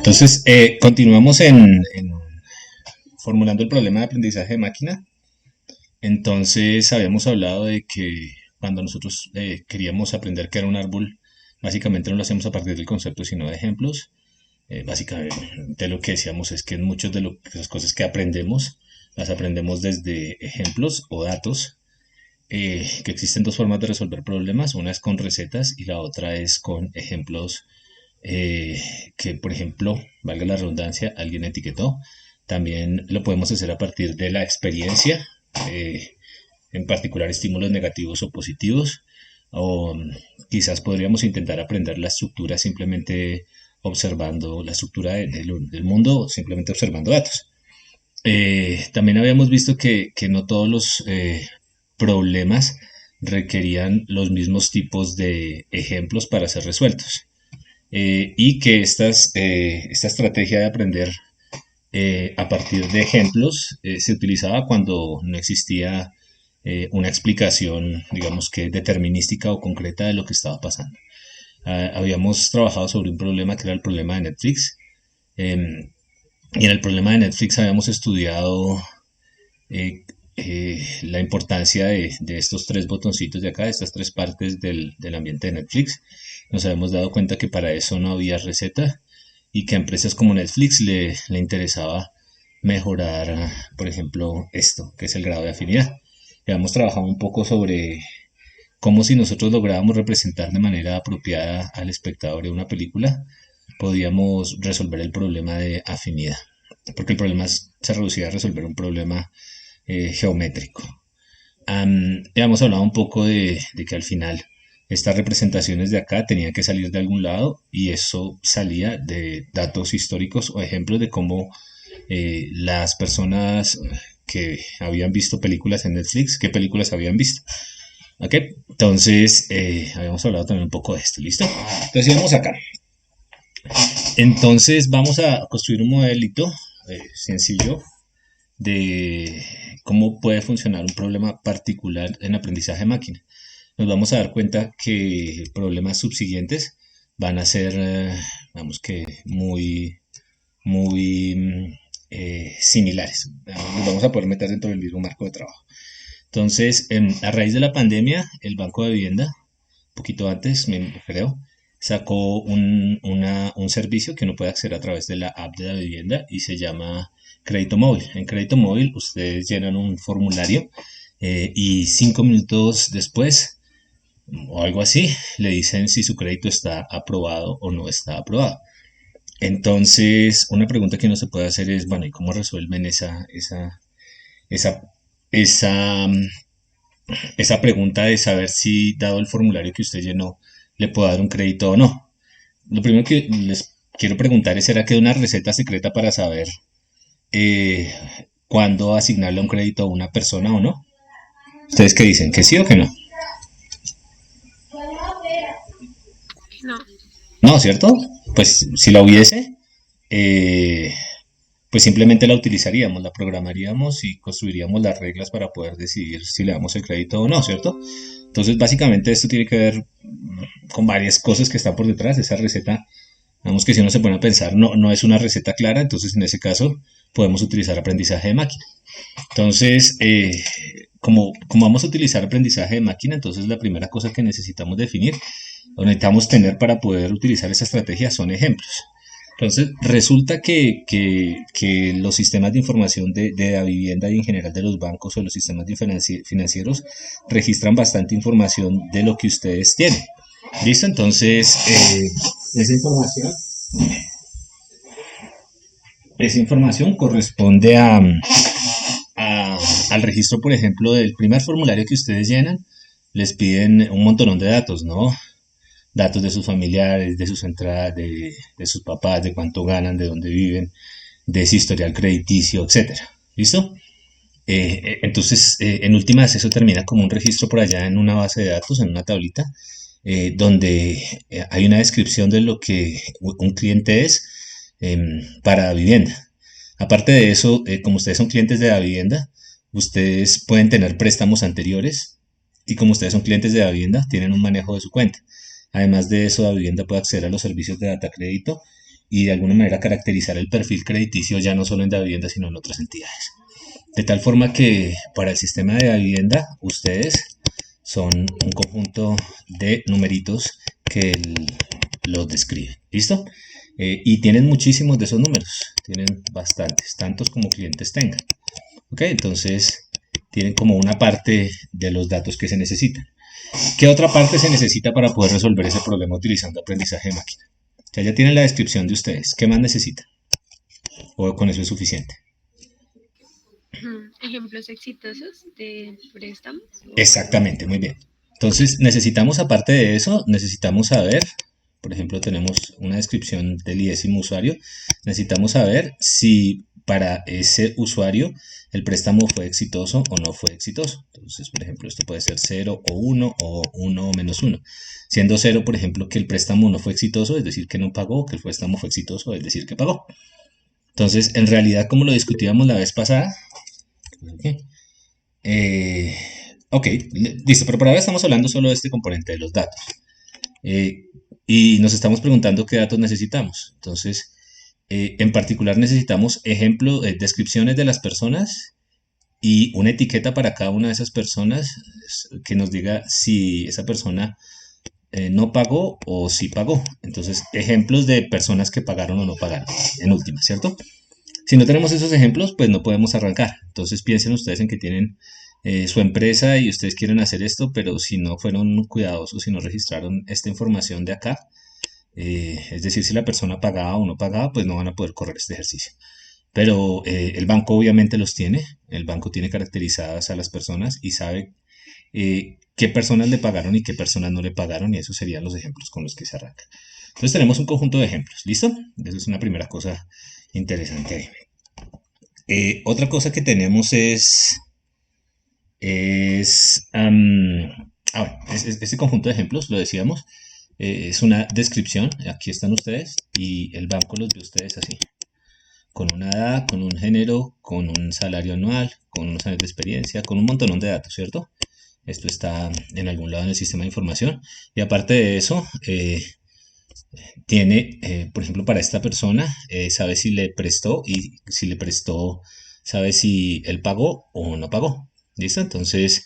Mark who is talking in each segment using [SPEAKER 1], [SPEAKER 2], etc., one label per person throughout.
[SPEAKER 1] Entonces, continuamos en formulando el problema de aprendizaje de máquina. Entonces, habíamos hablado de que cuando nosotros queríamos aprender qué era un árbol, básicamente no lo hacemos a partir del concepto, sino de ejemplos. Básicamente lo que decíamos es que muchas de las cosas que aprendemos, las aprendemos desde ejemplos o datos, que existen dos formas de resolver problemas, una es con recetas y la otra es con ejemplos que, por ejemplo, valga la redundancia, alguien etiquetó. También lo podemos hacer a partir de la experiencia, eh, en particular estímulos negativos o positivos, o quizás podríamos intentar aprender la estructura simplemente observando la estructura del mundo, simplemente observando datos. También habíamos visto que no todos los problemas requerían los mismos tipos de ejemplos para ser resueltos. Y que esta estrategia de aprender a partir de ejemplos se utilizaba cuando no existía una explicación, digamos que determinística o concreta de lo que estaba pasando. Habíamos trabajado sobre un problema que era el problema de Netflix. Y en el problema de Netflix habíamos estudiado la importancia de estos tres botoncitos de acá, de estas tres partes del ambiente de Netflix. Nos habíamos dado cuenta que para eso no había receta y que a empresas como Netflix le interesaba mejorar, por ejemplo, esto, que es el grado de afinidad. Habíamos trabajado un poco sobre cómo si nosotros lográbamos representar de manera apropiada al espectador de una película, podíamos resolver el problema de afinidad. Porque el problema se reducía a resolver un problema geométrico. Hemos hablado un poco de que al final estas representaciones de acá tenían que salir de algún lado y eso salía de datos históricos o ejemplos de cómo las personas que habían visto películas en Netflix, qué películas habían visto. ¿Ok? Entonces, habíamos hablado también un poco de esto, ¿listo? Entonces, vamos acá. Entonces, vamos a construir un modelito sencillo de cómo puede funcionar un problema particular en aprendizaje de máquina. Nos vamos a dar cuenta que problemas subsiguientes van a ser, vamos que muy similares. Nos vamos a poder meter dentro del mismo marco de trabajo. Entonces, a raíz de la pandemia, el Banco de Vivienda, un poquito antes, creo, sacó un servicio que uno puede acceder a través de la app de la vivienda y se llama Crédito Móvil. En Crédito Móvil ustedes llenan un formulario y 5 minutos después o algo así le dicen si su crédito está aprobado o no está aprobado. Entonces, una pregunta que uno se puede hacer es, bueno, ¿y cómo resuelven esa, esa, esa pregunta de saber si, dado el formulario que usted llenó, le puedo dar un crédito o no? Lo primero que les quiero preguntar es, ¿será que hay una receta secreta para saber eh, cuándo asignarle un crédito a una persona o no? ¿Ustedes qué dicen? ¿Que sí o que no?
[SPEAKER 2] No,
[SPEAKER 1] No, ¿cierto? Pues si la hubiese, eh, pues simplemente la utilizaríamos, la programaríamos y construiríamos las reglas para poder decidir si le damos el crédito o no, ¿cierto? Entonces, básicamente esto tiene que ver con varias cosas que están por detrás. Esa receta, digamos que si uno se pone a pensar, no es una receta clara, entonces en ese caso podemos utilizar aprendizaje de máquina. Entonces, como vamos a utilizar aprendizaje de máquina, entonces la primera cosa que necesitamos definir o necesitamos tener para poder utilizar esa estrategia son ejemplos. Entonces, resulta que los sistemas de información de la vivienda y en general de los bancos o los sistemas financieros registran bastante información de lo que ustedes tienen. ¿Listo? Entonces, esa información, esa información corresponde al registro, por ejemplo, del primer formulario que ustedes llenan. Les piden un montón de datos, ¿no? Datos de sus familiares, de sus entradas, de sus papás, de cuánto ganan, de dónde viven, de su historial crediticio, etcétera. ¿Listo? Entonces, en últimas, eso termina como un registro por allá en una base de datos, en una tablita, donde hay una descripción de lo que un cliente es para vivienda. Aparte de eso, como ustedes son clientes de la vivienda, ustedes pueden tener préstamos anteriores y como ustedes son clientes de la vivienda, tienen un manejo de su cuenta. Además de eso, la vivienda puede acceder a los servicios de data crédito y de alguna manera caracterizar el perfil crediticio ya no solo en Davivienda, sino en otras entidades. De tal forma que para el sistema de Davivienda, ustedes son un conjunto de numeritos que los describen. ¿Listo? Y tienen muchísimos de esos números, tienen bastantes, tantos como clientes tengan. ¿Ok? Entonces, tienen como una parte de los datos que se necesitan. ¿Qué otra parte se necesita para poder resolver ese problema utilizando aprendizaje de máquina? O sea, ya tienen la descripción de ustedes. ¿Qué más necesitan? ¿O con eso es suficiente?
[SPEAKER 2] Ejemplos exitosos de préstamos o algo así.
[SPEAKER 1] Exactamente, muy bien. Entonces, necesitamos, aparte de eso, necesitamos saber, por ejemplo, tenemos una descripción del IESIM usuario, necesitamos saber si para ese usuario el préstamo fue exitoso o no fue exitoso. Entonces, por ejemplo, esto puede ser 0 o 1 o 1 o menos 1. Siendo 0, por ejemplo, que el préstamo no fue exitoso, es decir, que no pagó, que el préstamo fue exitoso, es decir, que pagó. Entonces, en realidad, como lo discutíamos la vez pasada, ¿ok? Eh, ok, listo, pero por ahora estamos hablando solo de este componente de los datos. Eh, y nos estamos preguntando qué datos necesitamos. Entonces, en particular necesitamos ejemplos, descripciones de las personas y una etiqueta para cada una de esas personas que nos diga si esa persona no pagó o si pagó. Entonces, ejemplos de personas que pagaron o no pagaron, en última, ¿cierto? Si no tenemos esos ejemplos, pues no podemos arrancar. Entonces piensen ustedes en que tienen su empresa y ustedes quieren hacer esto, pero si no fueron cuidadosos, si no registraron esta información de acá, es decir, si la persona pagaba o no pagaba, pues no van a poder correr este ejercicio. Pero el banco obviamente los tiene, el banco tiene caracterizadas a las personas y sabe qué personas le pagaron y qué personas no le pagaron, y esos serían los ejemplos con los que se arranca. Entonces tenemos un conjunto de ejemplos, ¿listo? Eso es una primera cosa interesante ahí. Otra cosa que tenemos este conjunto de ejemplos, lo decíamos, es una descripción, aquí están ustedes, y el banco los ve ustedes así, con una edad, con un género, con un salario anual, con unos años de experiencia, con un montón de datos, ¿cierto? Esto está en algún lado en el sistema de información, y aparte de eso, tiene, por ejemplo, para esta persona, sabe si le prestó y si le prestó, sabe si él pagó o no pagó. ¿Listo? Entonces,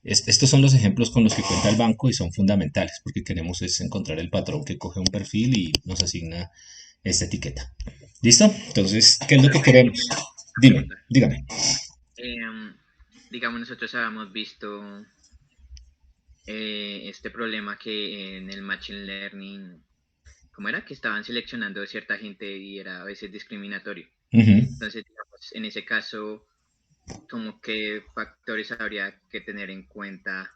[SPEAKER 1] estos son los ejemplos con los que cuenta el banco y son fundamentales porque queremos es encontrar el patrón que coge un perfil y nos asigna esta etiqueta. ¿Listo? Entonces, ¿qué es lo que
[SPEAKER 3] Profe,
[SPEAKER 1] queremos?
[SPEAKER 3] una
[SPEAKER 1] Dime,
[SPEAKER 3] pregunta.
[SPEAKER 1] dígame.
[SPEAKER 3] Digamos, nosotros habíamos visto este problema que en el Machine Learning, ¿cómo era? Que estaban seleccionando cierta gente y era a veces discriminatorio.
[SPEAKER 1] Ujú.
[SPEAKER 3] Entonces, digamos, en ese caso, ¿cómo qué factores habría que tener en cuenta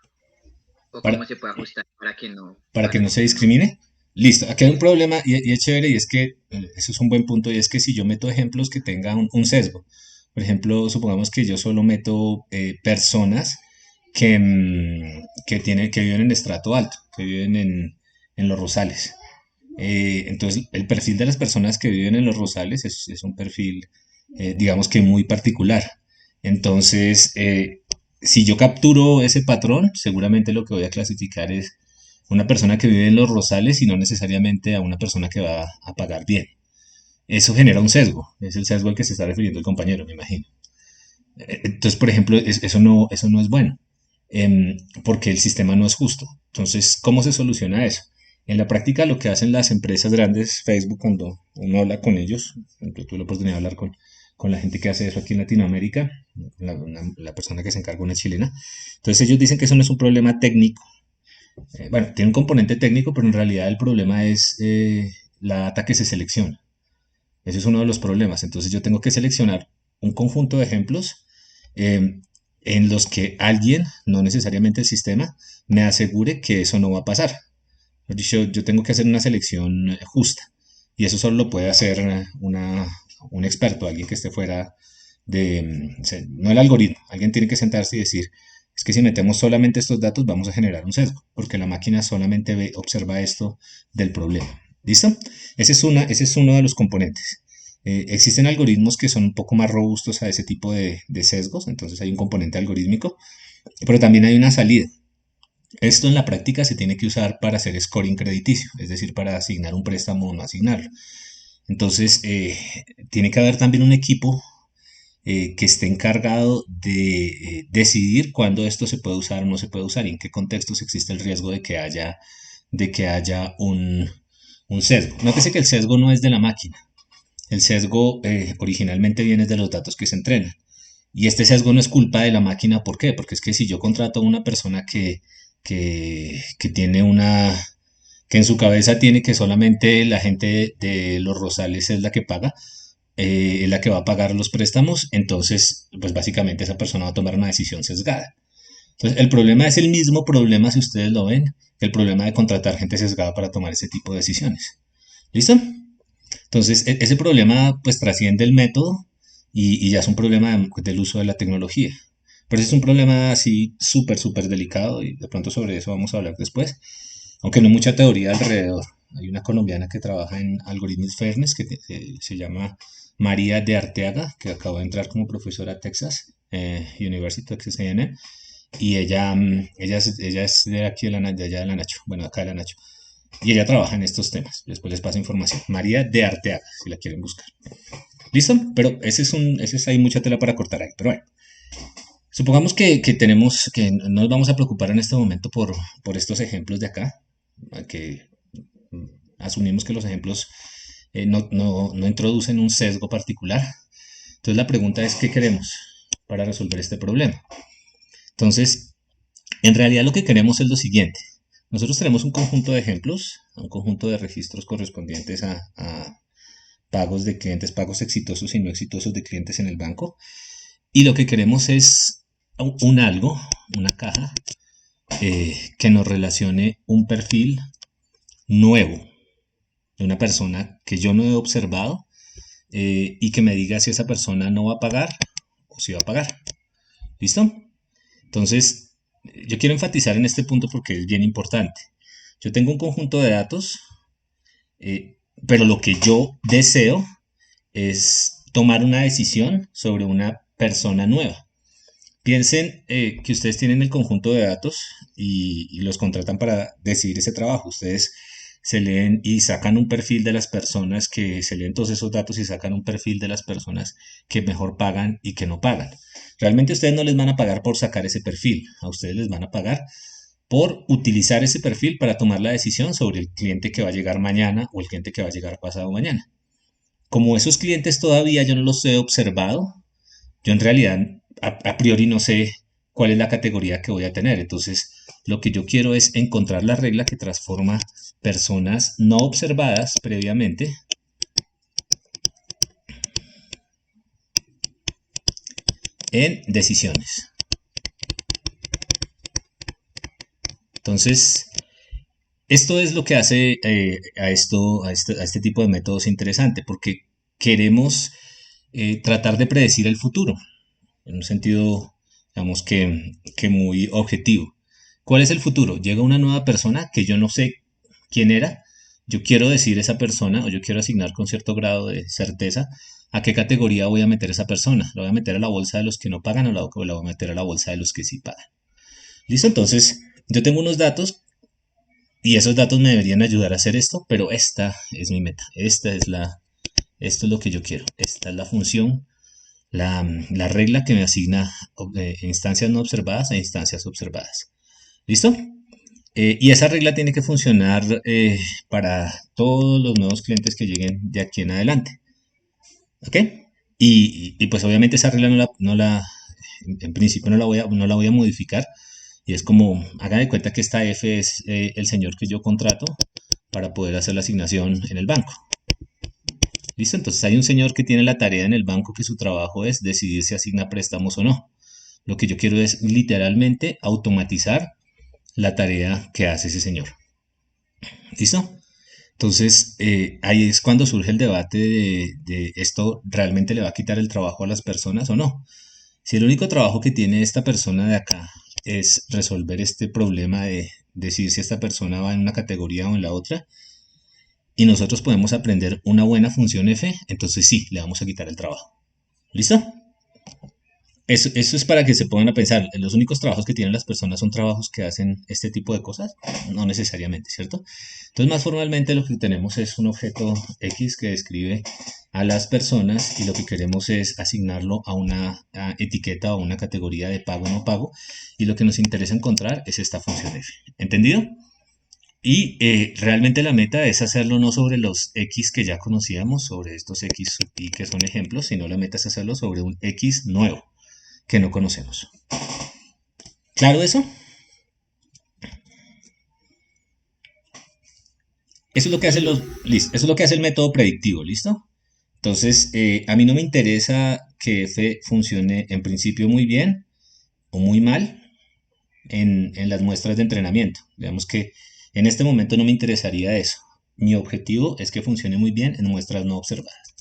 [SPEAKER 3] o
[SPEAKER 1] Para,
[SPEAKER 3] cómo se puede ajustar
[SPEAKER 1] para que
[SPEAKER 3] para
[SPEAKER 1] no se
[SPEAKER 3] que no?
[SPEAKER 1] discrimine. Listo, aquí hay un
[SPEAKER 3] Sí,
[SPEAKER 1] problema y es chévere y es que eso es un buen punto y es que si yo meto ejemplos que tengan un sesgo, por ejemplo, supongamos que yo solo meto personas que viven en estrato alto, que viven en los Rosales. Entonces, el perfil de las personas que viven en los Rosales es un perfil, digamos que muy particular. Entonces, si yo capturo ese patrón, seguramente lo que voy a clasificar es una persona que vive en los Rosales y no necesariamente a una persona que va a pagar bien. Eso genera un sesgo, es el sesgo al que se está refiriendo el compañero, me imagino. Entonces, por ejemplo, eso no es bueno, porque el sistema no es justo. Entonces, ¿cómo se soluciona eso? En la práctica, lo que hacen las empresas grandes, Facebook, cuando uno habla con ellos, yo tuve la oportunidad de hablar con la gente que hace eso aquí en Latinoamérica, la persona que se encarga una chilena. Entonces, ellos dicen que eso no es un problema técnico. Bueno, tiene un componente técnico, pero en realidad el problema es la data que se selecciona. Ese es uno de los problemas. Entonces yo tengo que seleccionar un conjunto de ejemplos eh, en los que alguien, no necesariamente el sistema, me asegure que eso no va a pasar. Yo tengo que hacer una selección justa y eso solo lo puede hacer un experto, alguien que esté fuera no el algoritmo. Alguien tiene que sentarse y decir, es que si metemos solamente estos datos vamos a generar un sesgo, porque la máquina solamente observa esto del problema. ¿Listo? Ese es uno de los componentes. Existen algoritmos que son un poco más robustos a ese tipo de sesgos, entonces hay un componente algorítmico, pero también hay una salida. Esto en la práctica se tiene que usar para hacer scoring crediticio, es decir, para asignar un préstamo o no asignarlo. Entonces, tiene que haber también un equipo que esté encargado de decidir cuándo esto se puede usar o no se puede usar y en qué contextos existe el riesgo de que haya un sesgo. Nótese que el sesgo no es de la máquina. El sesgo originalmente viene de los datos que se entrenan. Y este sesgo no es culpa de la máquina. ¿Por qué? Porque es que si yo contrato a una persona que tiene que en su cabeza tiene que solamente la gente de los Rosales es la que paga, es la que va a pagar los préstamos, entonces, pues básicamente esa persona va a tomar una decisión sesgada. Entonces, el problema es el mismo problema, si ustedes lo ven, el problema de contratar gente sesgada para tomar ese tipo de decisiones. ¿Listo? Entonces, ese problema pues trasciende el método y ya es un problema del uso de la tecnología. Pero ese es un problema así súper, súper delicado y de pronto sobre eso vamos a hablar después, aunque no hay mucha teoría alrededor. Hay una colombiana que trabaja en Algorithmic Fairness que se llama María de Arteaga, que acaba de entrar como profesora a Texas, University of Texas A&M, y ella es de aquí de allá de la Nacho, bueno, acá de la Nacho, y ella trabaja en estos temas. Después les paso información. María de Arteaga, si la quieren buscar. ¿Listo? Pero hay mucha tela para cortar ahí. Pero bueno, supongamos que no nos vamos a preocupar en este momento por estos ejemplos de acá, que asumimos que los ejemplos no introducen un sesgo particular. Entonces la pregunta es, ¿qué queremos para resolver este problema? Entonces, en realidad lo que queremos es lo siguiente. Nosotros tenemos un conjunto de ejemplos, un conjunto de registros correspondientes a pagos de clientes, pagos exitosos y no exitosos de clientes en el banco. Y lo que queremos es algo, una caja, que nos relacione un perfil nuevo de una persona que yo no he observado y que me diga si esa persona no va a pagar o si va a pagar. ¿Listo? Entonces, yo quiero enfatizar en este punto porque es bien importante. Yo tengo un conjunto de datos, pero lo que yo deseo es tomar una decisión sobre una persona nueva. Piensen que ustedes tienen el conjunto de datos y los contratan para decidir ese trabajo. Ustedes se leen y sacan un perfil de las personas se leen todos esos datos y sacan un perfil de las personas que mejor pagan y que no pagan. Realmente ustedes no les van a pagar por sacar ese perfil, a ustedes les van a pagar por utilizar ese perfil para tomar la decisión sobre el cliente que va a llegar mañana o el cliente que va a llegar pasado mañana. Como esos clientes todavía yo no los he observado, yo en realidad a priori no sé cuál es la categoría que voy a tener. Entonces, lo que yo quiero es encontrar la regla que transforma personas no observadas previamente en decisiones. Entonces, esto es lo que hace a este tipo de métodos interesante, porque queremos tratar de predecir el futuro, en un sentido, digamos que muy objetivo. ¿Cuál es el futuro? Llega una nueva persona que yo no sé quién era, yo quiero decir esa persona o yo quiero asignar con cierto grado de certeza a qué categoría voy a meter a esa persona. ¿La voy a meter a la bolsa de los que no pagan o la voy a meter a la bolsa de los que sí pagan? ¿Listo? Entonces, yo tengo unos datos y esos datos me deberían ayudar a hacer esto, pero esta es mi meta. Esto es lo que yo quiero. Esta es la función, la regla que me asigna instancias no observadas a instancias observadas. ¿Listo? Y esa regla tiene que funcionar para todos los nuevos clientes que lleguen de aquí en adelante. ¿Ok? Y pues obviamente esa regla en principio no la voy a modificar. Y es como, hagan de cuenta que esta F es el señor que yo contrato para poder hacer la asignación en el banco. ¿Listo? Entonces hay un señor que tiene la tarea en el banco que su trabajo es decidir si asigna préstamos o no. Lo que yo quiero es literalmente automatizar la tarea que hace ese señor. ¿Listo? Entonces, ahí es cuando surge el debate de esto realmente le va a quitar el trabajo a las personas o no. Si el único trabajo que tiene esta persona de acá es resolver este problema de decir si esta persona va en una categoría o en la otra, y nosotros podemos aprender una buena función F, entonces sí, le vamos a quitar el trabajo. ¿Listo? eso es para que se pongan a pensar. Los únicos trabajos que tienen las personas son trabajos que hacen este tipo de cosas, no necesariamente, ¿cierto? Entonces, más formalmente lo que tenemos es un objeto X que describe a las personas y lo que queremos es asignarlo a una etiqueta o una categoría de pago o no pago y lo que nos interesa encontrar es esta función F. ¿Entendido? Y realmente la meta es hacerlo no sobre los X que ya conocíamos, sobre estos X sub i que son ejemplos, sino la meta es hacerlo sobre un X nuevo que no conocemos. ¿Claro eso? Eso es lo que hace listo, eso es lo que hace el método predictivo, ¿listo? Entonces, a mí no me interesa que F funcione en principio muy bien o muy mal en las muestras de entrenamiento. Digamos que en este momento no me interesaría eso. Mi objetivo es que funcione muy bien en muestras no observadas.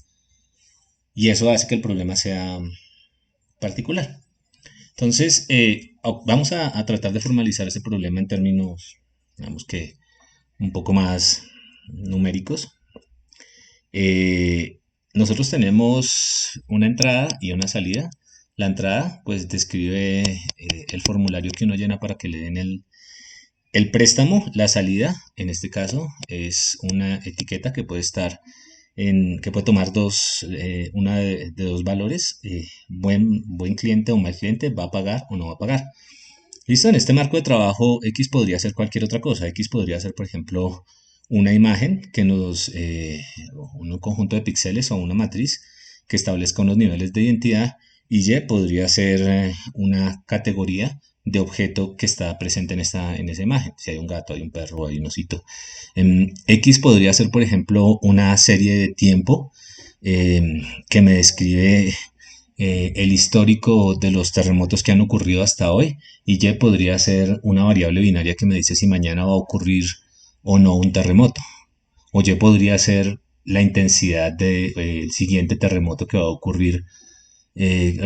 [SPEAKER 1] Y eso hace que el problema sea particular. Entonces, vamos a tratar de formalizar ese problema en términos, digamos que un poco más numéricos. Eh, Nosotros tenemos una entrada y una salida. La entrada, pues, describe el formulario que uno llena para que le den el préstamo. La salida, en este caso, es una etiqueta que puede estar que puede tomar una de dos valores. Buen cliente o mal cliente, va a pagar o no va a pagar. Listo, en este marco de trabajo X podría ser cualquier otra cosa. X podría ser, por ejemplo, una imagen un conjunto de píxeles o una matriz que establezca unos niveles de identidad. Y Y podría ser una categoría de objeto que está presente en esa imagen. Si hay un gato, hay un perro, hay un osito. X podría ser, por ejemplo, una serie de tiempo que me describe el histórico de los terremotos que han ocurrido hasta hoy. Y Y podría ser una variable binaria que me dice si mañana va a ocurrir o no un terremoto. O Y podría ser la intensidad del siguiente terremoto que va a ocurrir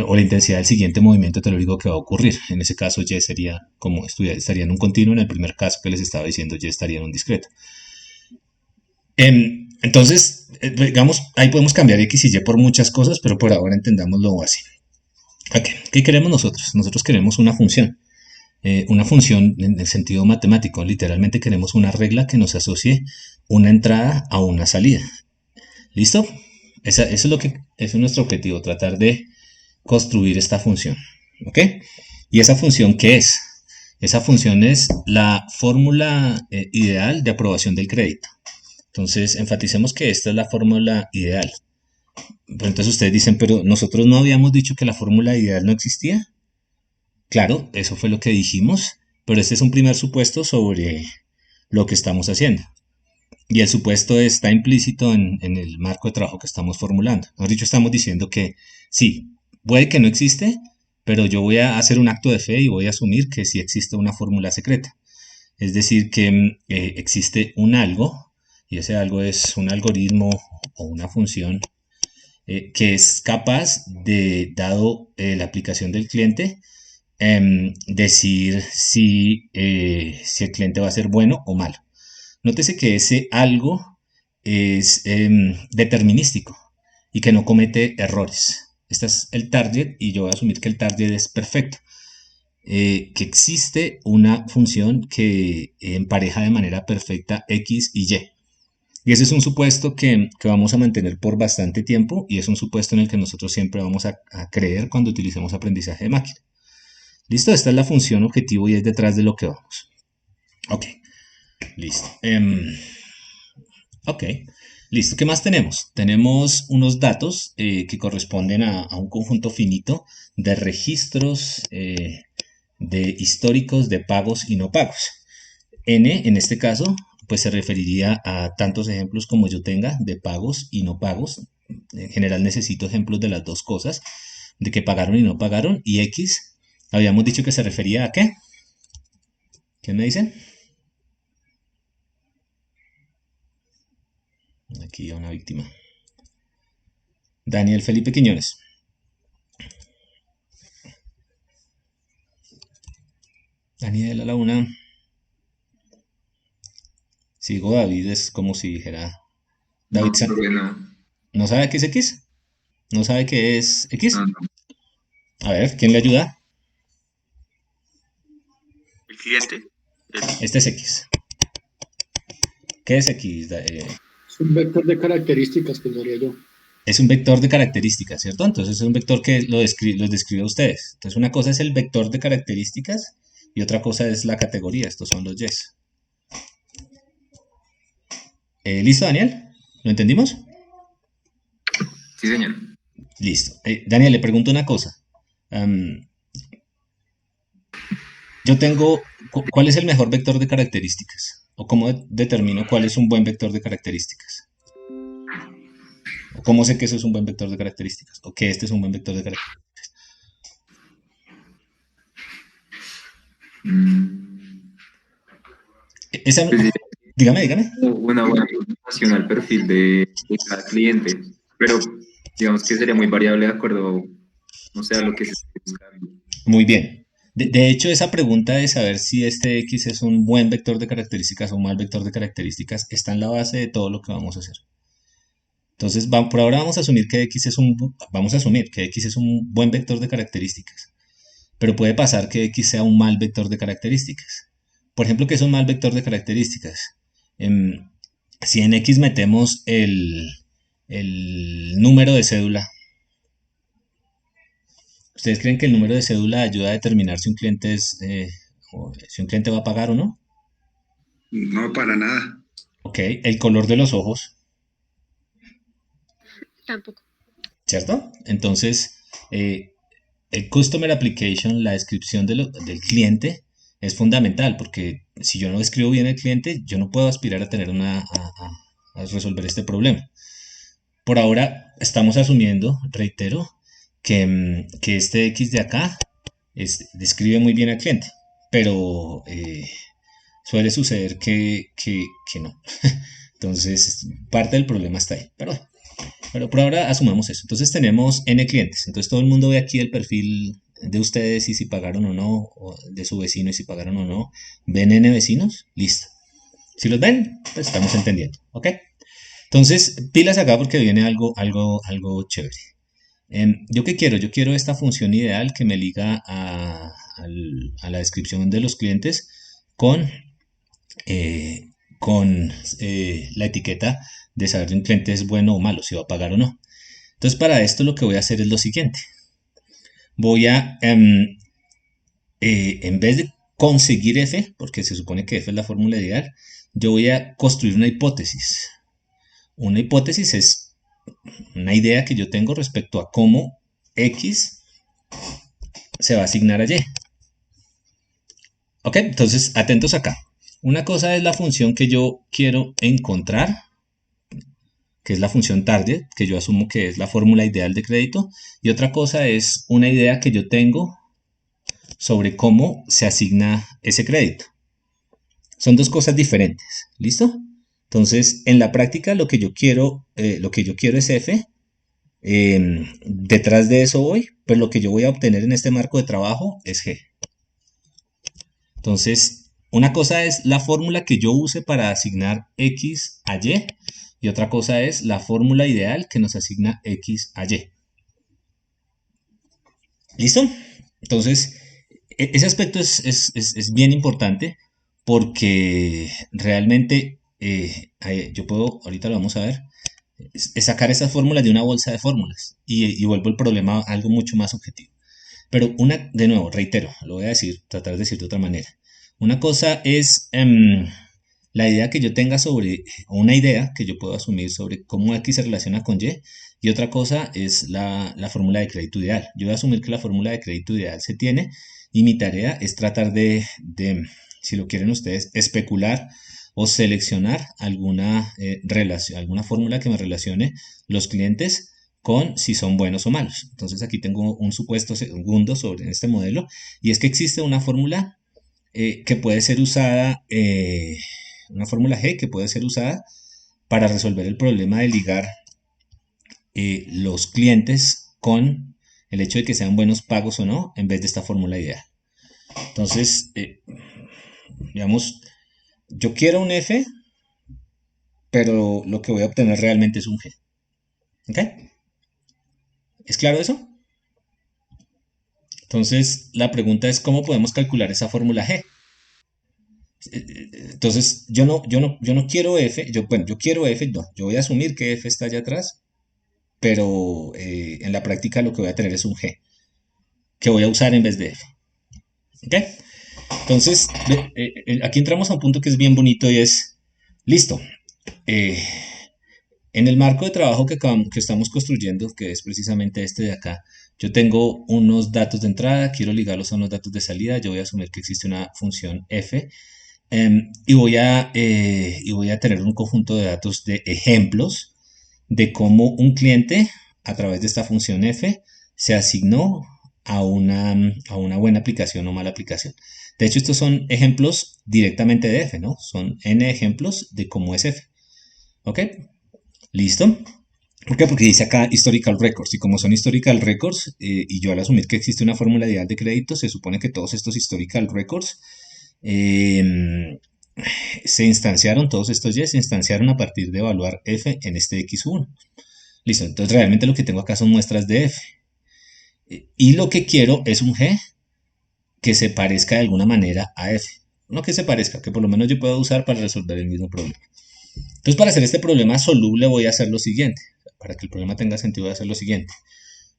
[SPEAKER 1] o la intensidad del siguiente movimiento telúrico que va a ocurrir. En ese caso, Y sería como estaría en un continuo. En el primer caso que les estaba diciendo, Y estaría en un discreto. Entonces, digamos, ahí podemos cambiar X y Y por muchas cosas, pero por ahora entendámoslo así. Okay. ¿Qué queremos nosotros? Nosotros queremos una función en el sentido matemático. Literalmente queremos una regla que nos asocie una entrada a una salida. ¿Listo? Eso es nuestro objetivo, tratar de construir esta función. ¿Ok? ¿Y esa función qué es? Esa función es la fórmula ideal de aprobación del crédito. Entonces, enfaticemos que esta es la fórmula ideal. Pero entonces ustedes dicen, pero nosotros no habíamos dicho que la fórmula ideal no existía. Claro, eso fue lo que dijimos, pero este es un primer supuesto sobre lo que estamos haciendo. Y el supuesto está implícito en el marco de trabajo que estamos formulando. Mejor dicho, estamos diciendo que sí, puede que no existe, pero yo voy a hacer un acto de fe y voy a asumir que sí existe una fórmula secreta. Es decir, que existe un algo, y ese algo es un algoritmo o una función que es capaz de, dado la aplicación del cliente, decir si el cliente va a ser bueno o malo. Nótese que ese algo es determinístico y que no comete errores. Este es el target y yo voy a asumir que el target es perfecto. Que existe una función que empareja de manera perfecta X y Y. Y ese es un supuesto que vamos a mantener por bastante tiempo y es un supuesto en el que nosotros siempre vamos a creer cuando utilicemos aprendizaje de máquina. ¿Listo? Esta es la función objetivo y es detrás de lo que vamos. Ok, listo. Ok, listo. ¿Qué más tenemos? Tenemos unos datos que corresponden a un conjunto finito de registros de históricos de pagos y no pagos. N, en este caso, pues se referiría a tantos ejemplos como yo tenga de pagos y no pagos. En general necesito ejemplos de las dos cosas, de que pagaron y no pagaron. Y X, habíamos dicho que se refería a ¿qué? ¿Qué me dicen? Aquí a una víctima. Daniel Felipe Quiñones. Daniel a la una. Sigo David, es como si dijera David
[SPEAKER 3] No,
[SPEAKER 1] San.
[SPEAKER 3] porque no.
[SPEAKER 1] ¿No sabe qué es X? ¿No sabe qué es X?
[SPEAKER 3] No, no.
[SPEAKER 1] A ver, ¿quién le ayuda?
[SPEAKER 4] El cliente.
[SPEAKER 1] Este es X. ¿Qué es X?
[SPEAKER 5] Es un vector de características, pensaría yo.
[SPEAKER 1] Es un vector de características, ¿cierto? Entonces es un vector que los describe a ustedes. Entonces una cosa es el vector de características y otra cosa es la categoría. Estos son los Ys. ¿Listo, Daniel? ¿Lo entendimos?
[SPEAKER 6] Sí, señor.
[SPEAKER 1] Listo. Daniel, le pregunto una cosa. Am, yo tengo, ¿cuál es el mejor vector de características? ¿O cómo determino cuál es un buen vector de características? ¿O cómo sé que eso es un buen vector de características? ¿O que este es un buen vector de características?
[SPEAKER 6] Mm,
[SPEAKER 1] Esa,
[SPEAKER 6] pues sí,
[SPEAKER 1] dígame.
[SPEAKER 6] una buena aproximación al perfil de cada cliente, pero digamos que sería muy variable de acuerdo, no sé, a lo que se esté buscando.
[SPEAKER 1] Muy bien. De hecho, esa pregunta de saber si este X es un buen vector de características o un mal vector de características está en la base de todo lo que vamos a hacer. Entonces, por ahora vamos a asumir que X es un buen vector de características, pero puede pasar que X sea un mal vector de características. Por ejemplo, ¿qué es un mal vector de características? Em, si en X metemos el número de cédula, ¿ustedes creen que el número de cédula ayuda a determinar si un cliente si un cliente va a pagar o no?
[SPEAKER 4] No, para nada.
[SPEAKER 1] Ok, el color de los ojos,
[SPEAKER 2] Tampoco.
[SPEAKER 1] ¿cierto? Entonces, eh, el Customer Application, la descripción del cliente, es fundamental porque si yo no describo bien el cliente, yo no puedo aspirar a tener a resolver este problema. Por ahora estamos asumiendo, reitero, que este X de acá describe muy bien al cliente, pero suele suceder que no. Entonces, parte del problema está ahí. Pero por ahora asumamos eso. Entonces tenemos N clientes. Entonces todo el mundo ve aquí el perfil de ustedes y si pagaron o no, o de su vecino y si pagaron o no. ¿Ven N vecinos? Listo. Si los ven, pues estamos entendiendo. ¿Ok? Entonces, pilas acá porque viene algo chévere. ¿Yo qué quiero? Yo quiero esta función ideal que me liga a la descripción de los clientes con, eh, con la etiqueta de saber si un cliente es bueno o malo, si va a pagar o no. Entonces, para esto lo que voy a hacer es lo siguiente. Voy a, en vez de conseguir F, porque se supone que F es la fórmula ideal, yo voy a construir una hipótesis. Una hipótesis es una idea que yo tengo respecto a cómo X se va a asignar a Y. Ok, entonces atentos acá. Una cosa es la función que yo quiero encontrar, que es la función target, que yo asumo que es la fórmula ideal de crédito, y otra cosa es una idea que yo tengo sobre cómo se asigna ese crédito. Son dos cosas diferentes, ¿listo? Entonces, en la práctica lo que yo quiero es F. Detrás de eso voy, pero lo que yo voy a obtener en este marco de trabajo es G. Entonces, una cosa es la fórmula que yo use para asignar X a Y y otra cosa es la fórmula ideal que nos asigna X a Y. ¿Listo? Entonces, ese aspecto es bien importante porque realmente yo puedo, ahorita lo vamos a ver, es sacar esas fórmulas de una bolsa de fórmulas y vuelvo el problema a algo mucho más objetivo. Pero de nuevo, reitero, lo voy a decir, tratar de decir de otra manera. Una cosa es la idea que yo tenga sobre, o una idea que yo puedo asumir sobre cómo X se relaciona con y otra cosa es la fórmula de crédito ideal. Yo voy a asumir que la fórmula de crédito ideal se tiene y mi tarea es tratar si lo quieren ustedes, especular o seleccionar alguna relación, alguna fórmula que me relacione los clientes con si son buenos o malos. Entonces aquí tengo un supuesto segundo sobre este modelo y es que existe una fórmula que puede ser usada, una fórmula G que puede ser usada para resolver el problema de ligar los clientes con el hecho de que sean buenos pagos o no, en vez de esta fórmula ideal. Entonces, digamos, yo quiero un F, pero lo que voy a obtener realmente es un G. ¿Ok? ¿Es claro eso? Entonces, la pregunta es, ¿cómo podemos calcular esa fórmula G? Entonces, yo no quiero F, yo quiero F, no, yo voy a asumir que F está allá atrás, pero en la práctica lo que voy a tener es un G, que voy a usar en vez de F. ¿Ok? Entonces, aquí entramos a un punto que es bien bonito y es, listo, en el marco de trabajo que estamos construyendo, que es precisamente este de acá, yo tengo unos datos de entrada, quiero ligarlos a unos datos de salida, yo voy a asumir que existe una función f y voy a tener un conjunto de datos de ejemplos de cómo un cliente a través de esta función f se asignó a una buena aplicación o mala aplicación. De hecho, estos son ejemplos directamente de f, ¿no? Son n ejemplos de cómo es f. ¿Ok? ¿Listo? ¿Por qué? Porque dice acá historical records, y como son historical records, y yo al asumir que existe una fórmula ideal de crédito, se supone que todos estos historical records se instanciaron, todos estos y se instanciaron a partir de evaluar f en este x1. Listo, entonces realmente lo que tengo acá son muestras de f. Y lo que quiero es un g que se parezca de alguna manera a f. No que se parezca, que por lo menos yo pueda usar para resolver el mismo problema. Entonces, para hacer este problema soluble voy a hacer lo siguiente. Para que el problema tenga sentido voy a hacer lo siguiente.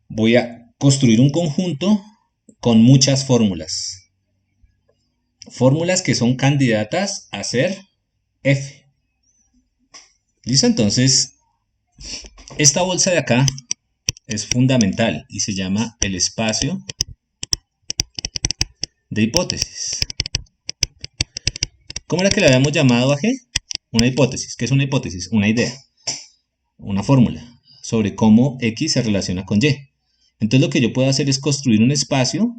[SPEAKER 1] Voy a construir un conjunto con muchas fórmulas. Fórmulas que son candidatas a ser f. ¿Listo? Entonces, esta bolsa de acá es fundamental y se llama el espacio de hipótesis. ¿Cómo era que le habíamos llamado a G? Una hipótesis. ¿Qué es una hipótesis? Una idea, una fórmula sobre cómo X se relaciona con Y. Entonces lo que yo puedo hacer es construir un espacio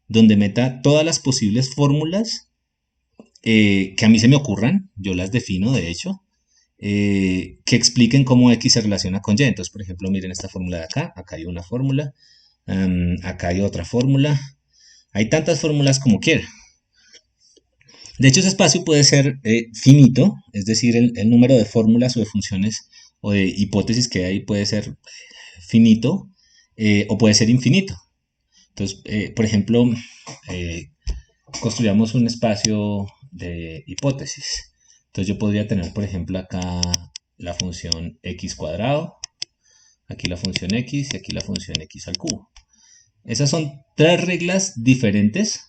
[SPEAKER 1] donde meta todas las posibles fórmulas que a mí se me ocurran, yo las defino de hecho, que expliquen cómo X se relaciona con Y. Entonces, por ejemplo, miren esta fórmula de acá, acá hay una fórmula, acá hay otra fórmula, hay tantas fórmulas como quiera. De hecho, ese espacio puede ser finito, es decir, el número de fórmulas o de funciones o de hipótesis que hay puede ser finito o puede ser infinito. Entonces, por ejemplo, construyamos un espacio de hipótesis. Entonces yo podría tener, por ejemplo, acá la función x cuadrado, aquí la función x y aquí la función x al cubo. Esas son tres reglas diferentes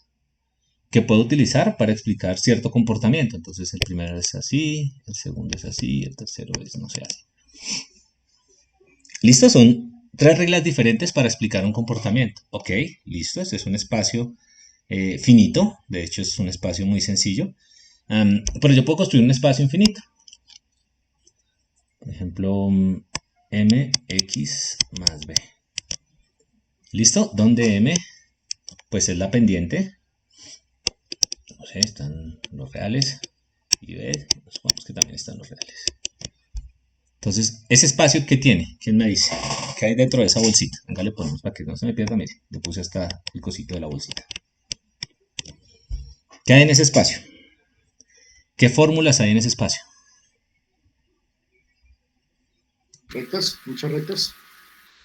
[SPEAKER 1] que puedo utilizar para explicar cierto comportamiento. Entonces el primero es así, el segundo es así, el tercero es no sé así. ¿Listo? Son tres reglas diferentes para explicar un comportamiento. Ok, listo, este es un espacio finito, de hecho es un espacio muy sencillo, pero yo puedo construir un espacio infinito. Por ejemplo, mx más b. ¿Listo? Donde m pues es la pendiente. No sé, están los reales y b, supongamos que también están los reales. Entonces, ese espacio, ¿qué tiene? ¿Quién me dice? ¿Qué hay dentro de esa bolsita? Venga, le ponemos para que no se me pierda, mire, le puse hasta el cosito de la bolsita. ¿Qué hay en ese espacio? ¿Qué fórmulas hay en ese espacio?
[SPEAKER 5] Rectas, muchas rectas.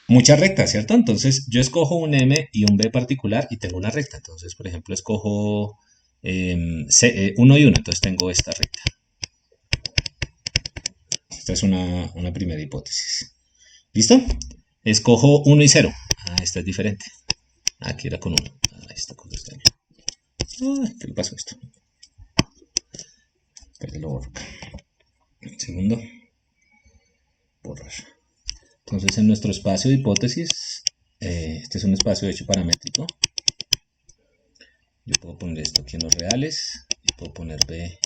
[SPEAKER 1] Muchas rectas, ¿cierto? Entonces, yo escojo un m y un b particular y tengo una recta. Entonces, por ejemplo, escojo 1 y 1, entonces tengo esta recta. Esta es una primera hipótesis. ¿Listo? Escojo 1 y 0. Ah, esta es diferente. Aquí era con 1. Ah, esta cosa está bien. ¿Qué le pasó a esto? Espera, lo borro acá. Un segundo. Borrar. Entonces, en nuestro espacio de hipótesis, este es un espacio de hecho paramétrico. Yo puedo poner esto aquí en los reales, y puedo poner b en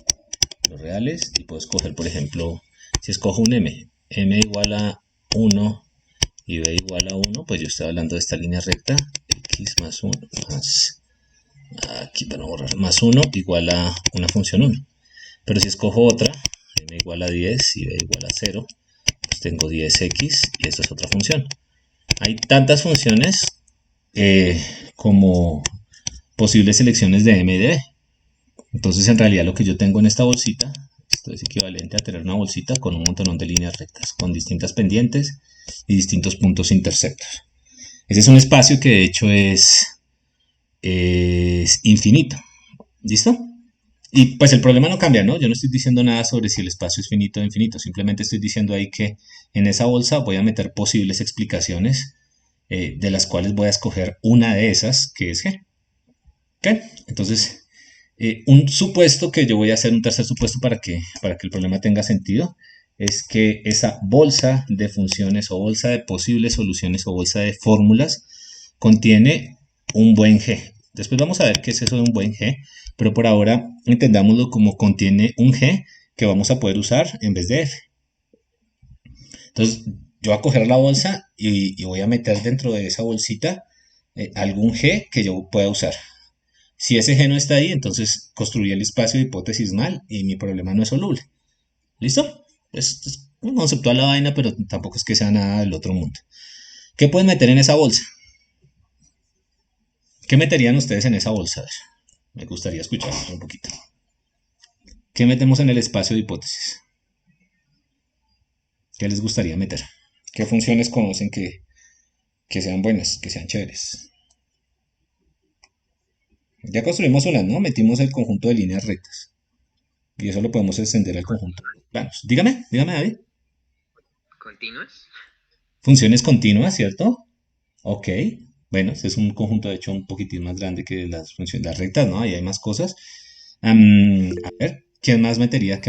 [SPEAKER 1] los reales, y puedo escoger, por ejemplo, si escojo un m igual a 1 y b igual a 1, pues yo estoy hablando de esta línea recta, x más 1 más, aquí van a borrar, más 1 igual a una función 1. Pero si escojo otra, m igual a 10 y b igual a 0, pues tengo 10x y esta es otra función. Hay tantas funciones como posibles selecciones de m y de b. Entonces en realidad lo que yo tengo en esta bolsita, esto es equivalente a tener una bolsita con un montón de líneas rectas, con distintas pendientes y distintos puntos interceptos. Ese es un espacio que de hecho es es infinito. ¿Listo? Y pues el problema no cambia, ¿no? Yo no estoy diciendo nada sobre si el espacio es finito o infinito, simplemente estoy diciendo ahí que en esa bolsa voy a meter posibles explicaciones de las cuales voy a escoger una de esas, que es G. ¿Ok? Entonces, un supuesto que yo voy a hacer, un tercer supuesto para que el problema tenga sentido, es que esa bolsa de funciones o bolsa de posibles soluciones o bolsa de fórmulas contiene un buen G. Después vamos a ver qué es eso de un buen G, pero por ahora entendámoslo como contiene un G que vamos a poder usar en vez de F. Entonces, yo voy a coger la bolsa y voy a meter dentro de esa bolsita algún G que yo pueda usar. Si ese G no está ahí, entonces construí el espacio de hipótesis mal y mi problema no es soluble. ¿Listo? Es conceptual la vaina, pero tampoco es que sea nada del otro mundo. ¿Qué pueden meter en esa bolsa? ¿Qué meterían ustedes en esa bolsa? Me gustaría escuchar un poquito. ¿Qué metemos en el espacio de hipótesis? ¿Qué les gustaría meter? ¿Qué funciones conocen que sean buenas, que sean chéveres? Ya construimos unas, ¿no? Metimos el conjunto de líneas rectas. Y eso lo podemos extender al conjunto. Vamos, dígame, David.
[SPEAKER 3] ¿Continuas?
[SPEAKER 1] Funciones continuas, ¿cierto? Ok. Bueno, este es un conjunto de hecho un poquitín más grande que las funciones, las rectas, ¿no? Ahí hay más cosas. A ver, ¿qué más meterían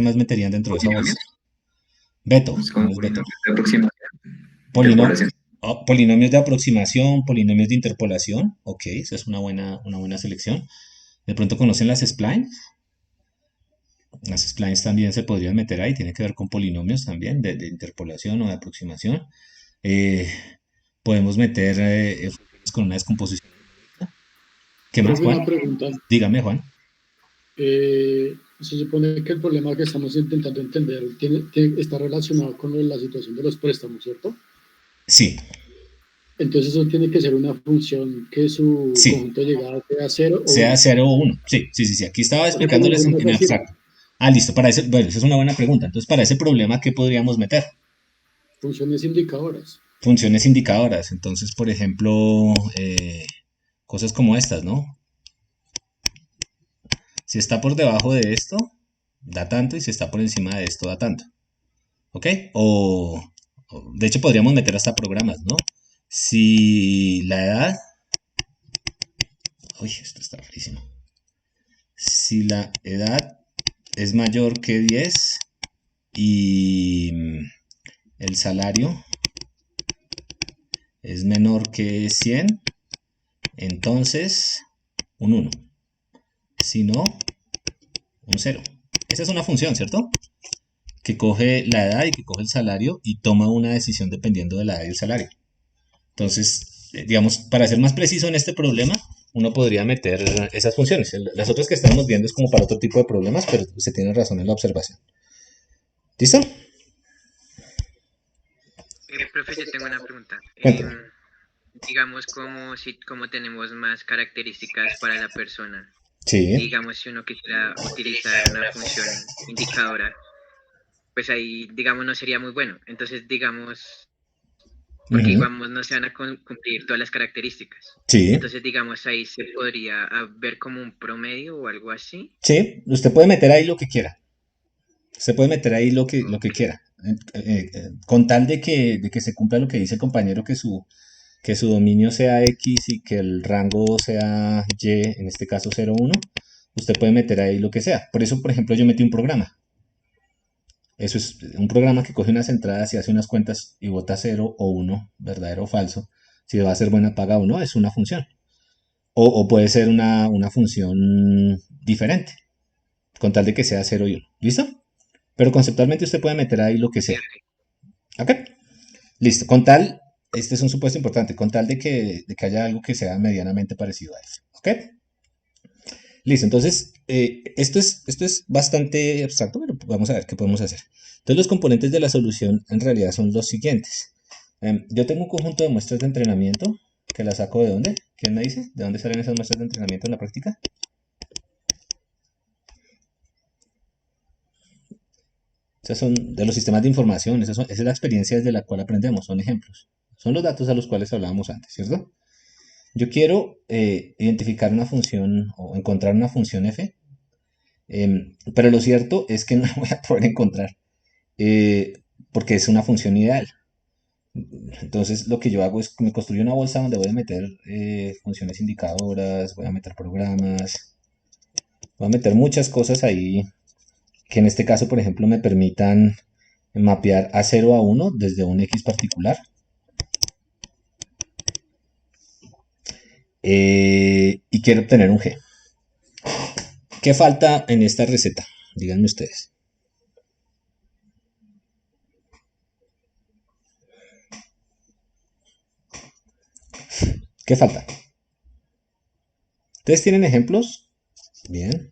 [SPEAKER 1] dentro de esa bolsa? Beto,
[SPEAKER 6] Es
[SPEAKER 1] ¿cómo
[SPEAKER 6] como
[SPEAKER 1] es Beto?
[SPEAKER 6] polinomios de aproximación,
[SPEAKER 1] Polino-
[SPEAKER 6] interpolación.
[SPEAKER 1] polinomios de aproximación, polinomios de interpolación. Ok, esa es una buena selección. De pronto conocen las splines. Las splines también se podrían meter ahí, tiene que ver con polinomios también, de interpolación o de aproximación. Eh, podemos meter funciones con una descomposición. ¿Qué más,
[SPEAKER 5] Profe,
[SPEAKER 1] Juan?
[SPEAKER 5] una pregunta.
[SPEAKER 1] Dígame, Juan.
[SPEAKER 5] Se supone que el problema que estamos intentando entender está relacionado con lo de la situación de los préstamos, ¿cierto?
[SPEAKER 1] Sí,
[SPEAKER 5] Entonces eso tiene que ser una función que su
[SPEAKER 1] sí,
[SPEAKER 5] conjunto de llegada sea 0 o
[SPEAKER 1] sea
[SPEAKER 5] 1.
[SPEAKER 1] 0 o 1. Sí, sí, sí, sí. Aquí estaba
[SPEAKER 5] O sea que
[SPEAKER 1] explicándoles
[SPEAKER 5] ninguna de
[SPEAKER 1] en
[SPEAKER 5] esas sirve.
[SPEAKER 1] abstracto. Ah, listo. Bueno, esa es una buena pregunta. Entonces, para ese problema, ¿qué podríamos meter?
[SPEAKER 5] Funciones indicadoras.
[SPEAKER 1] Funciones indicadoras. Entonces, por ejemplo, cosas como estas, ¿no? Si está por debajo de esto, da tanto, y si está por encima de esto, da tanto. ¿Ok? De hecho, podríamos meter hasta programas, ¿no? Si la edad... Uy, esto está rarísimo. Si la edad es mayor que 10 y el salario es menor que 100, entonces un 1. Si no, un 0. Esa es una función, ¿cierto? Que coge la edad y que coge el salario y toma una decisión dependiendo de la edad y el salario. Entonces, digamos, para ser más preciso en este problema, uno podría meter esas funciones. Las otras que estamos viendo es como para otro tipo de problemas, pero se tiene razón en la observación. ¿Listo?
[SPEAKER 3] Profe, yo tengo una pregunta.
[SPEAKER 1] Cuéntame.
[SPEAKER 3] Digamos, como tenemos más características para la persona,
[SPEAKER 1] Sí.
[SPEAKER 3] digamos, si uno quisiera utilizar una función indicadora, pues ahí, digamos, no sería muy bueno. Entonces, digamos, porque
[SPEAKER 1] Ujú.
[SPEAKER 3] digamos, no se van a cumplir todas las características.
[SPEAKER 1] Sí.
[SPEAKER 3] Entonces, digamos, ahí se podría ver como un promedio o algo así.
[SPEAKER 1] Sí. Usted puede meter ahí lo que quiera. Usted puede meter ahí lo que
[SPEAKER 3] Ok.
[SPEAKER 1] quiera. Con tal de que se cumpla lo que dice el compañero, que su dominio sea X y que el rango sea Y, en este caso 0, 1, usted puede meter ahí lo que sea. Por eso, por ejemplo, yo metí un programa. Eso es un programa que coge unas entradas y hace unas cuentas y vota 0 o 1, verdadero o falso. Si va a ser buena paga o no, es una función. O puede ser una función diferente, con tal de que sea 0 y 1. ¿Listo? Pero conceptualmente usted puede meter ahí lo que
[SPEAKER 3] Sí,
[SPEAKER 1] sea.
[SPEAKER 3] ok.
[SPEAKER 1] ¿Ok? Listo. Con tal, este es un supuesto importante, con tal de que haya algo que sea medianamente parecido a eso. ¿Ok? Listo. Entonces, esto es bastante abstracto, pero vamos a ver qué podemos hacer. Entonces, los componentes de la solución en realidad son los siguientes. Yo tengo un conjunto de muestras de entrenamiento que las saco de dónde. ¿Quién me dice? ¿De dónde salen esas muestras de entrenamiento en la práctica? Esas son de los sistemas de información, esa es la experiencia desde la cual aprendemos, son ejemplos. Son los datos a los cuales hablábamos antes, ¿cierto? Yo quiero identificar una función o encontrar una función f, pero lo cierto es que no la voy a poder encontrar porque es una función ideal. Entonces lo que yo hago es que me construyo una bolsa donde voy a meter funciones indicadoras, voy a meter programas, voy a meter muchas cosas ahí que en este caso, por ejemplo, me permitan mapear a 0 a 1 desde un x particular. Y quiero obtener un g. ¿Qué falta en esta receta? Díganme ustedes. ¿Qué falta? ¿Ustedes tienen ejemplos? Bien.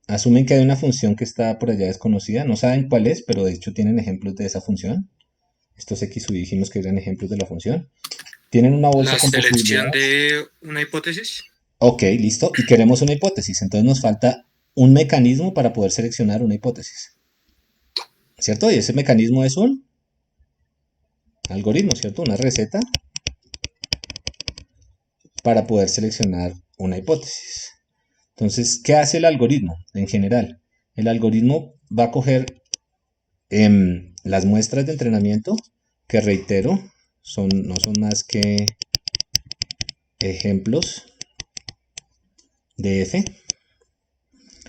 [SPEAKER 1] Asumen que hay una función que está por allá desconocida. No saben cuál es, pero de hecho tienen ejemplos de esa función. Estos x y dijimos que eran ejemplos de la función. ¿Tienen una bolsa
[SPEAKER 7] La
[SPEAKER 1] con
[SPEAKER 7] selección
[SPEAKER 1] posibilidades?
[SPEAKER 7] de una hipótesis.
[SPEAKER 1] Ok, listo. Y queremos una hipótesis. Entonces nos falta un mecanismo para poder seleccionar una hipótesis. ¿Cierto? Y ese mecanismo es un algoritmo, ¿cierto? Una receta para poder seleccionar una hipótesis. Entonces, ¿qué hace el algoritmo en general? El algoritmo va a coger las muestras de entrenamiento, que reitero, no son más que ejemplos de f,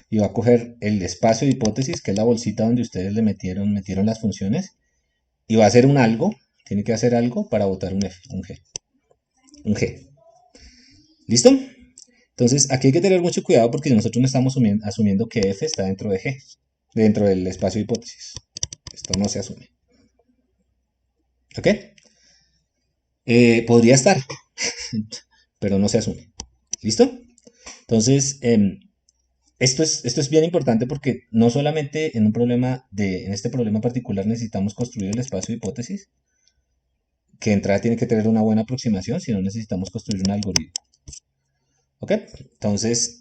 [SPEAKER 1] y va a coger el espacio de hipótesis, que es la bolsita donde ustedes le metieron las funciones, y va a hacer un algo, tiene que hacer algo para botar un f, un g. ¿Listo? Entonces, aquí hay que tener mucho cuidado porque nosotros no estamos asumiendo que f está dentro de g, dentro del espacio de hipótesis. Esto no se asume. ¿Ok? Podría estar, pero no se asume. ¿Listo? Entonces, esto es bien importante porque no solamente en este problema particular necesitamos construir el espacio de hipótesis, que de entrada tiene que tener una buena aproximación, sino necesitamos construir un algoritmo. ¿Ok? Entonces,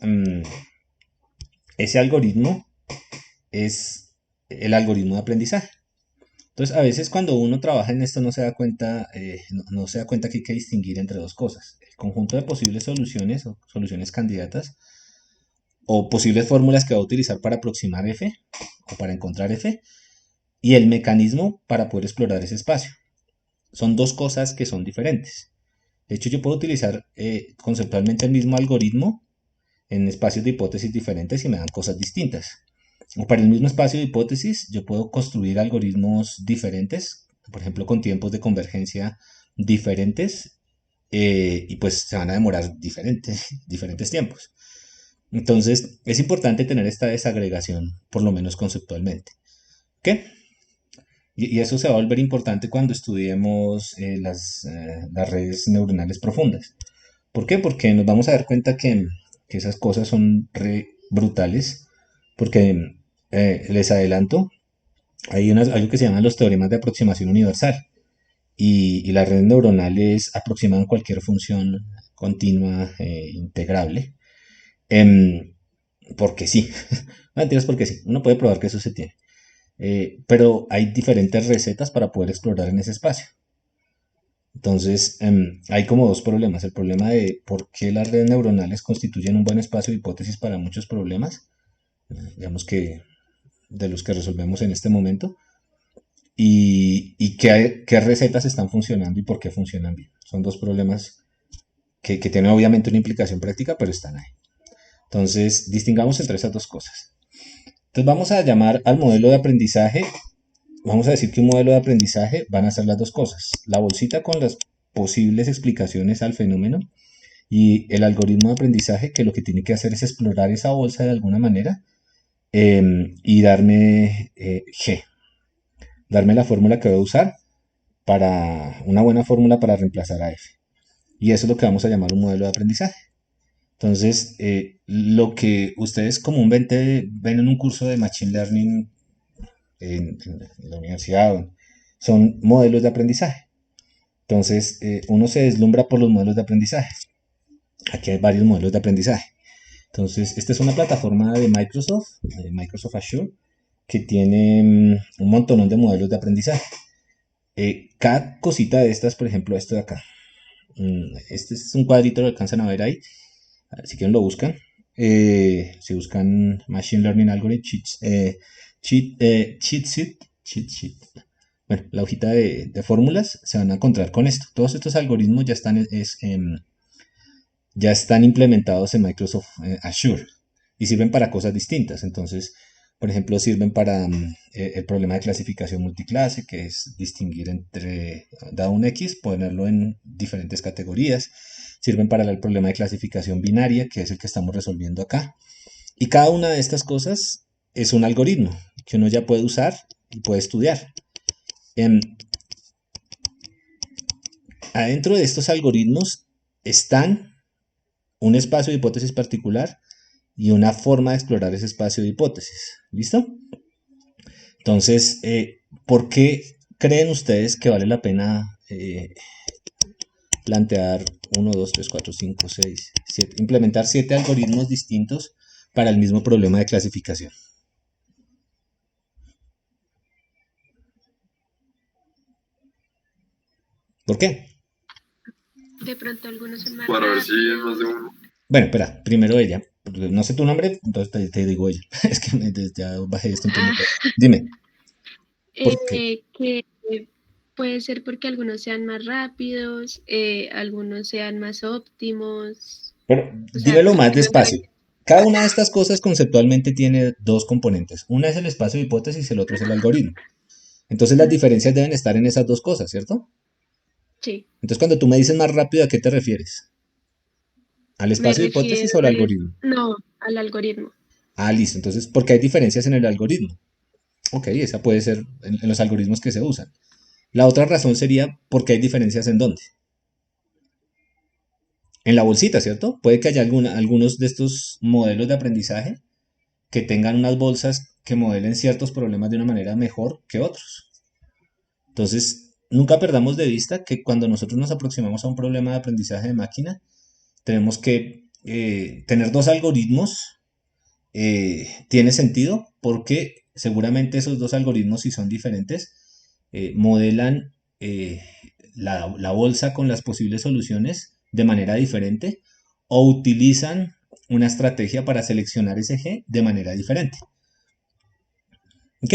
[SPEAKER 1] ese algoritmo es el algoritmo de aprendizaje. Entonces, a veces cuando uno trabaja en esto no se da cuenta, no se da cuenta que hay que distinguir entre dos cosas. El conjunto de posibles soluciones o soluciones candidatas o posibles fórmulas que va a utilizar para aproximar f o para encontrar f y el mecanismo para poder explorar ese espacio. Son dos cosas que son diferentes. De hecho, yo puedo utilizar conceptualmente el mismo algoritmo en espacios de hipótesis diferentes y me dan cosas distintas. O para el mismo espacio de hipótesis, yo puedo construir algoritmos diferentes, por ejemplo, con tiempos de convergencia diferentes, y pues se van a demorar diferentes tiempos. Entonces, es importante tener esta desagregación, por lo menos conceptualmente. ¿Ok? Y eso se va a volver importante cuando estudiemos las redes neuronales profundas. ¿Por qué? Porque nos vamos a dar cuenta que esas cosas son re brutales, porque les adelanto, hay algo que se llama los teoremas de aproximación universal, y las redes neuronales aproximan cualquier función continua integrable, porque sí, no mentiras, porque sí, uno puede probar que eso se tiene, pero hay diferentes recetas para poder explorar en ese espacio. Entonces, hay como dos problemas. El problema de por qué las redes neuronales constituyen un buen espacio de hipótesis para muchos problemas, digamos que de los que resolvemos en este momento, y qué recetas están funcionando y por qué funcionan bien. Son dos problemas que tienen obviamente una implicación práctica, pero están ahí. Entonces, distingamos entre esas dos cosas. Entonces, vamos a llamar al modelo de aprendizaje. Vamos a decir que un modelo de aprendizaje van a ser las dos cosas. La bolsita con las posibles explicaciones al fenómeno y el algoritmo de aprendizaje que lo que tiene que hacer es explorar esa bolsa de alguna manera y darme G. Darme la fórmula que voy a usar para una buena fórmula para reemplazar a F. Y eso es lo que vamos a llamar un modelo de aprendizaje. Entonces, lo que ustedes comúnmente ven en un curso de Machine Learning en la universidad son modelos de aprendizaje. Entonces, uno se deslumbra por los modelos de aprendizaje. Aquí hay varios modelos de aprendizaje. Entonces, esta es una plataforma de Microsoft Azure, que tiene un montón de modelos de aprendizaje. Cada cosita de estas, por ejemplo, esto de acá, Este es un cuadrito, lo alcanzan a ver ahí. Si quieren lo buscan. Si buscan Machine Learning Algorithm, cheat sheet. Bueno, la hojita de fórmulas se van a encontrar con esto. Todos estos algoritmos ya están implementados en Microsoft Azure y sirven para cosas distintas. Entonces, por ejemplo, sirven para el problema de clasificación multiclase, que es distinguir entre, dado un X, ponerlo en diferentes categorías. Sirven para el problema de clasificación binaria, que es el que estamos resolviendo acá. Y cada una de estas cosas es un algoritmo que uno ya puede usar y puede estudiar. Adentro de estos algoritmos están un espacio de hipótesis particular y una forma de explorar ese espacio de hipótesis. ¿Listo? Entonces, ¿por qué creen ustedes que vale la pena plantear 1, 2, 3, 4, 5, 6, 7, implementar 7 algoritmos distintos para el mismo problema de clasificación? ¿Por qué?
[SPEAKER 2] De pronto algunos son más
[SPEAKER 7] Para ver si es más de
[SPEAKER 2] rápidos.
[SPEAKER 7] uno.
[SPEAKER 1] Bueno, espera, primero ella. No sé tu nombre, entonces te digo ella. Es que ya bajé esto en primer lugar. Dime, ¿por qué?
[SPEAKER 2] Que puede ser porque algunos sean más rápidos, algunos sean más óptimos.
[SPEAKER 1] Pero
[SPEAKER 2] O sea,
[SPEAKER 1] dímelo más
[SPEAKER 2] ¿qué me
[SPEAKER 1] despacio.
[SPEAKER 2] parece?
[SPEAKER 1] Cada una de estas cosas conceptualmente tiene dos componentes. Una es el espacio de hipótesis y el otro es el algoritmo. Entonces las diferencias deben estar en esas dos cosas, ¿cierto?
[SPEAKER 2] Sí,
[SPEAKER 1] Entonces cuando tú me dices más rápido, ¿a qué te refieres? ¿Al
[SPEAKER 2] me
[SPEAKER 1] espacio de hipótesis
[SPEAKER 2] refiero
[SPEAKER 1] o al algoritmo?
[SPEAKER 2] no, al algoritmo.
[SPEAKER 1] Ah, listo. Entonces, ¿por qué hay diferencias en el algoritmo? Ok, esa puede ser en los algoritmos que se usan. La otra razón sería porque hay diferencias en dónde. En la bolsita, ¿cierto? Puede que haya algunos de estos modelos de aprendizaje que tengan unas bolsas que modelen ciertos problemas de una manera mejor que otros. Entonces, nunca perdamos de vista que cuando nosotros nos aproximamos a un problema de aprendizaje de máquina, tenemos que tener dos algoritmos. Tiene sentido porque seguramente esos dos algoritmos, si son diferentes, modelan la bolsa con las posibles soluciones de manera diferente o utilizan una estrategia para seleccionar ese G de manera diferente. ¿Ok?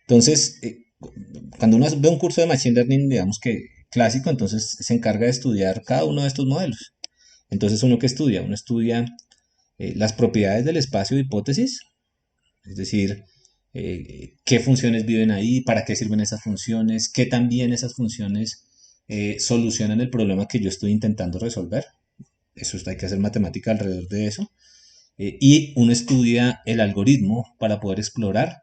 [SPEAKER 1] Entonces, cuando uno ve un curso de Machine Learning, digamos que clásico, entonces se encarga de estudiar cada uno de estos modelos. Entonces, ¿uno qué estudia? Uno estudia las propiedades del espacio de hipótesis, es decir, qué funciones viven ahí, para qué sirven esas funciones, qué también esas funciones solucionan el problema que yo estoy intentando resolver. Eso hay que hacer matemática alrededor de eso. Y uno estudia el algoritmo para poder explorar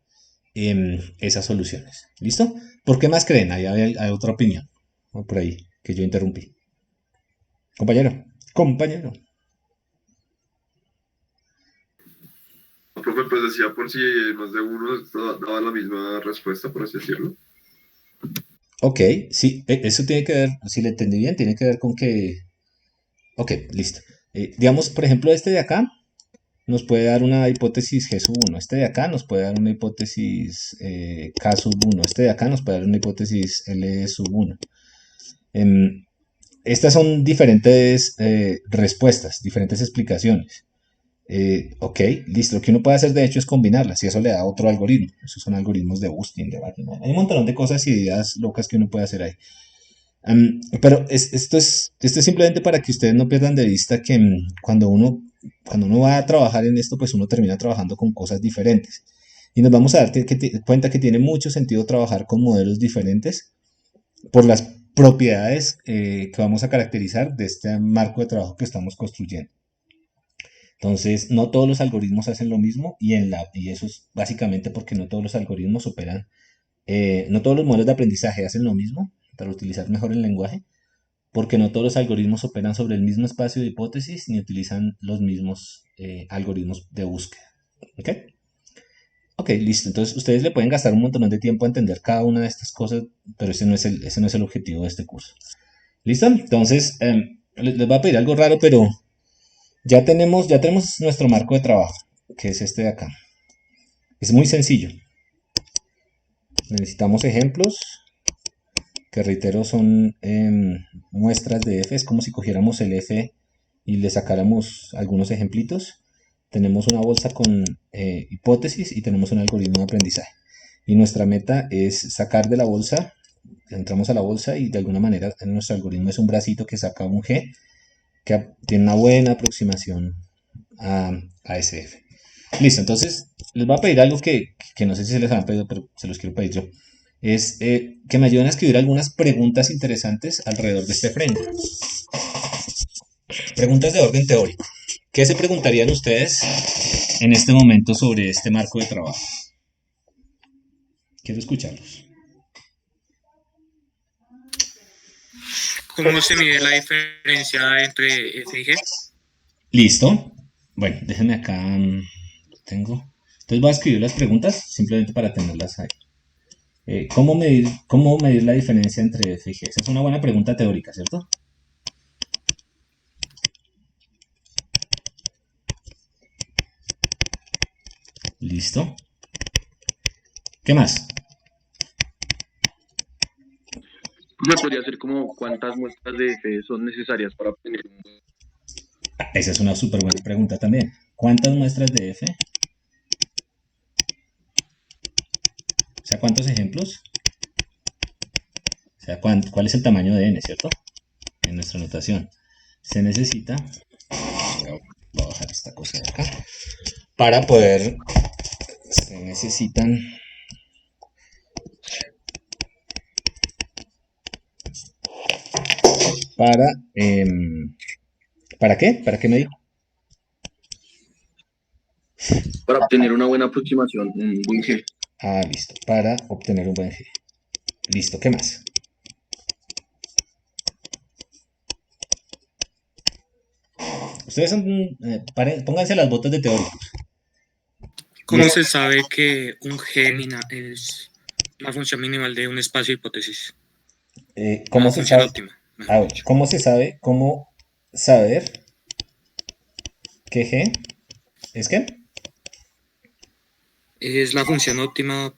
[SPEAKER 1] esas soluciones. ¿Listo? ¿Por qué más creen? Hay otra opinión. O por ahí, que yo interrumpí. Compañero, compañero.
[SPEAKER 7] Profe, pues decía por si más de uno daba la misma respuesta, por así decirlo.
[SPEAKER 1] Ok, sí, eso tiene que ver, si le entendí bien, tiene que ver con que... Ok, listo. Digamos, por ejemplo, este de acá nos puede dar una hipótesis G sub 1. Este de acá nos puede dar una hipótesis K sub 1. Este de acá nos puede dar una hipótesis L sub 1. Estas son diferentes respuestas, diferentes explicaciones. Ok, listo. Lo que uno puede hacer de hecho es combinarlas y eso le da otro algoritmo. Esos son algoritmos de boosting, de Backing. Hay un montón de cosas y ideas locas que uno puede hacer ahí. Pero esto es simplemente para que ustedes no pierdan de vista que cuando uno va a trabajar en esto, pues uno termina trabajando con cosas diferentes. Y nos vamos a dar cuenta que tiene mucho sentido trabajar con modelos diferentes por las propiedades que vamos a caracterizar de este marco de trabajo que estamos construyendo. Entonces, no todos los algoritmos hacen lo mismo y eso es básicamente porque no todos los algoritmos operan, no todos los modelos de aprendizaje hacen lo mismo para utilizar mejor el lenguaje, porque no todos los algoritmos operan sobre el mismo espacio de hipótesis ni utilizan los mismos algoritmos de búsqueda. ¿Ok? Ok, listo. Entonces, ustedes le pueden gastar un montón de tiempo a entender cada una de estas cosas, pero ese no es el objetivo de este curso. ¿Listo? Entonces, les voy a pedir algo raro, pero ya tenemos nuestro marco de trabajo, que es este de acá. Es muy sencillo. Necesitamos ejemplos, que reitero son muestras de f, es como si cogiéramos el f y le sacáramos algunos ejemplitos. Tenemos una bolsa con hipótesis y tenemos un algoritmo de aprendizaje. Y nuestra meta es sacar de la bolsa, entramos a la bolsa y de alguna manera nuestro algoritmo es un bracito que saca un G que tiene una buena aproximación a ese f. Listo, entonces les voy a pedir algo que no sé si se les han pedido, pero se los quiero pedir yo. Es que me ayuden a escribir algunas preguntas interesantes alrededor de este frente. Preguntas de orden teórico. ¿Qué se preguntarían ustedes en este momento sobre este marco de trabajo? Quiero escucharlos.
[SPEAKER 8] ¿Cómo se mide la diferencia entre F y G?
[SPEAKER 1] Listo. Bueno, déjenme acá. Lo tengo. Entonces voy a escribir las preguntas simplemente para tenerlas ahí. ¿Cómo medir la diferencia entre F y G? Esa es una buena pregunta teórica, ¿cierto? Listo. ¿Qué más?
[SPEAKER 9] Me podría hacer como cuántas muestras de F son necesarias para obtener un...
[SPEAKER 1] Esa es una súper buena pregunta también. ¿Cuántas muestras de F? O sea, ¿cuántos ejemplos? O sea, ¿cuál es el tamaño de n, cierto? En nuestra notación. Se necesita... Voy a bajar esta cosa de acá. Para poder... Se necesitan... ¿Para qué? ¿Para qué me dijo?
[SPEAKER 9] Para obtener una buena aproximación, un buen G.
[SPEAKER 1] Ah, listo. Para obtener un buen G. Listo, ¿qué más? Ustedes son... pónganse las botas de teóricos.
[SPEAKER 8] ¿Cómo se sabe que un G es la función minimal de un espacio de hipótesis?
[SPEAKER 1] ¿Cómo
[SPEAKER 8] La
[SPEAKER 1] se
[SPEAKER 8] función
[SPEAKER 1] sabe?
[SPEAKER 8] óptima,
[SPEAKER 1] A
[SPEAKER 8] mejor
[SPEAKER 1] ver,
[SPEAKER 8] dicho.
[SPEAKER 1] ¿cómo se sabe? ¿Cómo saber que G es qué?
[SPEAKER 8] Es la función óptima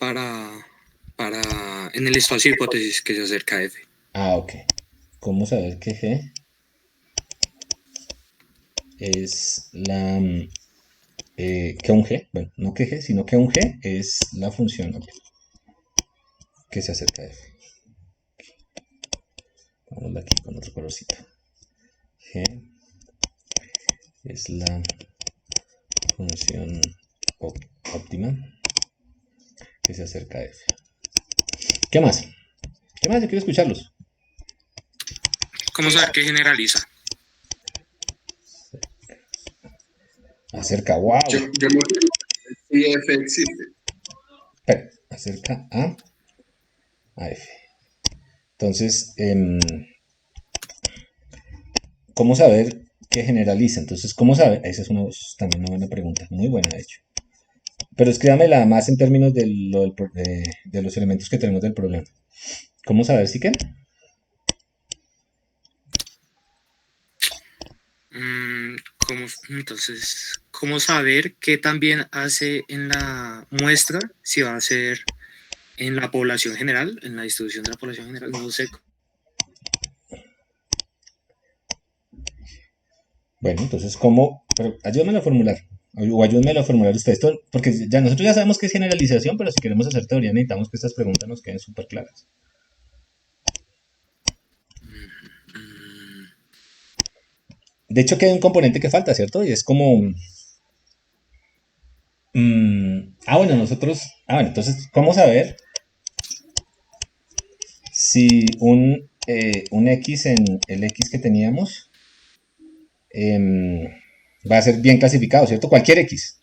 [SPEAKER 8] en el espacio de hipótesis que se acerca a F.
[SPEAKER 1] Ah, ok. ¿Cómo saber que G es la... que un G, bueno, no que G, sino que un G es la función óptima que se acerca a F. Vamos aquí con otro colorcito. G es la función óptima que se acerca a F. ¿Qué más? ¿Qué más? Yo quiero escucharlos.
[SPEAKER 8] ¿Cómo saber que generaliza?
[SPEAKER 1] Acerca, wow.
[SPEAKER 4] Yo no sé si F existe.
[SPEAKER 1] Espera, acerca a F. Entonces, ¿cómo saber qué generaliza? Entonces, ¿cómo saber? Esa es también una buena pregunta, muy buena de hecho. Pero escríbamela más en términos de los elementos que tenemos del problema. ¿Cómo saber si qué?
[SPEAKER 8] Entonces, ¿cómo saber qué también hace en la muestra? Si va a ser en la población general, en la distribución de la población general, no sé.
[SPEAKER 1] Bueno, entonces, ¿cómo? Pero ayúdame a formular. O ayúdenme a formular ustedes. Porque ya nosotros ya sabemos que es generalización, pero si queremos hacer teoría necesitamos que estas preguntas nos queden súper claras. De hecho, queda un componente que falta, ¿cierto? Y es como... bueno, entonces, ¿cómo saber si un X en el X que teníamos va a ser bien clasificado, ¿cierto? Cualquier X.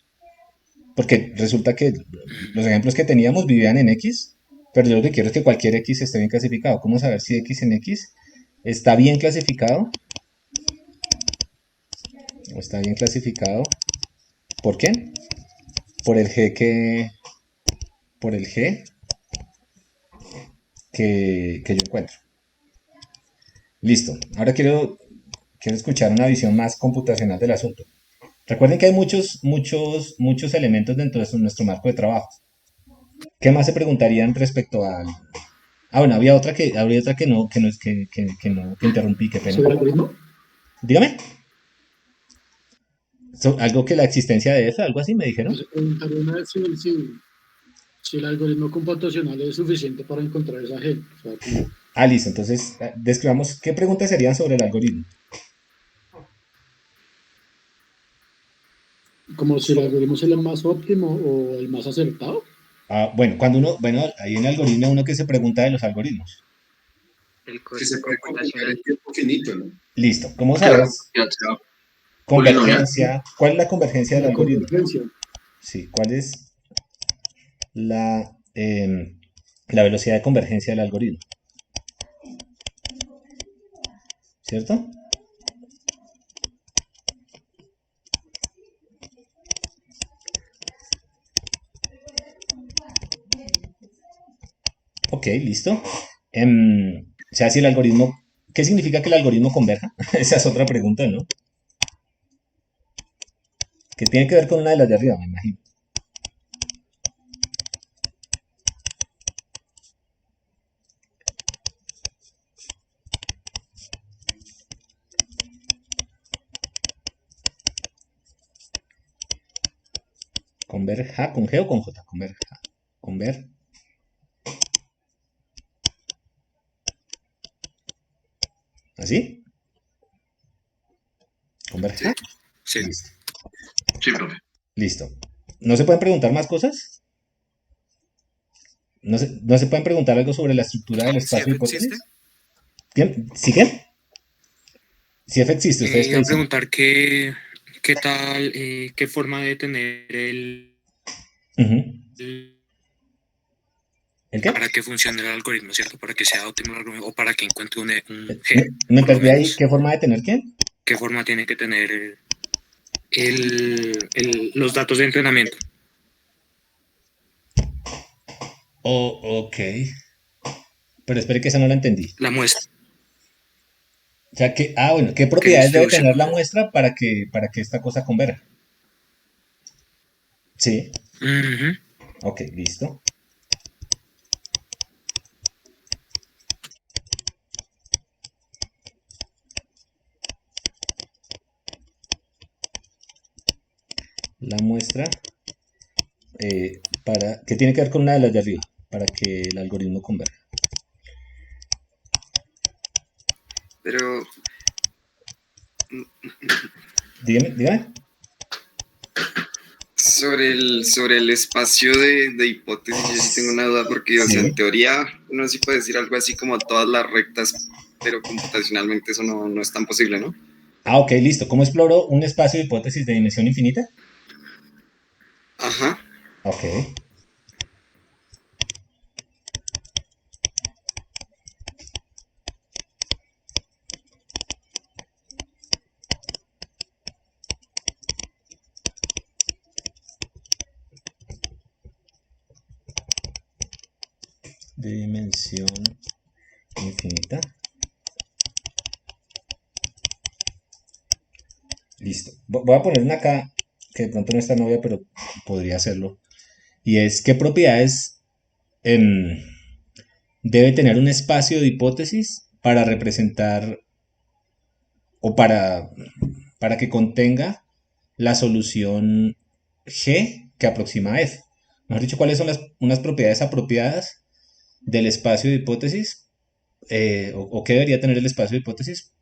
[SPEAKER 1] Porque resulta que los ejemplos que teníamos vivían en X, pero yo lo que quiero es que cualquier X esté bien clasificado. ¿Cómo saber si X en X está bien clasificado? ¿O está bien clasificado? ¿Por qué? Por el G que yo encuentro. Listo. Ahora quiero escuchar una visión más computacional del asunto. Recuerden que hay muchos elementos dentro de nuestro marco de trabajo. ¿Qué más se preguntarían respecto bueno, habría otra que no es que interrumpí, qué pena.
[SPEAKER 5] ¿Sobre el algoritmo?
[SPEAKER 1] Dígame. Algo que la existencia de F, algo así me dijeron.
[SPEAKER 5] Entonces, preguntaría una vez si el algoritmo computacional es suficiente para encontrar esa G. O sea,
[SPEAKER 1] Listo. Entonces, describamos qué preguntas serían sobre el algoritmo.
[SPEAKER 5] como si el algoritmo es el más óptimo o el más acertado.
[SPEAKER 1] Bueno, hay un algoritmo uno que se pregunta de los algoritmos.
[SPEAKER 3] El
[SPEAKER 4] Que se puede computar
[SPEAKER 3] computacional.
[SPEAKER 4] en tiempo finito, ¿no?
[SPEAKER 1] Listo. ¿Cómo
[SPEAKER 9] Claro,
[SPEAKER 1] sabes?
[SPEAKER 9] ya sea
[SPEAKER 1] Convergencia. ¿Cuál es la convergencia del
[SPEAKER 5] La
[SPEAKER 1] algoritmo?
[SPEAKER 5] convergencia.
[SPEAKER 1] Sí, ¿cuál es la velocidad de convergencia del algoritmo? ¿Cierto? Ok, listo. O sea, si el algoritmo, ¿qué significa que el algoritmo converja? Esa es otra pregunta, ¿no? Que tiene que ver con una de las de arriba, me imagino. Converja, ¿con G o con J? Converja. Conver. ¿Así? ¿Converja?
[SPEAKER 8] Sí.
[SPEAKER 1] Listo.
[SPEAKER 9] Sí, profe.
[SPEAKER 1] Listo. ¿No se pueden preguntar más cosas? ¿No se pueden preguntar algo sobre la estructura del
[SPEAKER 8] Si
[SPEAKER 1] espacio de
[SPEAKER 8] F existe,
[SPEAKER 1] hipótesis? ¿Sí qué? Si F existe, ¿ustedes qué
[SPEAKER 8] iba a
[SPEAKER 1] dicen?
[SPEAKER 8] preguntar qué tal, qué forma de tener
[SPEAKER 1] Ujú. ¿El qué?
[SPEAKER 8] para que funcione el algoritmo, ¿cierto? Para que sea óptimo el algoritmo o para que encuentre un G,
[SPEAKER 1] ¿Me
[SPEAKER 8] por lo
[SPEAKER 1] perdí ahí?
[SPEAKER 8] menos.
[SPEAKER 1] ¿Qué forma de tener qué?
[SPEAKER 8] ¿Qué forma tiene que tener los datos de entrenamiento?
[SPEAKER 1] Ok. Pero espere que esa no la entendí.
[SPEAKER 8] La muestra,
[SPEAKER 1] O sea, bueno, ¿qué
[SPEAKER 8] qué
[SPEAKER 1] propiedades debe
[SPEAKER 8] distribución.
[SPEAKER 1] tener la muestra para que esta cosa converja? Sí.
[SPEAKER 8] Ujú.
[SPEAKER 1] Ok, listo. La muestra que tiene que ver con una de las de arriba, para que el algoritmo converja.
[SPEAKER 10] Pero
[SPEAKER 1] Dígame.
[SPEAKER 10] sobre el espacio de hipótesis, yo sí tengo una duda porque, o sea,
[SPEAKER 1] Sí.
[SPEAKER 10] en teoría uno sí puede decir algo así como todas las rectas, pero computacionalmente eso no es tan posible, ¿no?
[SPEAKER 1] Ok, listo. ¿Cómo exploro un espacio de hipótesis de dimensión infinita?
[SPEAKER 10] Ajá.
[SPEAKER 1] Ok. De dimensión infinita. Listo. Voy a poner una acá, que de pronto no está novia, pero podría hacerlo. Y es, ¿qué propiedades debe tener un espacio de hipótesis para representar o para que contenga la solución G que aproxima a F? Mejor dicho, ¿cuáles son unas propiedades apropiadas del espacio de hipótesis? O qué debería tener el espacio de hipótesis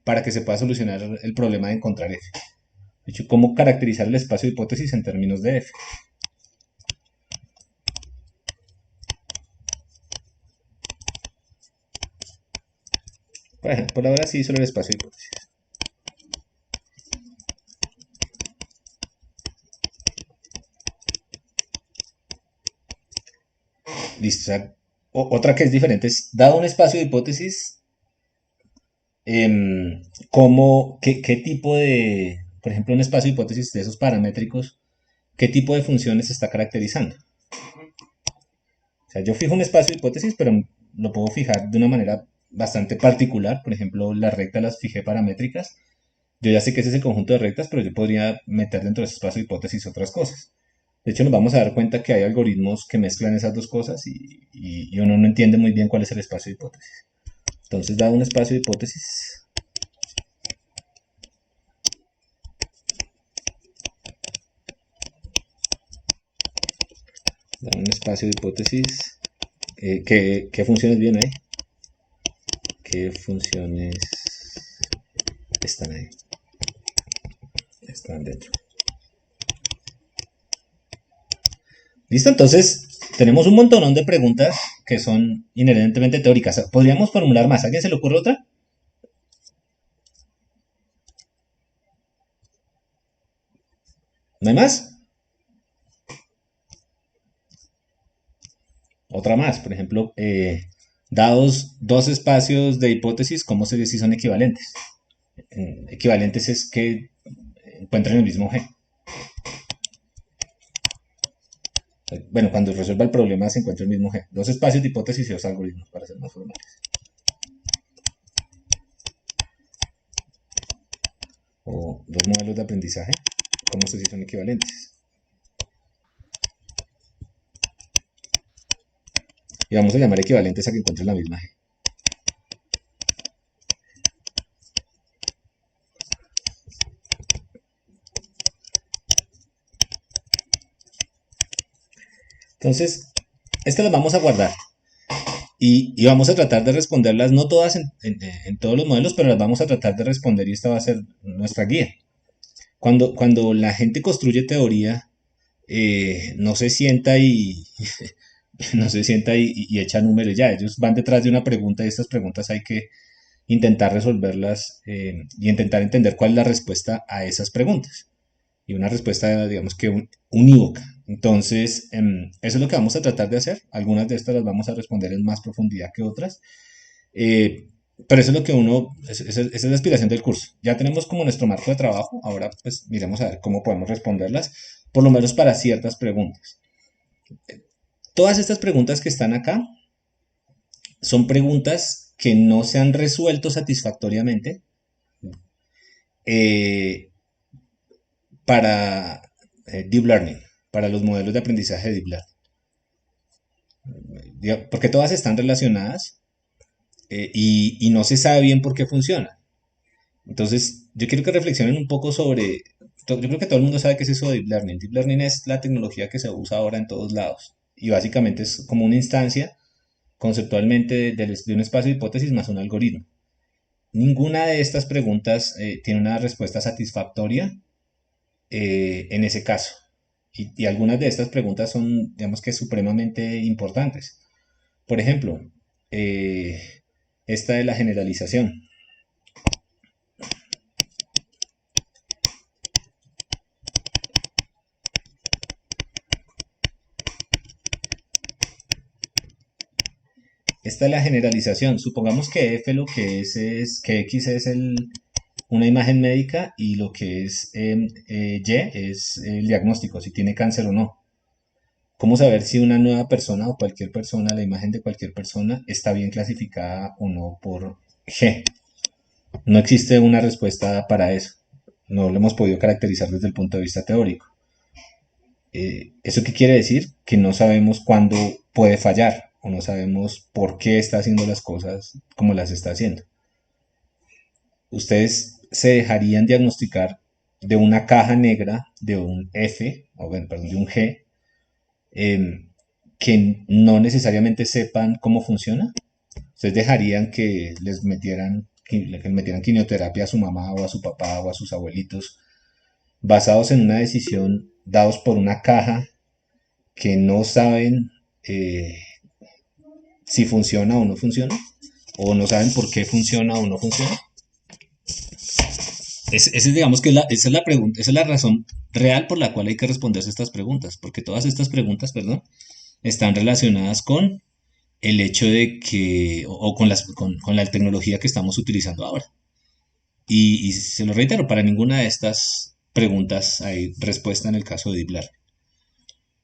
[SPEAKER 1] para que se pueda solucionar el problema de encontrar F. De hecho, ¿cómo caracterizar el espacio de hipótesis en términos de F? Por ahora sí, solo el espacio de hipótesis. Listo. O sea, otra que es diferente es, dado un espacio de hipótesis, qué tipo de, por ejemplo, un espacio de hipótesis de esos paramétricos, qué tipo de funciones se está caracterizando? O sea, yo fijo un espacio de hipótesis, pero lo puedo fijar de una manera bastante particular. Por ejemplo, las rectas las fijé paramétricas. Yo ya sé que ese es el conjunto de rectas, pero yo podría meter dentro de ese espacio de hipótesis otras cosas. De hecho, nos vamos a dar cuenta que hay algoritmos que mezclan esas dos cosas y uno no entiende muy bien cuál es el espacio de hipótesis. Entonces, dado un espacio de hipótesis, ¿qué funciones vienen ahí? ¿Qué funciones están ahí? Están dentro. Listo, entonces tenemos un montonón de preguntas que son inherentemente teóricas. ¿Podríamos formular más? ¿A alguien se le ocurre otra? ¿No hay más? Otra más, por ejemplo, dados dos espacios de hipótesis, ¿cómo se dice si son equivalentes? Equivalentes es que encuentran el mismo G. Bueno, cuando resuelva el problema se encuentra el mismo G. Dos espacios de hipótesis y dos algoritmos, para ser más formales. O dos modelos de aprendizaje, ¿cómo se dice si son equivalentes? Y vamos a llamar equivalentes a que encuentren la misma G. Entonces, estas las vamos a guardar y vamos a tratar de responderlas, no todas en todos los modelos, pero las vamos a tratar de responder y esta va a ser nuestra guía. Cuando la gente construye teoría, no se sienta y no se sienta y echa números ya. Ellos van detrás de una pregunta y estas preguntas hay que intentar resolverlas y intentar entender cuál es la respuesta a esas preguntas. Y una respuesta, digamos que unívoca. Entonces, eso es lo que vamos a tratar de hacer. Algunas de estas las vamos a responder en más profundidad que otras. Pero eso es lo que esa es la aspiración del curso. Ya tenemos como nuestro marco de trabajo. Ahora, pues, miremos a ver cómo podemos responderlas, por lo menos para ciertas preguntas. Todas estas preguntas que están acá son preguntas que no se han resuelto satisfactoriamente para Deep Learning, para los modelos de aprendizaje de Deep Learning. Porque todas están relacionadas y no se sabe bien por qué funcionan. Entonces, yo quiero que reflexionen un poco sobre... Yo creo que todo el mundo sabe qué es eso de Deep Learning. Deep Learning es la tecnología que se usa ahora en todos lados. Y básicamente es como una instancia conceptualmente de un espacio de hipótesis más un algoritmo. Ninguna de estas preguntas tiene una respuesta satisfactoria en ese caso. Y algunas de estas preguntas son, digamos que, supremamente importantes. Por ejemplo, esta de la generalización. Esta es la generalización. Supongamos que F lo que es que X es una imagen médica y lo que es Y es el diagnóstico, si tiene cáncer o no. ¿Cómo saber si una nueva persona o cualquier persona, la imagen de cualquier persona, está bien clasificada o no por G? No existe una respuesta para eso. No lo hemos podido caracterizar desde el punto de vista teórico. ¿Eso qué quiere decir? Que no sabemos cuándo puede fallar o no sabemos por qué está haciendo las cosas como las está haciendo. Ustedes se dejarían diagnosticar de una caja negra de un F, o bueno, perdón, de un G, que no necesariamente sepan cómo funciona. Ustedes dejarían que les metieran quimioterapia a su mamá o a su papá o a sus abuelitos basados en una decisión dados por una caja que no saben si funciona o no funciona, o no saben por qué funciona o no funciona. Digamos que esa es la pregunta, esa es la razón real por la cual hay que responderse estas preguntas, porque todas estas preguntas, están relacionadas con el hecho de que, o con la tecnología que estamos utilizando ahora. Y se lo reitero, para ninguna de estas preguntas hay respuesta en el caso de Deep Learning.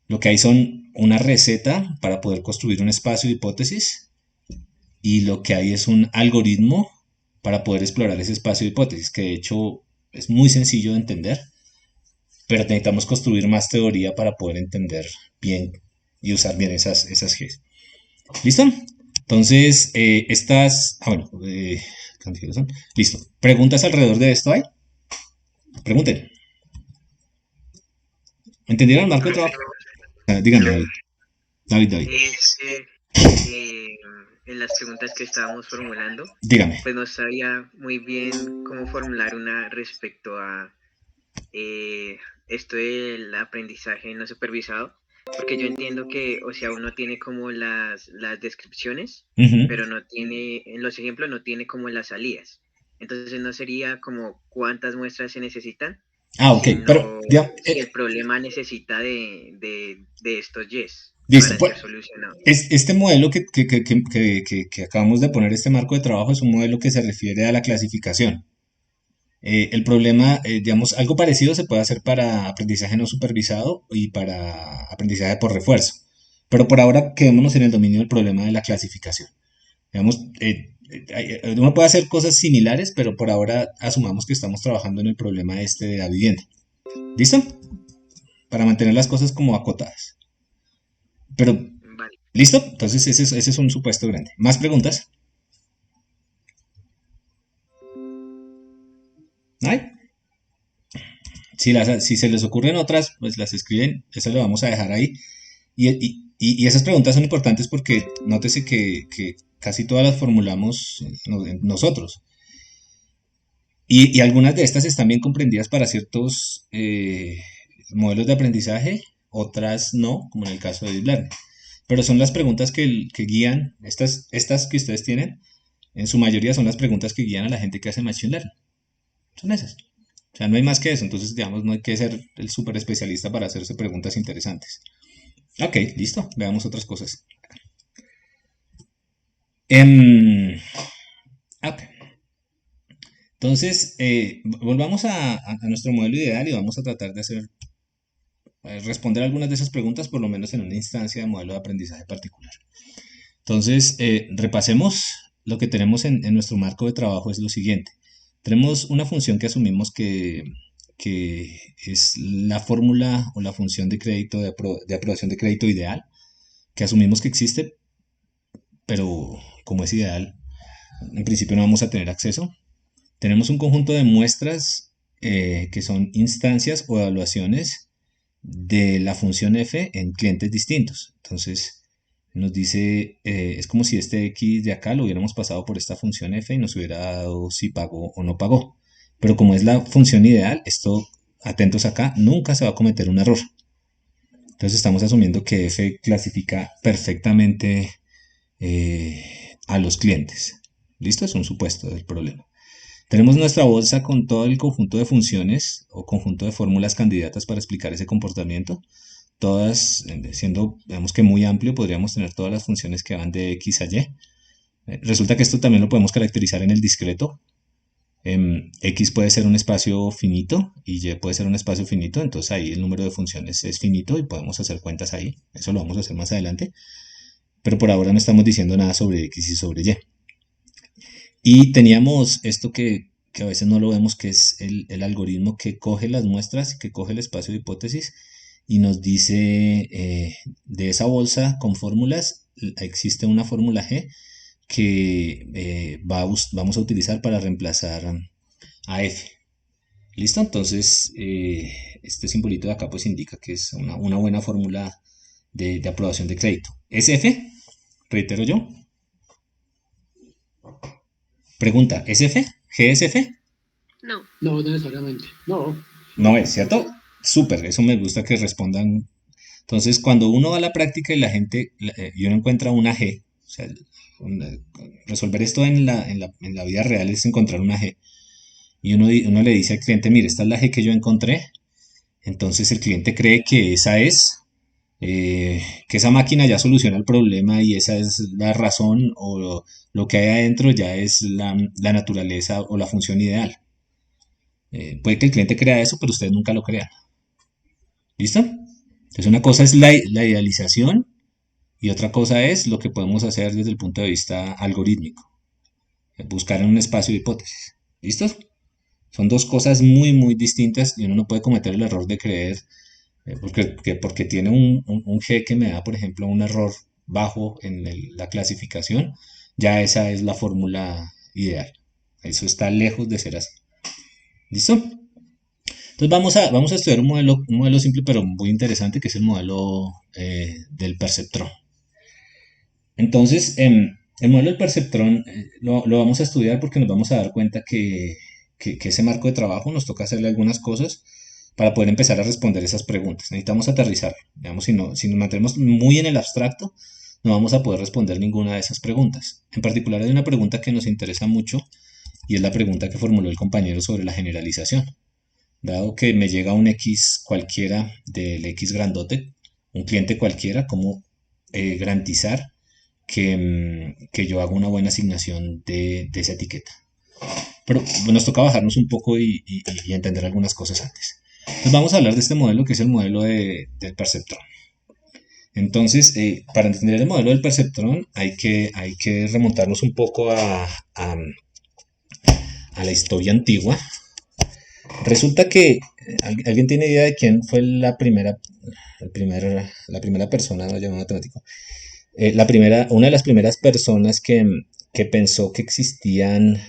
[SPEAKER 1] Lo que hay son una receta para poder construir un espacio de hipótesis y lo que hay es un algoritmo para poder explorar ese espacio de hipótesis, que de hecho es muy sencillo de entender. pero necesitamos construir más teoría para poder entender bien y usar bien esas Gs. ¿Listo? Entonces, bueno, ¿cuántos son? Listo. ¿Preguntas alrededor de esto hay? Pregunten. ¿Entendieron el marco de trabajo? Díganme, David.
[SPEAKER 3] En las preguntas que estábamos formulando,
[SPEAKER 1] Dígame.
[SPEAKER 3] pues no sabía muy bien cómo formular una respecto a esto del aprendizaje no supervisado, porque yo entiendo que, o sea, uno tiene como las descripciones, pero no tiene, en los ejemplos no tiene como las salidas. Entonces no sería como cuántas muestras se necesitan,
[SPEAKER 1] ok, pero
[SPEAKER 3] si el problema necesita de estos yes
[SPEAKER 1] listo,
[SPEAKER 3] para ser solucionado.
[SPEAKER 1] Este modelo que acabamos de poner, este marco de trabajo, es un modelo que se refiere a la clasificación. El problema, digamos, algo parecido se puede hacer para aprendizaje no supervisado y para aprendizaje por refuerzo. Pero por ahora quedémonos en el dominio del problema de la clasificación. Digamos, uno puede hacer cosas similares, pero por ahora asumamos que estamos trabajando en el problema de la vivienda. ¿Listo? Para mantener las cosas como acotadas. Pero,
[SPEAKER 3] vale.
[SPEAKER 1] ¿Listo? Entonces ese es un supuesto grande. ¿Más preguntas? ¿Hay? Si se les ocurren otras, pues las escriben, eso lo vamos a dejar ahí. Y esas preguntas son importantes porque nótese que casi todas las formulamos nosotros. Y algunas de estas están bien comprendidas para ciertos modelos de aprendizaje, otras no, como en el caso de Deep Learning. Pero son las preguntas que guían, estas que ustedes tienen, en su mayoría son las preguntas que guían a la gente que hace Machine Learning. Son esas. O sea, no hay más que eso. Entonces, digamos, no hay que ser el súper especialista para hacerse preguntas interesantes. Ok, listo. Veamos otras cosas. Ok. Entonces, volvamos a nuestro modelo ideal y vamos a tratar de responder algunas de esas preguntas, por lo menos en una instancia de modelo de aprendizaje particular. Entonces, repasemos lo que tenemos en nuestro marco de trabajo. Es lo siguiente. Tenemos una función que asumimos que es la fórmula o la función de crédito de aprobación de crédito ideal, que asumimos que existe, pero como es ideal, en principio no vamos a tener acceso. Tenemos un conjunto de muestras que son instancias o evaluaciones de la función f en clientes distintos. Entonces nos dice, es como si este x de acá lo hubiéramos pasado por esta función f y nos hubiera dado si pagó o no pagó. Pero como es la función ideal, esto, atentos acá, nunca se va a cometer un error. Entonces estamos asumiendo que f clasifica perfectamente a los clientes. ¿Listo? Es un supuesto del problema. Tenemos nuestra bolsa con todo el conjunto de funciones o conjunto de fórmulas candidatas para explicar ese comportamiento. Todas, siendo, digamos que muy amplio, podríamos tener todas las funciones que van de x a y. Resulta que esto también lo podemos caracterizar en el discreto. X puede ser un espacio finito y y puede ser un espacio finito, entonces ahí el número de funciones es finito y podemos hacer cuentas ahí. Eso lo vamos a hacer más adelante. Pero por ahora no estamos diciendo nada sobre x y sobre y. Y teníamos esto que a veces no lo vemos, que es el algoritmo que coge las muestras y que coge el espacio de hipótesis y nos dice de esa bolsa con fórmulas, existe una fórmula G que vamos a utilizar para reemplazar a F. ¿Listo? Entonces, este simbolito de acá pues indica que es una buena fórmula de aprobación de crédito. ¿Es F? Reitero yo. Pregunta, ¿es F? ¿G es F?
[SPEAKER 2] No.
[SPEAKER 5] No necesariamente. No.
[SPEAKER 1] No es, ¿cierto? Súper, eso me gusta que respondan. Entonces, cuando uno va a la práctica y y uno encuentra una G, o sea, resolver esto en la vida real es encontrar una G. Y uno le dice al cliente, mire, esta es la G que yo encontré. Entonces el cliente cree que esa es, que esa máquina ya soluciona el problema y esa es la razón o lo que hay adentro ya es la naturaleza o la función ideal. Puede que el cliente crea eso, pero ustedes nunca lo crean. ¿Listo? Entonces una cosa es la idealización y otra cosa es lo que podemos hacer desde el punto de vista algorítmico. Buscar en un espacio de hipótesis. ¿Listos? Son dos cosas muy, muy distintas y uno no puede cometer el error de creer, porque tiene un G que me da, por ejemplo, un error bajo en la clasificación, ya esa es la fórmula ideal. Eso está lejos de ser así. ¿Listo? Entonces vamos a estudiar un modelo simple pero muy interesante, que es el modelo del perceptrón. Entonces, el modelo del perceptrón lo vamos a estudiar porque nos vamos a dar cuenta que ese marco de trabajo nos toca hacerle algunas cosas para poder empezar a responder esas preguntas. Necesitamos aterrizar. Digamos, si nos mantenemos muy en el abstracto, no vamos a poder responder ninguna de esas preguntas. En particular hay una pregunta que nos interesa mucho y es la pregunta que formuló el compañero sobre la generalización. Dado que me llega un X cualquiera del X grandote, un cliente cualquiera, ¿cómo garantizar que yo haga una buena asignación de esa etiqueta? Pero nos toca bajarnos un poco y entender algunas cosas antes. Entonces vamos a hablar de este modelo que es el modelo del perceptrón. Entonces, para entender el modelo del perceptrón hay que remontarnos un poco a la historia antigua. Resulta que alguien tiene idea de quién fue la primera persona, no llamo matemático, una de las primeras personas que pensó que existían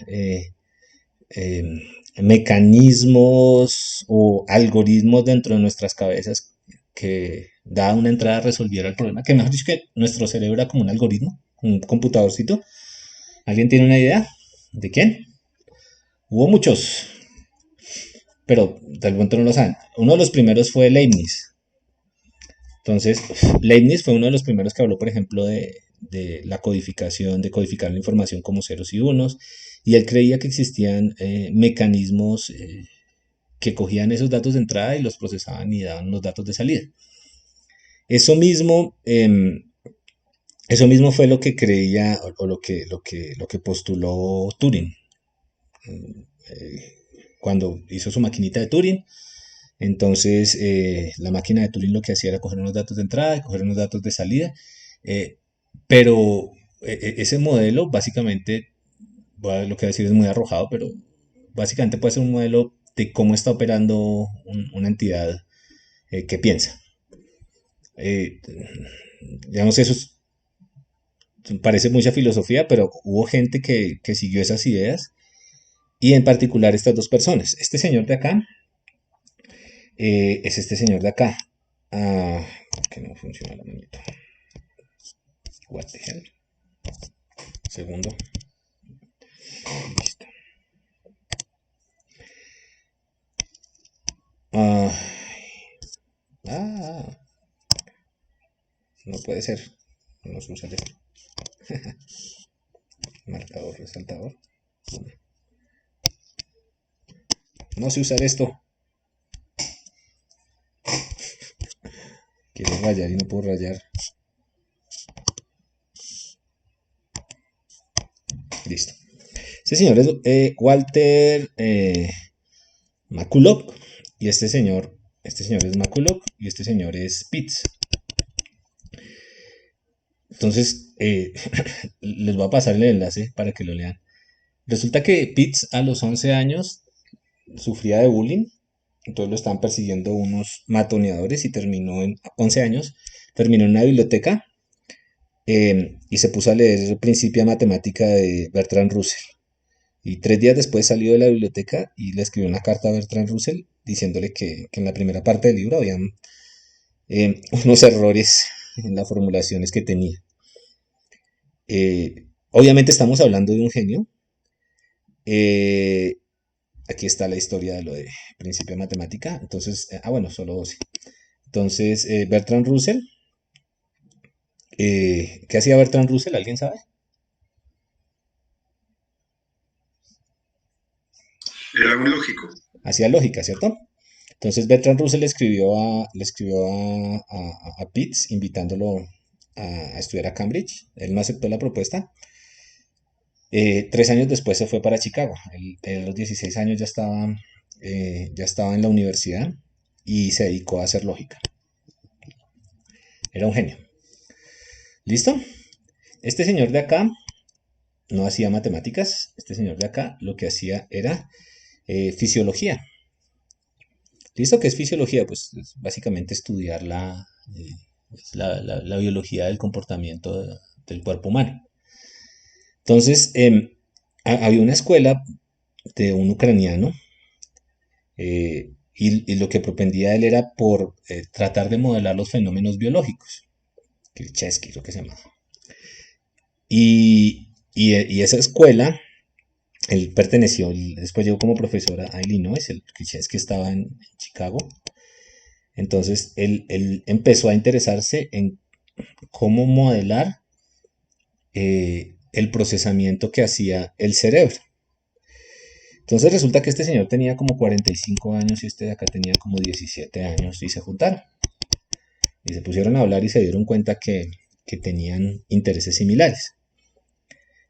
[SPEAKER 1] mecanismos o algoritmos dentro de nuestras cabezas que dada una entrada resolviera el problema, que mejor dicho que nuestro cerebro era como un algoritmo, un computadorcito. ¿Alguien tiene una idea de quién? Hubo muchos, pero tal vez no lo saben. Uno de los primeros fue Leibniz. Entonces, Leibniz fue uno de los primeros que habló, por ejemplo, de la codificación, de codificar la información como ceros y unos, y él creía que existían mecanismos que cogían esos datos de entrada y los procesaban y daban los datos de salida. Eso mismo fue lo que creía o lo que postuló Turing cuando hizo su maquinita de Turing. Entonces, la máquina de Turing lo que hacía era coger unos datos de entrada y coger unos datos de salida, pero ese modelo básicamente, lo que voy a decir es muy arrojado, pero básicamente puede ser un modelo de cómo está operando una entidad que piensa. Digamos, eso parece mucha filosofía, pero hubo gente que siguió esas ideas, y en particular estas dos personas. Este señor de acá es este señor de acá. Que no funciona la manito. What the hell. Segundo. Listo. No puede ser. No se usa esto. Marcador, resaltador. No sé usar esto. Quiero rayar y no puedo rayar. Listo. Este señor es Walter McCulloch, y este señor es McCulloch y este señor es Pitts. Entonces, les voy a pasar el enlace para que lo lean. Resulta que Pitts a los 11 años sufría de bullying, entonces lo estaban persiguiendo unos matoneadores y terminó en 11 años, terminó en una biblioteca y se puso a leer el Principia Matemática de Bertrand Russell. Y 3 días después salió de la biblioteca y le escribió una carta a Bertrand Russell diciéndole que en la primera parte del libro habían unos errores en las formulaciones que tenía. Obviamente estamos hablando de un genio. Aquí está la historia de lo de Principio de Matemática. Entonces, bueno, solo 12. Entonces, Bertrand Russell. ¿Qué hacía Bertrand Russell? ¿Alguien sabe?
[SPEAKER 7] Era un lógico.
[SPEAKER 1] Hacía lógica, ¿cierto? Entonces Bertrand Russell le escribió a Pitts invitándolo a estudiar a Cambridge. Él no aceptó la propuesta. 3 años después se fue para Chicago. Él a los 16 años ya estaba en la universidad y se dedicó a hacer lógica. Era un genio. ¿Listo? Este señor de acá no hacía matemáticas. Este señor de acá lo que hacía era fisiología. ¿Listo? ¿Qué es fisiología? Pues es básicamente estudiar la biología del comportamiento del cuerpo humano. Entonces, había una escuela de un ucraniano y lo que propendía él era por tratar de modelar los fenómenos biológicos. Krzyzewski, lo que se llama. Y esa escuela, él perteneció, después llegó como profesor a Illinois, el Krzyzewski estaba en Chicago. Entonces él empezó a interesarse en cómo modelar el procesamiento que hacía el cerebro. Entonces resulta que este señor tenía como 45 años y este de acá tenía como 17 años y se juntaron. Y se pusieron a hablar y se dieron cuenta que tenían intereses similares.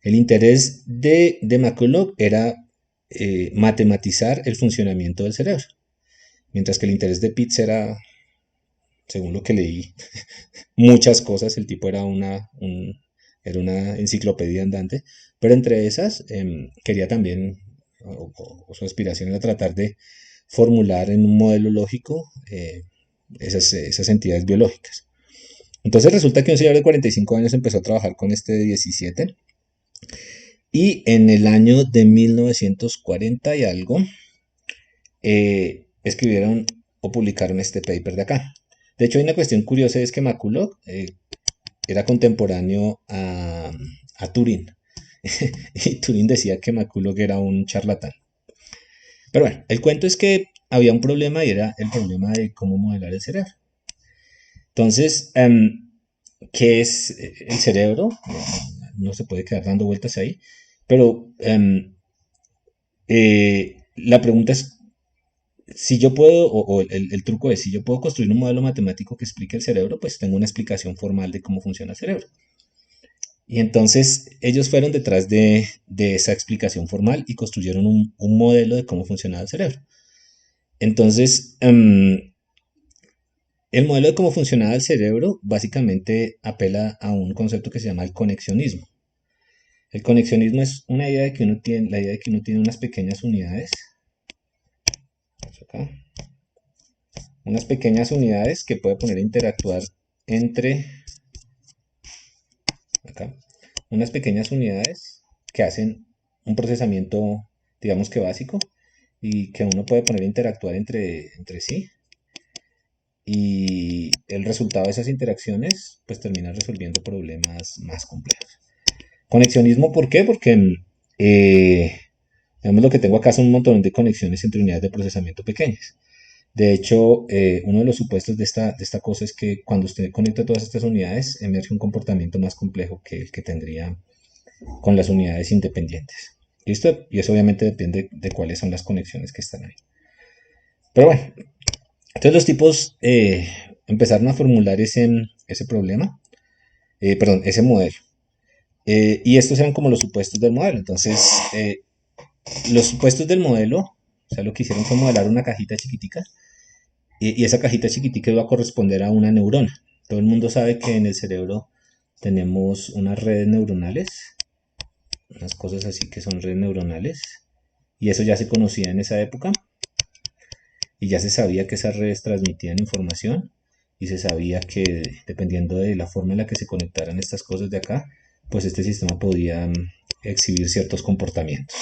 [SPEAKER 1] El interés de McCulloch era matematizar el funcionamiento del cerebro, mientras que el interés de Pitts era, según lo que leí, muchas cosas. El tipo era una enciclopedia andante, pero entre esas quería también, o su aspiración era tratar de formular en un modelo lógico esas entidades biológicas. Entonces resulta que un señor de 45 años empezó a trabajar con este de 17 y en el año de 1940 y algo escribieron o publicaron este paper de acá. De hecho, hay una cuestión curiosa, es que McCulloch era contemporáneo a Turing y Turing decía que McCulloch era un charlatán. Pero bueno, el cuento es que había un problema y era el problema de cómo modelar el cerebro. Entonces, ¿qué es el cerebro? No se puede quedar dando vueltas ahí, pero la pregunta es, si yo puedo, o el truco es, si yo puedo construir un modelo matemático que explique el cerebro, pues tengo una explicación formal de cómo funciona el cerebro. Y entonces ellos fueron detrás de esa explicación formal y construyeron un modelo de cómo funcionaba el cerebro. Entonces, el modelo de cómo funcionaba el cerebro básicamente apela a un concepto que se llama el conexionismo. El conexionismo es una idea de que uno tiene, la idea de que uno tiene unas pequeñas unidades. Acá, unas pequeñas unidades que puede poner a interactuar entre acá, unas pequeñas unidades que hacen un procesamiento, digamos que básico, y que uno puede poner a interactuar entre sí, y el resultado de esas interacciones pues termina resolviendo problemas más complejos. Conexionismo, ¿por qué? Porque digamos, lo que tengo acá son un montón de conexiones entre unidades de procesamiento pequeñas. De hecho, uno de los supuestos de esta cosa es que cuando usted conecta todas estas unidades, emerge un comportamiento más complejo que el que tendría con las unidades independientes. ¿Listo? Y eso obviamente depende de cuáles son las conexiones que están ahí. Pero bueno, entonces los tipos empezaron a formular ese problema, ese modelo. Y estos eran como los supuestos del modelo. Entonces, los supuestos del modelo, o sea, lo que hicieron fue modelar una cajita chiquitica, y esa cajita chiquitica iba a corresponder a una neurona. Todo el mundo sabe que en el cerebro tenemos unas redes neuronales, unas cosas así que son redes neuronales, y eso ya se conocía en esa época, y ya se sabía que esas redes transmitían información, y se sabía que dependiendo de la forma en la que se conectaran estas cosas de acá, pues este sistema podía exhibir ciertos comportamientos.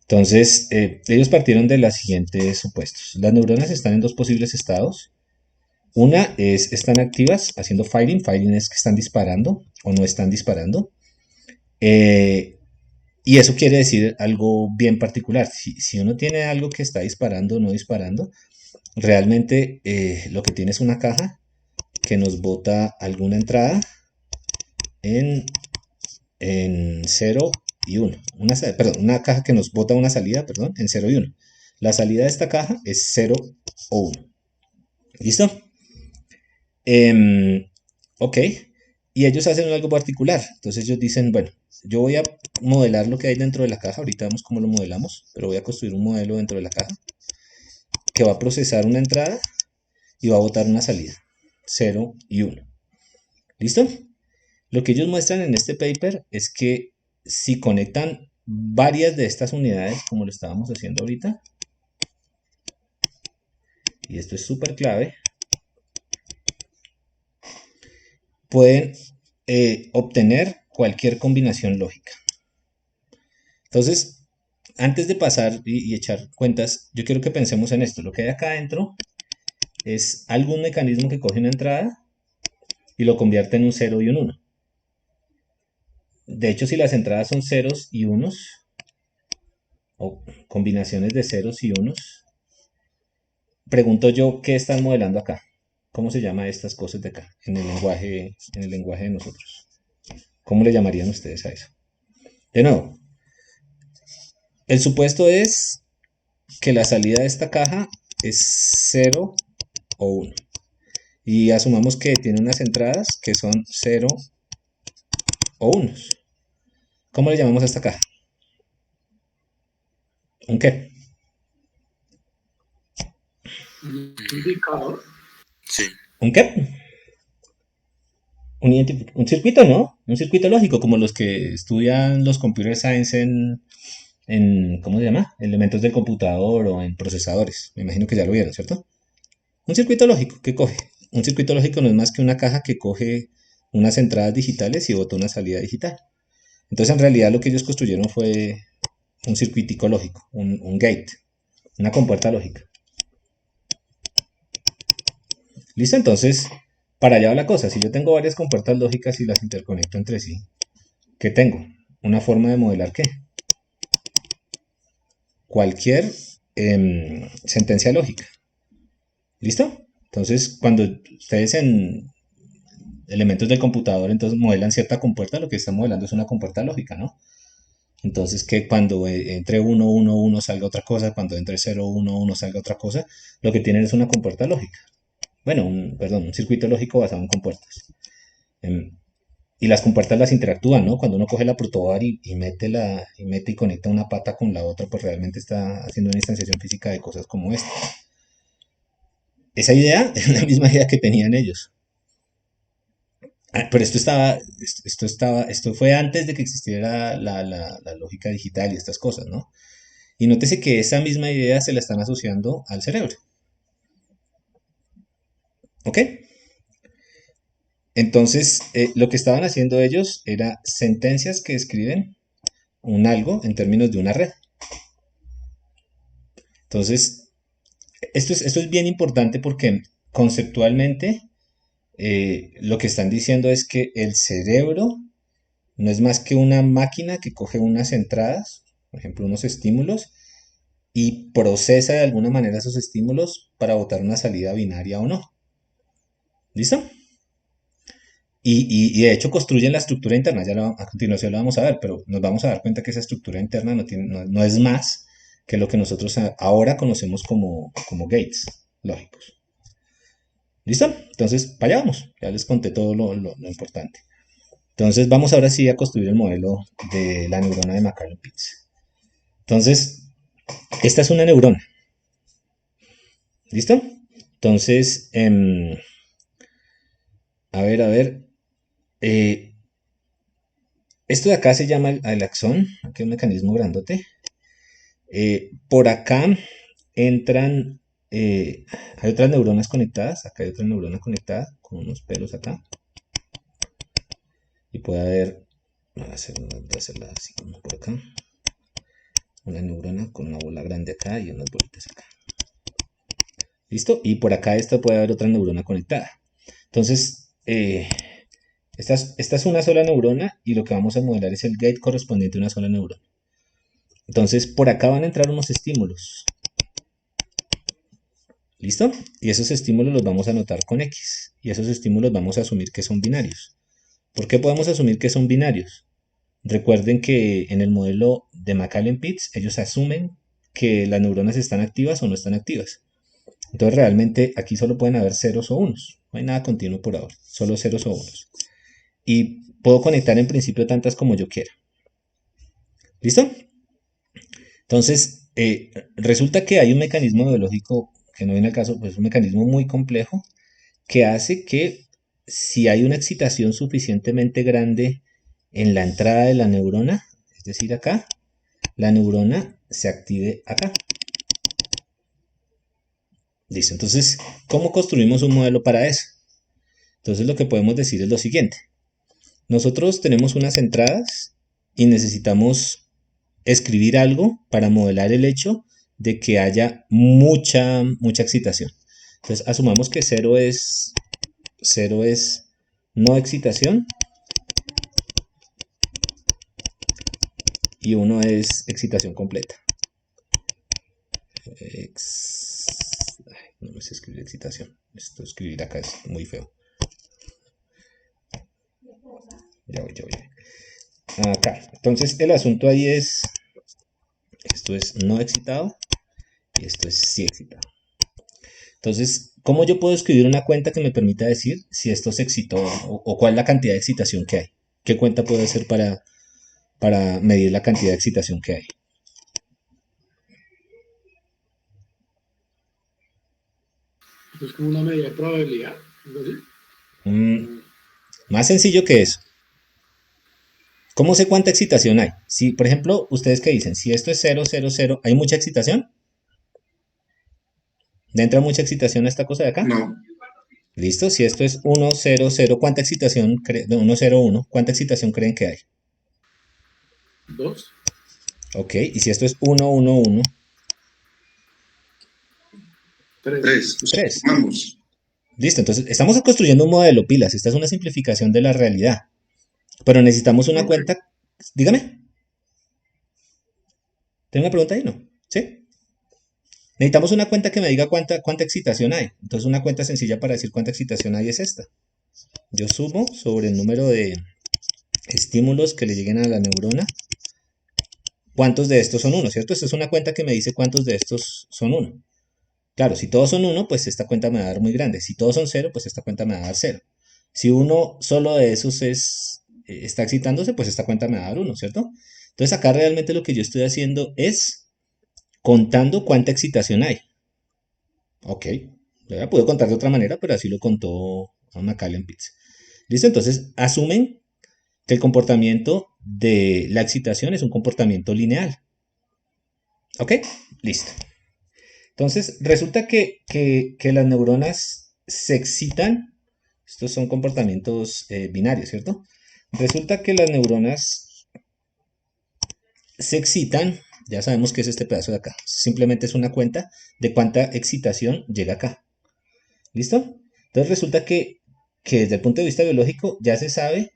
[SPEAKER 1] Entonces, ellos partieron de los siguientes supuestos. Las neuronas están en dos posibles estados. Una es, están activas haciendo firing. Firing es que están disparando o no están disparando. Y eso quiere decir algo bien particular. Si uno tiene algo que está disparando o no disparando, realmente lo que tiene es una caja que nos bota alguna entrada en 0 y 1. Una caja que nos bota una salida, en 0 y 1. La salida de esta caja es 0 o 1. ¿Listo? Ok. Y ellos hacen algo particular. Entonces ellos dicen, bueno, yo voy a modelar lo que hay dentro de la caja. Ahorita vemos cómo lo modelamos, pero voy a construir un modelo dentro de la caja que va a procesar una entrada y va a botar una salida. 0 y 1. ¿Listo? Lo que ellos muestran en este paper es que si conectan varias de estas unidades, como lo estábamos haciendo ahorita, y esto es súper clave, pueden obtener cualquier combinación lógica. Entonces, antes de pasar y echar cuentas, yo quiero que pensemos en esto. Lo que hay acá adentro es algún mecanismo que coge una entrada y lo convierte en un 0 y un 1. De hecho, si las entradas son ceros y unos, o combinaciones de ceros y unos, pregunto yo, ¿qué están modelando acá? ¿Cómo se llama estas cosas de acá, en el lenguaje de nosotros? ¿Cómo le llamarían ustedes a eso? De nuevo, el supuesto es que la salida de esta caja es 0 o 1. Y asumamos que tiene unas entradas que son 0 o 1. ¿Cómo le llamamos a esta caja? ¿Un qué?
[SPEAKER 5] Indicador.
[SPEAKER 8] Sí.
[SPEAKER 1] ¿Un qué? Un circuito, ¿no? Un circuito lógico, como los que estudian los computer science en ¿cómo se llama? Elementos del computador o en procesadores. Me imagino que ya lo vieron, ¿cierto? Un circuito lógico, ¿qué coge? Un circuito lógico no es más que una caja que coge unas entradas digitales y bota una salida digital. Entonces, en realidad, lo que ellos construyeron fue un circuitico lógico, un gate, una compuerta lógica. ¿Listo? Entonces, para allá va la cosa. Si yo tengo varias compuertas lógicas y las interconecto entre sí, ¿qué tengo? Una forma de modelar ¿qué? Cualquier sentencia lógica. ¿Listo? Entonces, cuando ustedes en elementos del computador entonces modelan cierta compuerta, lo que están modelando es una compuerta lógica, ¿no? Entonces, que cuando entre 1, 1, 1 salga otra cosa, cuando entre 0, 1, 1 salga otra cosa, lo que tienen es una compuerta lógica. Bueno, un circuito lógico basado en compuertas. Y las compuertas las interactúan, ¿no? Cuando uno coge la protobar y mete y conecta una pata con la otra, pues realmente está haciendo una instanciación física de cosas como esta. Esa idea es la misma idea que tenían ellos. Pero esto fue antes de que existiera la lógica digital y estas cosas, ¿no? Y nótese que esa misma idea se la están asociando al cerebro. ¿Ok? Entonces, lo que estaban haciendo ellos era sentencias que escriben un algo en términos de una red. Entonces, esto es bien importante porque conceptualmente lo que están diciendo es que el cerebro no es más que una máquina que coge unas entradas, por ejemplo, unos estímulos, y procesa de alguna manera esos estímulos para botar una salida binaria o no. ¿Listo? Y de hecho construyen la estructura interna, a continuación lo vamos a ver, pero nos vamos a dar cuenta que esa estructura interna no es más que lo que nosotros ahora conocemos como gates lógicos. ¿Listo? Entonces, para allá vamos, ya les conté todo lo importante. Entonces, vamos ahora sí a construir el modelo de la neurona de Maclaurin-Pitts. Entonces, esta es una neurona. ¿Listo? Entonces, a ver. Esto de acá se llama el axón, aquí hay un mecanismo grandote. Por acá entran, hay otras neuronas conectadas, acá hay otra neurona conectada con unos pelos acá. Y puede haber, voy a hacerla así como por acá, una neurona con una bola grande acá y unas bolitas acá. ¿Listo? Y por acá puede haber otra neurona conectada. Entonces, esta es una sola neurona y lo que vamos a modelar es el gate correspondiente a una sola neurona. Entonces, por acá van a entrar unos estímulos. ¿Listo? Y esos estímulos los vamos a anotar con X. Y esos estímulos vamos a asumir que son binarios. ¿Por qué podemos asumir que son binarios? Recuerden que en el modelo de Maclaurin-Pitts ellos asumen que las neuronas están activas o no están activas. Entonces realmente aquí solo pueden haber ceros o unos. No hay nada continuo por ahora, solo ceros o unos. Y puedo conectar en principio tantas como yo quiera. ¿Listo? Entonces, resulta que hay un mecanismo biológico que no viene al caso, pues un mecanismo muy complejo que hace que si hay una excitación suficientemente grande en la entrada de la neurona, es decir, acá, la neurona se active acá. Listo, entonces, ¿cómo construimos un modelo para eso? Entonces lo que podemos decir es lo siguiente. Nosotros tenemos unas entradas y necesitamos escribir algo para modelar el hecho de que haya mucha excitación. Entonces asumamos que 0 es no excitación y 1 es excitación completa. No me sé escribir excitación. Esto escribir acá es muy feo. Ya voy. Acá. Entonces el asunto ahí es, esto es no excitado y esto es sí excitado. Entonces, ¿cómo yo puedo escribir una cuenta que me permita decir si esto se excitó o cuál es la cantidad de excitación que hay? ¿Qué cuenta puedo hacer para medir la cantidad de excitación que hay?
[SPEAKER 5] Es como una medida de probabilidad, algo así.
[SPEAKER 1] Más sencillo que eso. ¿Cómo sé cuánta excitación hay? Si, por ejemplo, ustedes qué dicen, si esto es 0, 0, 0, ¿hay mucha excitación? ¿Le entra mucha excitación a esta cosa de acá?
[SPEAKER 4] No.
[SPEAKER 1] ¿Listo? Si esto es 1, 0, 0, ¿cuánta excitación 1, 0, 1, ¿cuánta excitación creen que hay?
[SPEAKER 5] 2.
[SPEAKER 1] Ok, y si esto es 1, 1, 1.
[SPEAKER 5] 3.
[SPEAKER 1] 3. Listo, entonces estamos construyendo un modelo, pilas. Esta es una simplificación de la realidad. Pero necesitamos una cuenta. Dígame. ¿Tengo una pregunta ahí? ¿No? ¿Sí? Necesitamos una cuenta que me diga cuánta excitación hay. Entonces una cuenta sencilla para decir cuánta excitación hay es esta. Yo sumo sobre el número de estímulos que le lleguen a la neurona. ¿Cuántos de estos son 1? ¿Cierto? Esta es una cuenta que me dice cuántos de estos son 1. Claro, si todos son 1, pues esta cuenta me va a dar muy grande. Si todos son 0, pues esta cuenta me va a dar 0. Si uno solo de esos está excitándose, pues esta cuenta me va a dar 1, ¿cierto? Entonces acá realmente lo que yo estoy haciendo es contando cuánta excitación hay. Ok, yo ya puedo contar de otra manera, pero así lo contó Macallen-Pitts. ¿Listo? Entonces asumen que el comportamiento de la excitación es un comportamiento lineal. ¿Ok? Listo. Entonces, resulta que las neuronas se excitan. Estos son comportamientos binarios, ¿cierto? Resulta que las neuronas se excitan. Ya sabemos qué es este pedazo de acá. Simplemente es una cuenta de cuánta excitación llega acá. ¿Listo? Entonces resulta que desde el punto de vista biológico ya se sabe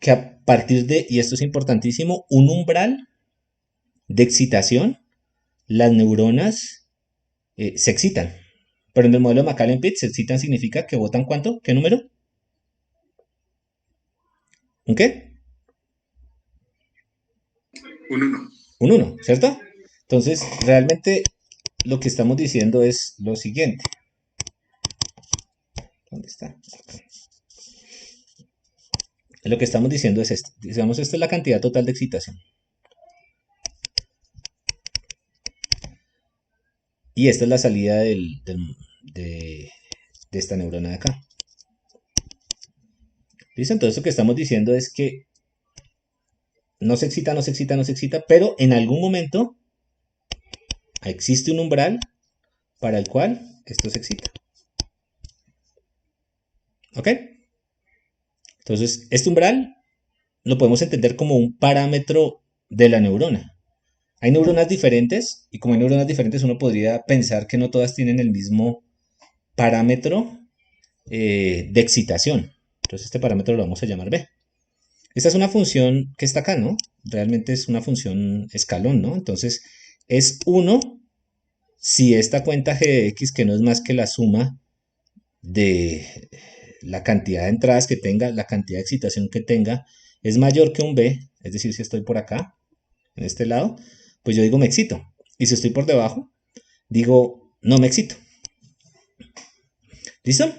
[SPEAKER 1] que a partir de, y esto es importantísimo, un umbral de excitación, las neuronas se excitan. Pero en el modelo de Macallen-Pitts, se excitan significa que botan ¿cuánto? ¿Qué número? ¿Un qué?
[SPEAKER 4] Un 1.
[SPEAKER 1] Un 1, ¿cierto? Entonces, realmente lo que estamos diciendo es lo siguiente. ¿Dónde está? Acá. Lo que estamos diciendo es esto. Digamos, esta es la cantidad total de excitación. Y esta es la salida de esta neurona de acá. ¿Listo? Entonces lo que estamos diciendo es que no se excita, pero en algún momento existe un umbral para el cual esto se excita. ¿Ok? Entonces, este umbral lo podemos entender como un parámetro de la neurona. Hay neuronas diferentes, y como hay neuronas diferentes, uno podría pensar que no todas tienen el mismo parámetro de excitación. Entonces, este parámetro lo vamos a llamar B. Esta es una función que está acá, ¿no? Realmente es una función escalón, ¿no? Entonces, es 1 si esta cuenta g de x, que no es más que la suma de la cantidad de entradas que tenga, la cantidad de excitación que tenga, es mayor que un b, es decir, si estoy por acá, en este lado, pues yo digo me excito. Y si estoy por debajo, digo no me excito. ¿Listo?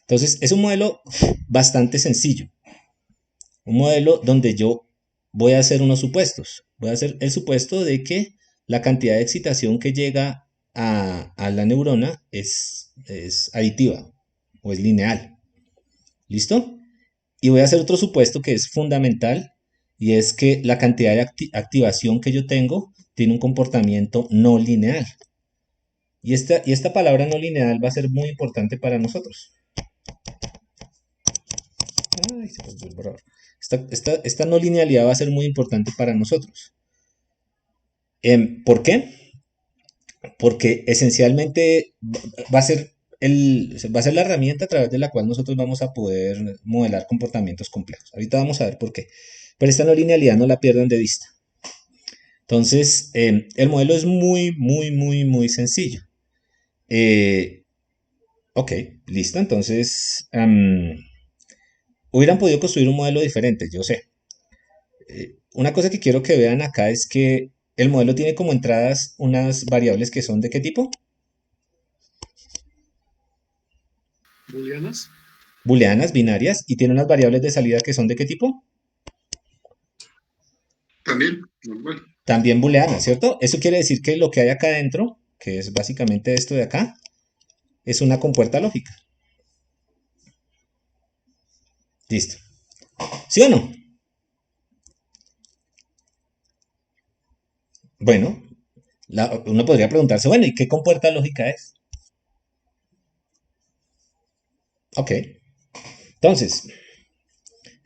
[SPEAKER 1] Entonces, es un modelo bastante sencillo. Un modelo donde yo voy a hacer unos supuestos. Voy a hacer el supuesto de que la cantidad de excitación que llega a la neurona es aditiva o es lineal. ¿Listo? Y voy a hacer otro supuesto que es fundamental, y es que la cantidad de activación que yo tengo tiene un comportamiento no lineal. Y esta palabra no lineal va a ser muy importante para nosotros. Ay, se volvió el borrador. Esta no linealidad va a ser muy importante para nosotros. ¿Por qué? Porque esencialmente va a ser la herramienta a través de la cual nosotros vamos a poder modelar comportamientos complejos. Ahorita vamos a ver por qué. Pero esta no linealidad no la pierdan de vista. Entonces, el modelo es muy, muy, muy, muy sencillo. Ok, listo. Entonces, hubieran podido construir un modelo diferente, yo sé. Una cosa que quiero que vean acá es que el modelo tiene como entradas unas variables que son ¿de qué tipo?
[SPEAKER 5] Booleanas.
[SPEAKER 1] Booleanas, binarias, y tiene unas variables de salida que son ¿de qué tipo?
[SPEAKER 4] También, normal.
[SPEAKER 1] También booleanas, ¿cierto? Eso quiere decir que lo que hay acá adentro, que es básicamente esto de acá, es una compuerta lógica. Listo. ¿Sí o no? Bueno, uno podría preguntarse, bueno, ¿y qué compuerta lógica es? Ok. Entonces,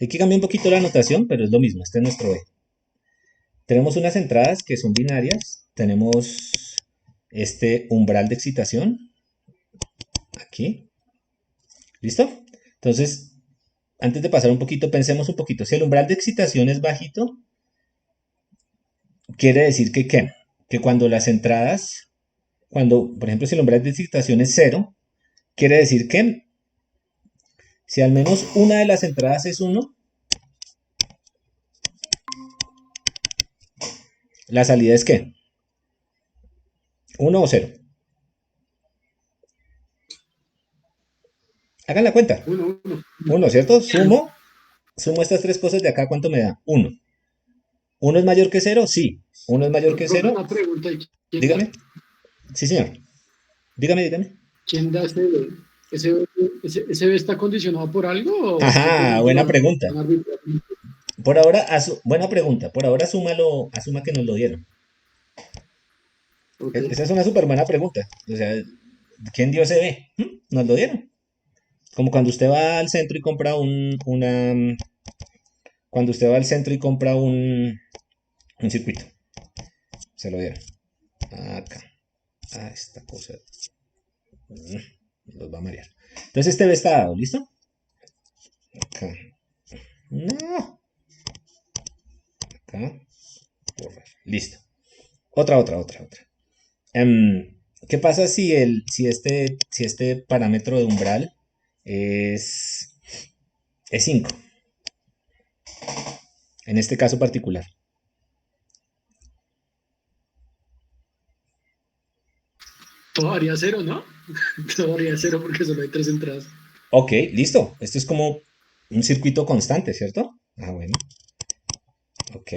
[SPEAKER 1] aquí cambia un poquito la notación, pero es lo mismo, este es nuestro E. Tenemos unas entradas que son binarias, tenemos este umbral de excitación, aquí, ¿listo? Entonces, antes de pasar un poquito, pensemos un poquito, si el umbral de excitación es bajito, quiere decir que ¿qué? Que cuando las entradas, por ejemplo, si el umbral de excitación es 0, quiere decir que si al menos una de las entradas es 1, la salida es ¿qué? 1 o 0. Hagan la cuenta. 1, ¿cierto? Sumo estas tres cosas de acá, ¿cuánto me da? 1. ¿1 es mayor que 0? Sí. ¿1 es mayor que 0?
[SPEAKER 5] Una pregunta.
[SPEAKER 1] Dígame. Sí, señor. Dígame.
[SPEAKER 5] ¿Quién da ese B? ¿Ese B está condicionado por algo?
[SPEAKER 1] Ajá, buena pregunta. Por ahora, buena pregunta. Por ahora asuma que nos lo dieron. Okay. Esa es una súper buena pregunta. O sea, ¿quién dio ese B? Nos lo dieron. Como cuando usted va al centro y compra cuando usted va al centro y compra un circuito. Se lo dieron. Acá. Esta cosa. Los va a marear. Entonces este B está dado, ¿listo? Acá. No. Acá. Borrar. Listo. Otra. ¿Qué pasa si este parámetro de umbral es 5? En este caso particular.
[SPEAKER 5] Todo haría 0, ¿no? Todo haría 0 porque solo hay 3 entradas.
[SPEAKER 1] Ok, listo. Esto es como un circuito constante, ¿cierto? Bueno. Ok,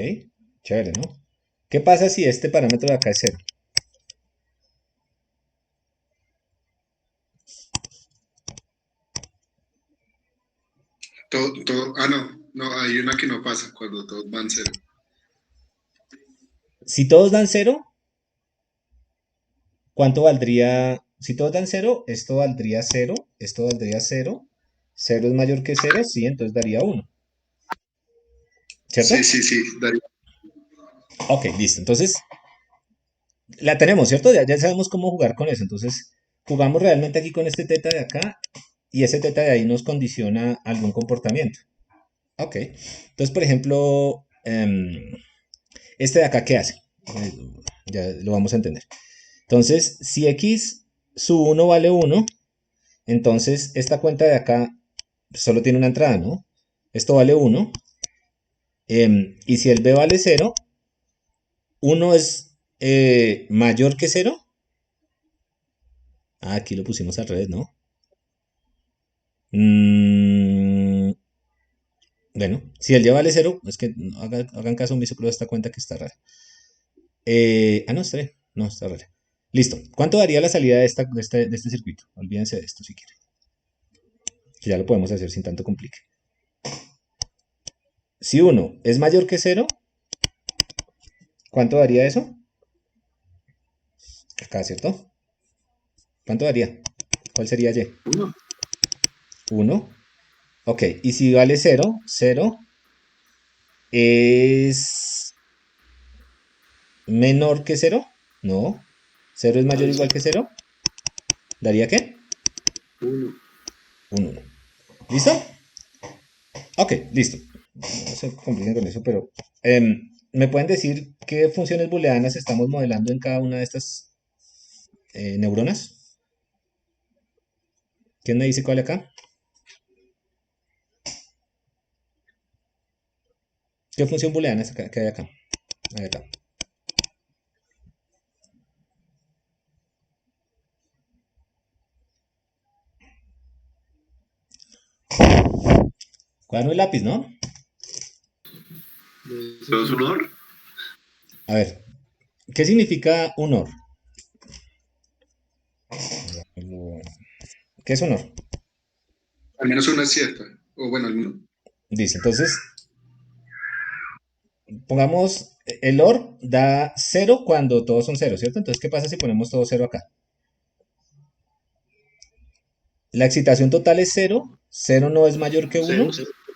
[SPEAKER 1] chévere, ¿no? ¿Qué pasa si este parámetro de acá es 0?
[SPEAKER 4] No, hay una que no pasa cuando todos van 0.
[SPEAKER 1] Si todos dan 0, ¿cuánto valdría? Si todos dan 0, esto valdría 0, esto valdría 0. 0 es mayor que 0, sí, entonces daría 1. ¿Cierto?
[SPEAKER 4] Sí, daría.
[SPEAKER 1] Ok, listo. Entonces, la tenemos, ¿cierto? Ya sabemos cómo jugar con eso. Entonces, jugamos realmente aquí con este teta de acá y ese teta de ahí nos condiciona algún comportamiento. Ok. Entonces, por ejemplo, este de acá, ¿qué hace? Ya lo vamos a entender. Entonces, si x sub 1 vale 1, entonces esta cuenta de acá solo tiene una entrada, ¿no? Esto vale 1. Y si el b vale 0, 1 es mayor que 0. Aquí lo pusimos al revés, ¿no? Bueno, si el y vale 0, es que hagan caso omiso, pero esta cuenta que está rara. No, está bien. No, está rara. Listo. ¿Cuánto daría la salida de este circuito? Olvídense de esto si quieren. Ya lo podemos hacer sin tanto complique. si 1 es mayor que 0, ¿cuánto daría eso? Acá, ¿cierto? ¿Cuánto daría? ¿Cuál sería y?
[SPEAKER 5] 1.
[SPEAKER 1] 1. Ok, y si vale 0, 0 es menor que 0. No. 0 es mayor o igual que 0. ¿Daría qué?
[SPEAKER 5] 1.
[SPEAKER 1] 1. ¿Listo? Ok, listo. No se compliquen con eso, pero ¿me pueden decir qué funciones booleanas estamos modelando en cada una de estas neuronas? ¿Quién me dice cuál acá? ¿Qué función booleana es acá, que hay acá? Hay acá. Cuaderno y lápiz, ¿no?
[SPEAKER 7] ¿Eso es un honor?
[SPEAKER 1] A ver, ¿qué significa honor? ¿Qué es honor?
[SPEAKER 4] Al menos una es cierta. O bueno, alguno.
[SPEAKER 1] Dice, entonces, pongamos, el OR da 0 cuando todos son 0, ¿cierto? Entonces, ¿qué pasa si ponemos todo 0 acá? La excitación total es 0, 0 no es mayor que 1,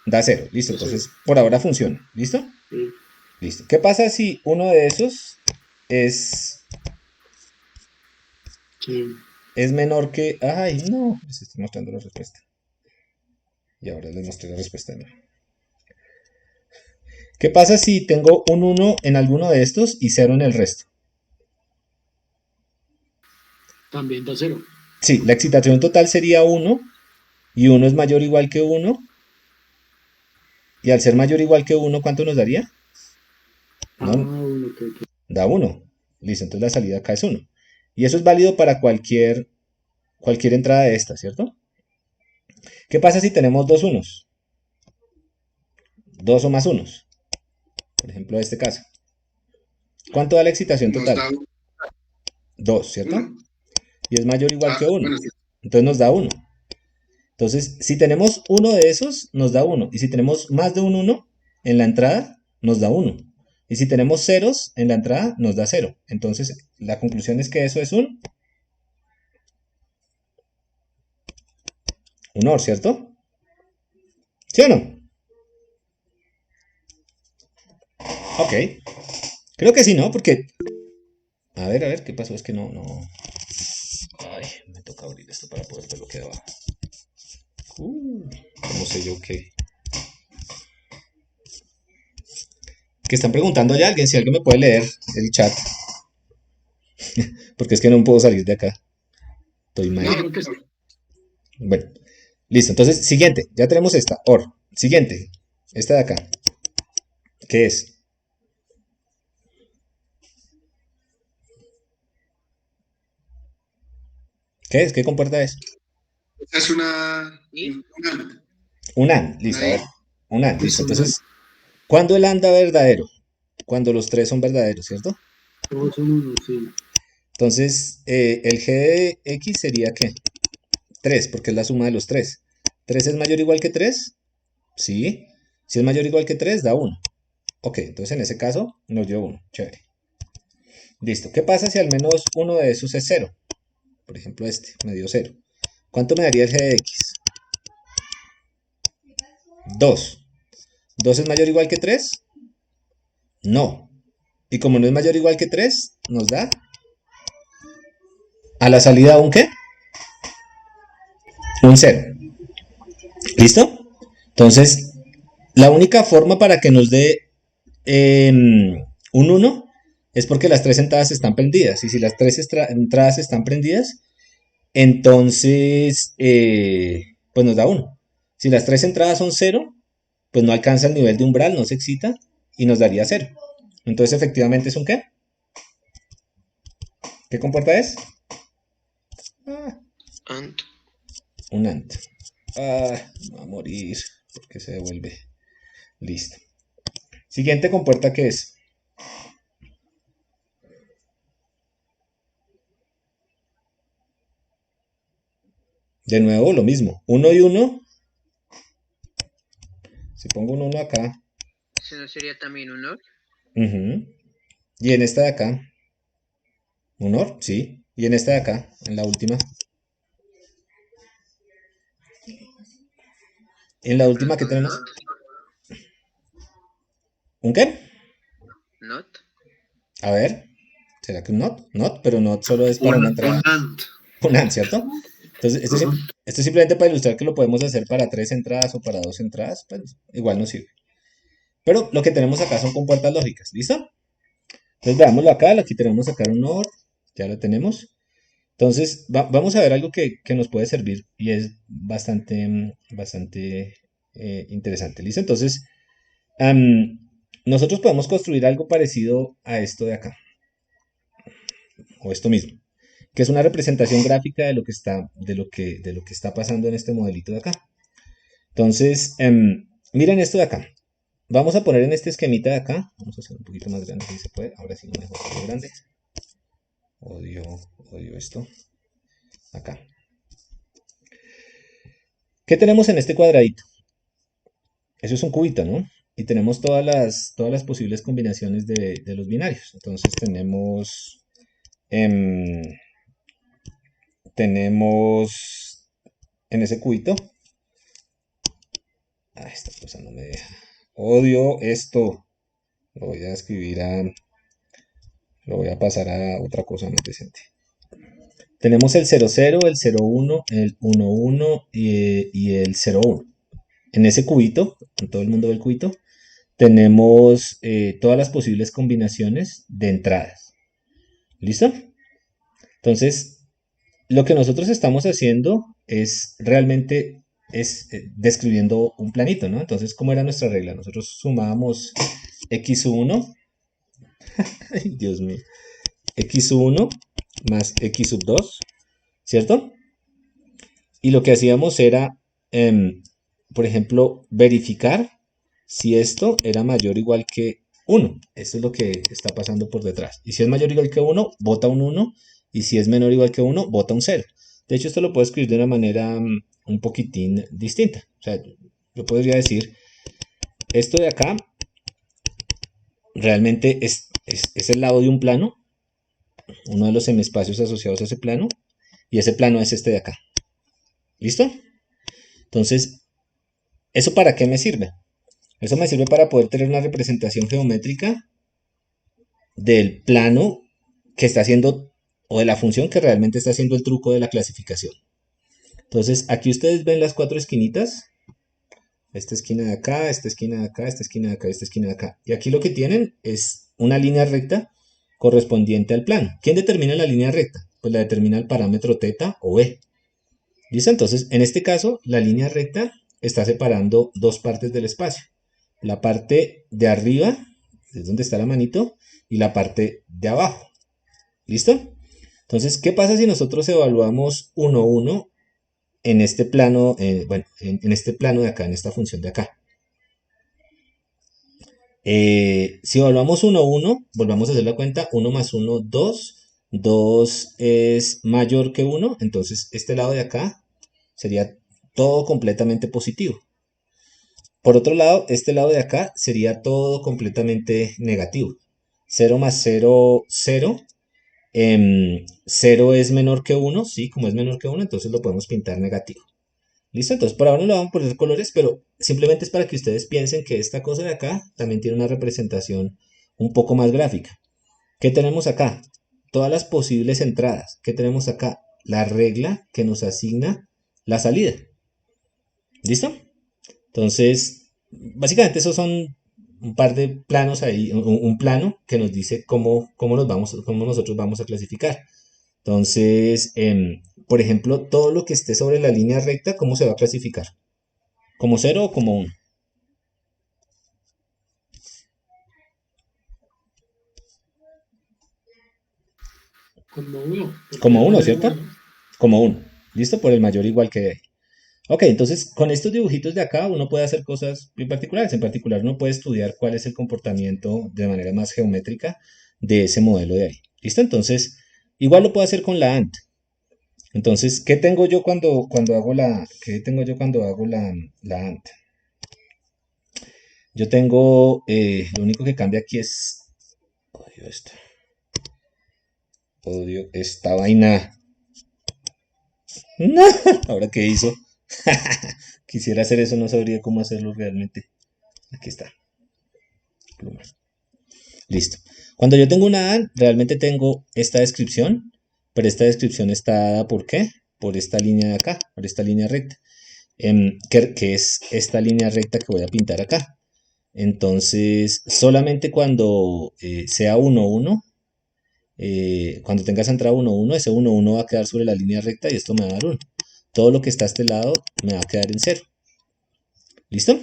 [SPEAKER 1] da 0, listo, entonces por ahora funciona, ¿listo? Listo. ¿Qué pasa si uno de esos es menor que... Ay, no, les estoy mostrando la respuesta. Y ahora les mostré la respuesta. No. ¿Qué pasa si tengo un 1 en alguno de estos y 0 en el resto?
[SPEAKER 5] También da 0.
[SPEAKER 1] Sí, la excitación total sería 1 y 1 es mayor o igual que 1. Y al ser mayor o igual que 1, ¿cuánto nos daría? No,
[SPEAKER 5] 1.
[SPEAKER 1] da 1. Listo, entonces la salida acá es 1. Y eso es válido para cualquier entrada de esta, ¿cierto? ¿Qué pasa si tenemos dos unos? Dos o más unos. Por ejemplo, este caso. ¿Cuánto da la excitación total? 2, ¿cierto?
[SPEAKER 4] 1.
[SPEAKER 1] Y es mayor o igual que 1.
[SPEAKER 4] Bueno, sí.
[SPEAKER 1] Entonces nos da 1. Entonces, si tenemos uno de esos, nos da 1. Y si tenemos más de un 1 en la entrada, nos da 1. Y si tenemos ceros en la entrada, nos da 0. Entonces, la conclusión es que eso es un OR, ¿cierto? ¿Sí o no? Ok. Creo que sí, ¿no? Porque... A ver, ¿qué pasó? Es que no... Ay, me toca abrir esto para poder ver lo que abajo. ¿Cómo sé yo qué? Que están preguntando ya alguien, si alguien me puede leer el chat. Porque es que no puedo salir de acá. Estoy mal. Bueno, listo. Entonces, siguiente. Ya tenemos esta. OR. Siguiente. Esta de acá. ¿Qué es? ¿Qué es? ¿Qué compuerta es?
[SPEAKER 4] Es una AND.
[SPEAKER 1] Un AND. Listo. A ver. Un AND. Listo. Entonces, ¿cuándo el AND da verdadero? Cuando los tres son verdaderos, ¿cierto?
[SPEAKER 5] Todos son 1, sí.
[SPEAKER 1] Entonces, el G de X sería ¿qué? 3, porque es la suma de los 3. ¿3 es mayor o igual que 3? Sí. Si es mayor o igual que 3, da 1. Ok, entonces en ese caso nos dio 1. Chévere. Listo. ¿Qué pasa si al menos uno de esos es 0? Por ejemplo, este me dio 0. ¿Cuánto me daría el G de X? 2. ¿2 es mayor o igual que 3? No. Y como no es mayor o igual que 3, nos da a la salida un ¿qué? Un 0. ¿Listo? Entonces, la única forma para que nos dé un 1 es porque las tres entradas están prendidas. Y si las tres entradas están prendidas, entonces, pues nos da 1. Si las tres entradas son 0, pues no alcanza el nivel de umbral, no se excita y nos daría 0. Entonces, efectivamente, ¿es un qué? ¿Qué compuerta es?
[SPEAKER 8] AND.
[SPEAKER 1] Un AND. Va a morir porque se devuelve. Listo. Siguiente compuerta, ¿qué es? De nuevo lo mismo. 1 y 1. Si pongo un 1 acá
[SPEAKER 3] ¿Ese no sería también un OR?
[SPEAKER 1] Ujú. Y en esta de acá, un OR, sí. Y en esta de acá, en la última. En la
[SPEAKER 3] De
[SPEAKER 1] última, ¿qué
[SPEAKER 3] pronto un
[SPEAKER 1] tenemos?
[SPEAKER 3] NOT.
[SPEAKER 1] ¿Un qué?
[SPEAKER 3] ¿NOT?
[SPEAKER 1] A ver, ¿será que un not? Not, pero not solo es para una entrada. Un AND, ¿cierto? Entonces, esto es simplemente para ilustrar que lo podemos hacer para 3 entradas o para 2 entradas, pues igual nos sirve. Pero lo que tenemos acá son compuertas lógicas, ¿listo? Entonces veámoslo acá, aquí tenemos acá un OR, ya lo tenemos. Entonces, vamos a ver algo que nos puede servir y es bastante interesante, ¿listo? Entonces, nosotros podemos construir algo parecido a esto de acá, o esto mismo, que es una representación gráfica de lo que está pasando en este modelito de acá. Entonces, miren esto de acá. Vamos a poner en este esquemita de acá, vamos a hacer un poquito más grande si se puede, ahora sí, mejor más grande. Odio esto. Acá. ¿Qué tenemos en este cuadradito? Eso es un cubito, ¿no? Y tenemos todas las posibles combinaciones de los binarios. Entonces tenemos en ese cubito. Esta cosa no me deja. Odio esto. Lo voy a escribir lo voy a pasar a otra cosa más decente. Tenemos el 00, el 01, el 11 y el 01. En ese cubito, en todo el mundo del cubito, tenemos todas las posibles combinaciones de entradas. ¿Listo? Entonces, lo que nosotros estamos haciendo es realmente describiendo un planito, ¿no? Entonces, ¿cómo era nuestra regla? Nosotros sumábamos x1, ay, Dios mío, x1 más x sub 2, ¿cierto? Y lo que hacíamos era, por ejemplo, verificar si esto era mayor o igual que 1. Esto es lo que está pasando por detrás. Y si es mayor o igual que 1, bota un 1. Y si es menor o igual que 1, bota un 0. De hecho, esto lo puedo escribir de una manera un poquitín distinta. O sea, yo podría decir, esto de acá realmente es el lado de un plano, uno de los semiespacios asociados a ese plano, y ese plano es este de acá. ¿Listo? Entonces, ¿eso para qué me sirve? Eso me sirve para poder tener una representación geométrica del plano que está haciendo, o de la función que realmente está haciendo el truco de la clasificación. Entonces, aquí ustedes ven las 4 esquinitas. Esta esquina de acá, esta esquina de acá, esta esquina de acá, esta esquina de acá. Y aquí lo que tienen es una línea recta correspondiente al plano. ¿Quién determina la línea recta? Pues la determina el parámetro θ o b. ¿Listo? Entonces, en este caso, la línea recta está separando dos partes del espacio. La parte de arriba, es donde está la manito, y la parte de abajo. ¿Listo? Entonces, ¿qué pasa si nosotros evaluamos 1, 1 en este plano, en este plano de acá, en esta función de acá? Si evaluamos 1, 1, volvamos a hacer la cuenta, 1 más 1, 2, 2 es mayor que 1, entonces este lado de acá sería todo completamente positivo. Por otro lado, este lado de acá sería todo completamente negativo. 0 más 0, 0. 0 es menor que 1, sí, como es menor que 1, entonces lo podemos pintar negativo. ¿Listo? Entonces por ahora no le vamos a poner colores, pero simplemente es para que ustedes piensen que esta cosa de acá también tiene una representación un poco más gráfica. ¿Qué tenemos acá? Todas las posibles entradas. ¿Qué tenemos acá? La regla que nos asigna la salida. ¿Listo? Entonces, básicamente esos son un par de planos ahí, un plano que nos dice cómo nosotros vamos a clasificar. Entonces, por ejemplo, todo lo que esté sobre la línea recta, ¿cómo se va a clasificar? ¿Como 0 o como 1?
[SPEAKER 5] Como 1.
[SPEAKER 1] Como 1, ¿cierto? Como 1. ¿Listo? Por el mayor igual que de ahí. Ok, entonces con estos dibujitos de acá uno puede hacer cosas bien particulares. En particular uno puede estudiar cuál es el comportamiento de manera más geométrica de ese modelo de ahí. ¿Listo? Entonces, igual lo puedo hacer con la AND. Entonces, ¿qué tengo yo cuando hago la AND? Yo tengo, lo único que cambia aquí es, odio esto, odio esta vaina. No, ahora qué hizo. Quisiera hacer eso, no sabría cómo hacerlo realmente. Aquí está. Pluma. Listo. Cuando yo tengo una A, realmente tengo esta descripción, pero esta descripción está dada ¿por qué? Por esta línea de acá, por esta línea recta, que es esta línea recta que voy a pintar acá. Entonces, solamente cuando sea 1, 1, cuando tenga esa entrada 1, 1, ese 1, 1 va a quedar sobre la línea recta y esto me va a dar 1. Todo lo que está a este lado me va a quedar en 0. ¿Listo?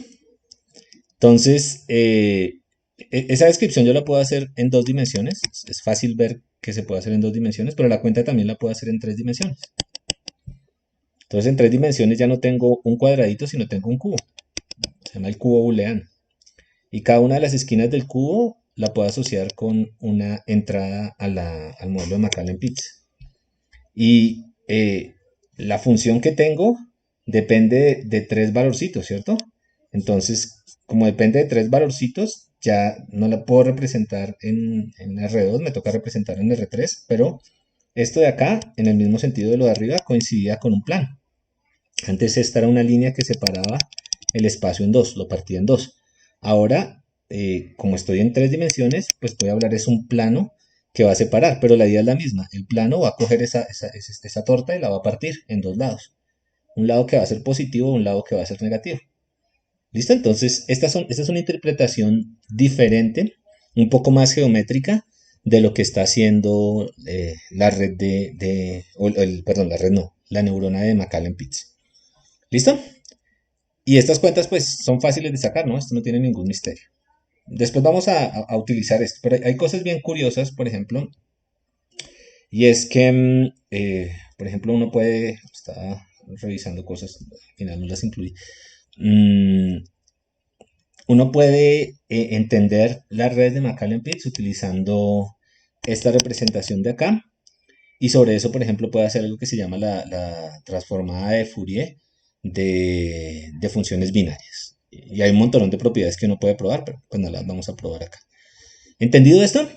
[SPEAKER 1] Entonces, esa descripción yo la puedo hacer en 2 dimensiones. Es fácil ver que se puede hacer en 2 dimensiones, pero la cuenta también la puedo hacer en 3 dimensiones. Entonces, en 3 dimensiones ya no tengo un cuadradito, sino tengo un cubo. Se llama el cubo booleano. Y cada una de las esquinas del cubo la puedo asociar con una entrada al modelo de Maclaurin-Pitts. Y la función que tengo depende de 3 valorcitos, ¿cierto? Entonces, como depende de 3 valorcitos, ya no la puedo representar en R2, me toca representar en R3, pero esto de acá, en el mismo sentido de lo de arriba, coincidía con un plano. Antes esta era una línea que separaba el espacio en 2, lo partía en 2. Ahora, como estoy en 3 dimensiones, pues voy a hablar es un plano que va a separar, pero la idea es la misma. El plano va a coger esa torta y la va a partir en 2 lados. Un lado que va a ser positivo, un lado que va a ser negativo. ¿Listo? Entonces, esta es una interpretación diferente, un poco más geométrica de lo que está haciendo la red la neurona de Maclaurin-Pitts. ¿Listo? Y estas cuentas pues son fáciles de sacar, ¿no? Esto no tiene ningún misterio. Después vamos a utilizar esto, pero hay cosas bien curiosas, por ejemplo, y es que, por ejemplo, uno puede, estaba revisando cosas, al final no las incluí, uno puede entender la red de Maclaurin-Pitts utilizando esta representación de acá, y sobre eso, por ejemplo, puede hacer algo que se llama la transformada de Fourier de funciones binarias. Y hay un montón de propiedades que uno puede probar, pero pues no las vamos a probar acá. ¿Entendido esto?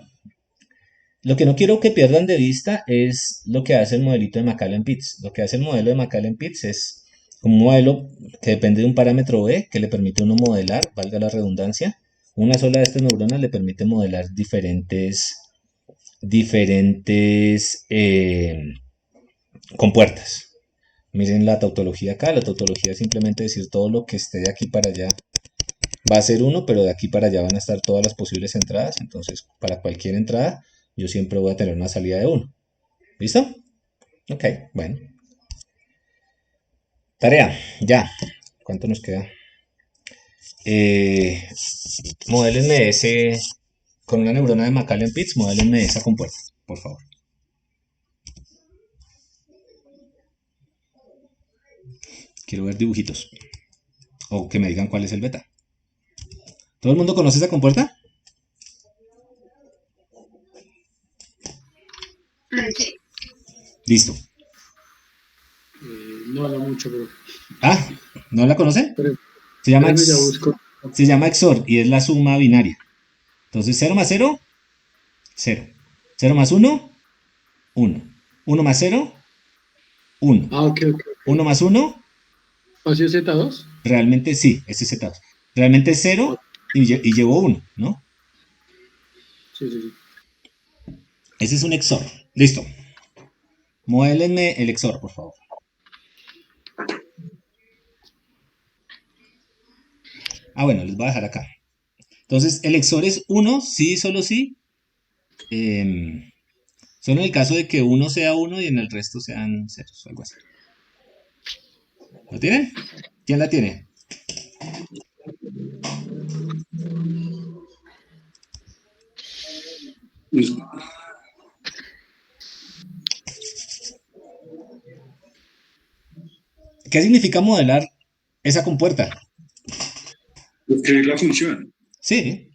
[SPEAKER 1] Lo que no quiero que pierdan de vista es lo que hace el modelito de Maclaurin-Pitts. Lo que hace el modelo de Maclaurin-Pitts es un modelo que depende de un parámetro B que le permite a uno modelar, valga la redundancia. Una sola de estas neuronas le permite modelar diferentes compuertas. Miren la tautología acá. La tautología es simplemente decir todo lo que esté de aquí para allá va a ser 1, pero de aquí para allá van a estar todas las posibles entradas. Entonces, para cualquier entrada, yo siempre voy a tener una salida de 1. ¿Listo? Ok, bueno. Tarea, ya. ¿Cuánto nos queda? Modélenme ese, con una neurona de Maclaurin-Pitts, modélenme esa compuerta, por favor. Quiero ver dibujitos. O que me digan cuál es el beta. ¿Todo el mundo conoce esa compuerta?
[SPEAKER 2] Sí.
[SPEAKER 1] Listo.
[SPEAKER 5] No mucho, pero...
[SPEAKER 1] Ah, ¿no la conocen?
[SPEAKER 5] Pero,
[SPEAKER 1] Se llama
[SPEAKER 5] XOR
[SPEAKER 1] y es la suma binaria. Entonces 0 más 0, 0. 0 más 1, 1. 1 más 0, 1.
[SPEAKER 5] Ah, ok.
[SPEAKER 1] 1 más 1.
[SPEAKER 5] ¿Espacio Z2?
[SPEAKER 1] Realmente sí, ese es Z2. Realmente es 0 y llevo 1, ¿no?
[SPEAKER 5] Sí.
[SPEAKER 1] Ese es un XOR. Listo. Modélenme el XOR, por favor. Ah, bueno, les voy a dejar acá. Entonces, el XOR es 1, sí, solo sí. Solo en el caso de que uno sea 1 y en el resto sean ceros o algo así. ¿Lo tienen? ¿Quién la tiene? ¿Qué significa modelar esa compuerta?
[SPEAKER 4] Escribir la función.
[SPEAKER 1] Sí.